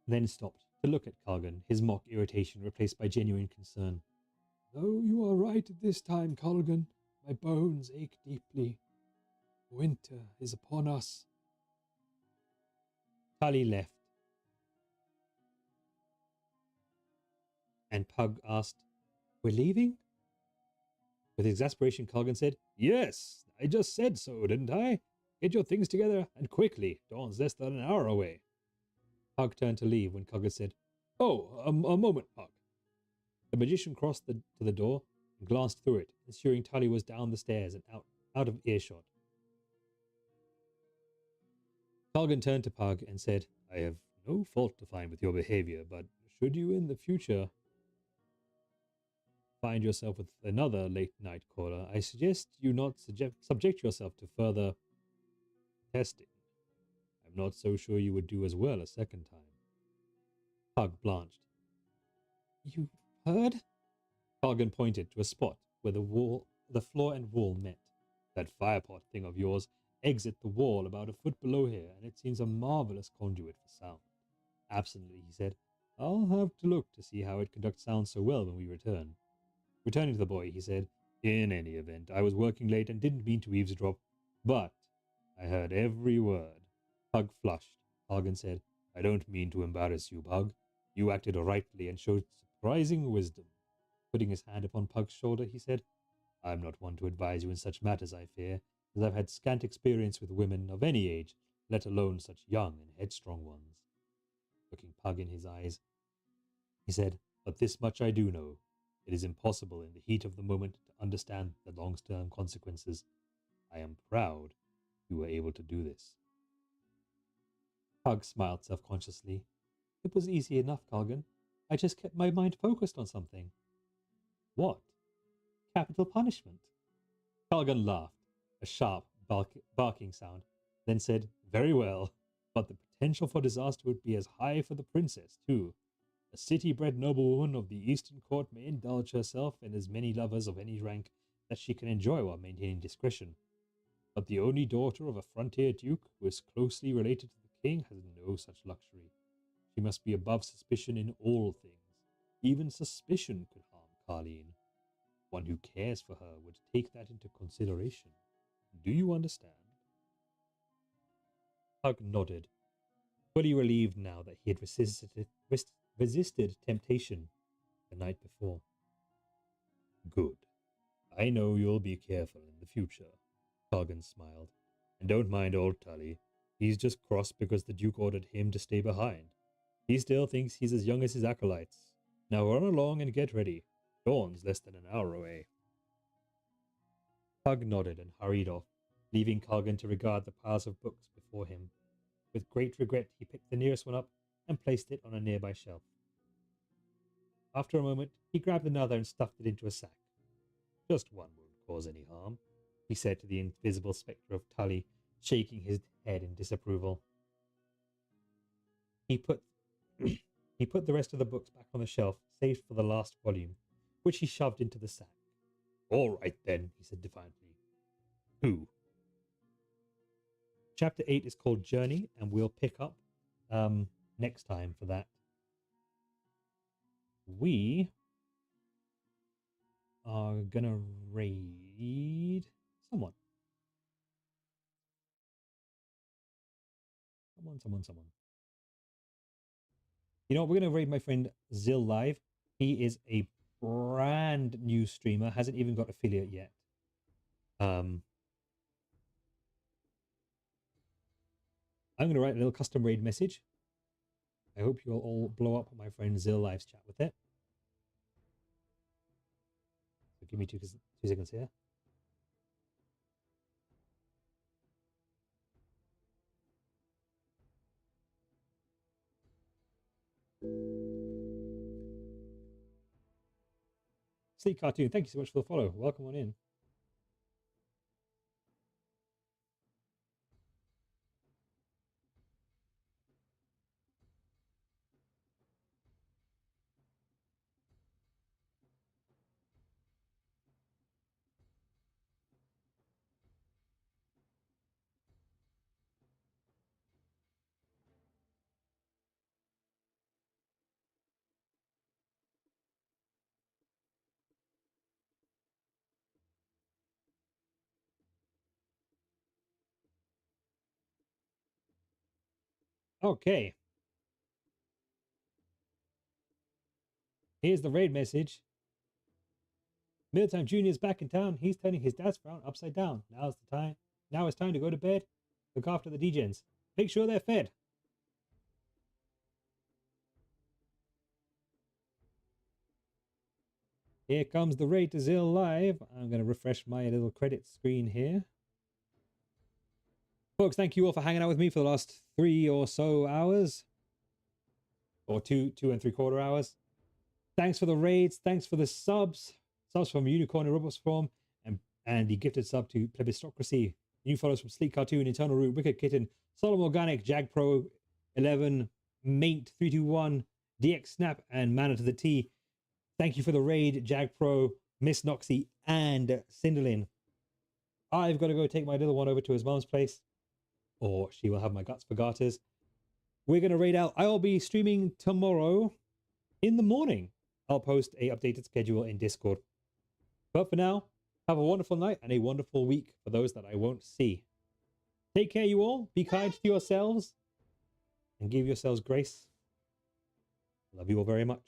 then stopped to look at Cargan, his mock irritation replaced by genuine concern. Though you are right this time, Cargan, my bones ache deeply. Winter is upon us. Tully left, and Pug asked, We're leaving? With exasperation, Cargan said, Yes, I just said so, didn't I? Get your things together, and quickly. Dawn's less than an hour away. Pug turned to leave when Cargan said, Oh, a moment, Pug. The magician crossed to the door and glanced through it, ensuring Tully was down the stairs and out of earshot. Cargan turned to Pug and said, I have no fault to find with your behavior, but should you in the future find yourself with another late-night caller, I suggest you not subject yourself to further testing. I'm not so sure you would do as well a second time. Pug blanched. You heard? Cargan pointed to a spot where the floor and wall met. That firepot thing of yours exit the wall about a foot below here, and it seems a marvelous conduit for sound. Absently, he said, I'll have to look to see how it conducts sound so well when we return. Returning to the boy, he said, In any event, I was working late and didn't mean to eavesdrop, but I heard every word. Pug flushed. Cargan said, I don't mean to embarrass you, Pug. You acted rightly and showed surprising wisdom. Putting his hand upon Pug's shoulder, he said, I'm not one to advise you in such matters, I fear, as I've had scant experience with women of any age, let alone such young and headstrong ones. Looking Pug in his eyes, he said, But this much I do know. It is impossible in the heat of the moment to understand the long-term consequences. I am proud you were able to do this. Pug smiled self-consciously. It was easy enough, Cargan. I just kept my mind focused on something. What? Capital punishment. Cargan laughed, a sharp, barking sound, then said, Very well, but the potential for disaster would be as high for the princess, too. A city-bred noblewoman of the Eastern Court may indulge herself in as many lovers of any rank that she can enjoy while maintaining discretion. But the only daughter of a frontier duke who is closely related to the king has no such luxury. She must be above suspicion in all things. Even suspicion could harm Carleen. One who cares for her would take that into consideration. Do you understand? Pug nodded, fully relieved now that he had resisted temptation the night before. Good. I know you'll be careful in the future. Cargan smiled. And don't mind old Tully. He's just cross because the Duke ordered him to stay behind. He still thinks he's as young as his acolytes. Now run along and get ready. Dawn's less than an hour away. Pug nodded and hurried off, leaving Cargan to regard the piles of books before him. With great regret, he picked the nearest one up and placed it on a nearby shelf. After a moment, he grabbed another and stuffed it into a sack. Just one won't cause any harm, he said to the invisible spectre of Tully, shaking his head in disapproval. He put the rest of the books back on the shelf, save for the last volume, which he shoved into the sack. All right then, he said defiantly. Who? Chapter 8 is called Journey, and we'll pick up next time for that. We are gonna raid someone. Someone. You know what? We're gonna raid my friend Zill Live. He is a brand new streamer, hasn't even got affiliate yet. I'm gonna write a little custom raid message. I hope you'll all blow up my friend Zill Live's chat with it. So give me 2 seconds here. Sleek Cartoon, thank you so much for the follow. Welcome on in. Okay. Here's the raid message. Mealtime Junior's back in town. He's turning his dad's frown upside down. Now's the time. Now it's time to go to bed. Look after the degens. Make sure they're fed. Here comes the raid to Zill Live. I'm going to refresh my little credit screen here. Folks, thank you all for hanging out with me for the last 3 or so hours. Or 2 3/4 hours. Thanks for the raids. Thanks for the subs. Subs from Unicorn and Robots Form. And the gifted sub to Plebistocracy. New follows from Sleek Cartoon, Eternal Root, Wicked Kitten, Solemn Organic, Jag Pro 11, Mate 321, DX Snap, and Mana to the T. Thank you for the raid, Jag Pro, Miss Noxy, and Cinderlin. I've got to go take my little one over to his mom's place, or she will have my guts for garters. We're going to raid out. I'll be streaming tomorrow in the morning. I'll post a updated schedule in Discord. But for now, have a wonderful night and a wonderful week for those that I won't see. Take care, you all. Be kind to yourselves and give yourselves grace. Love you all very much.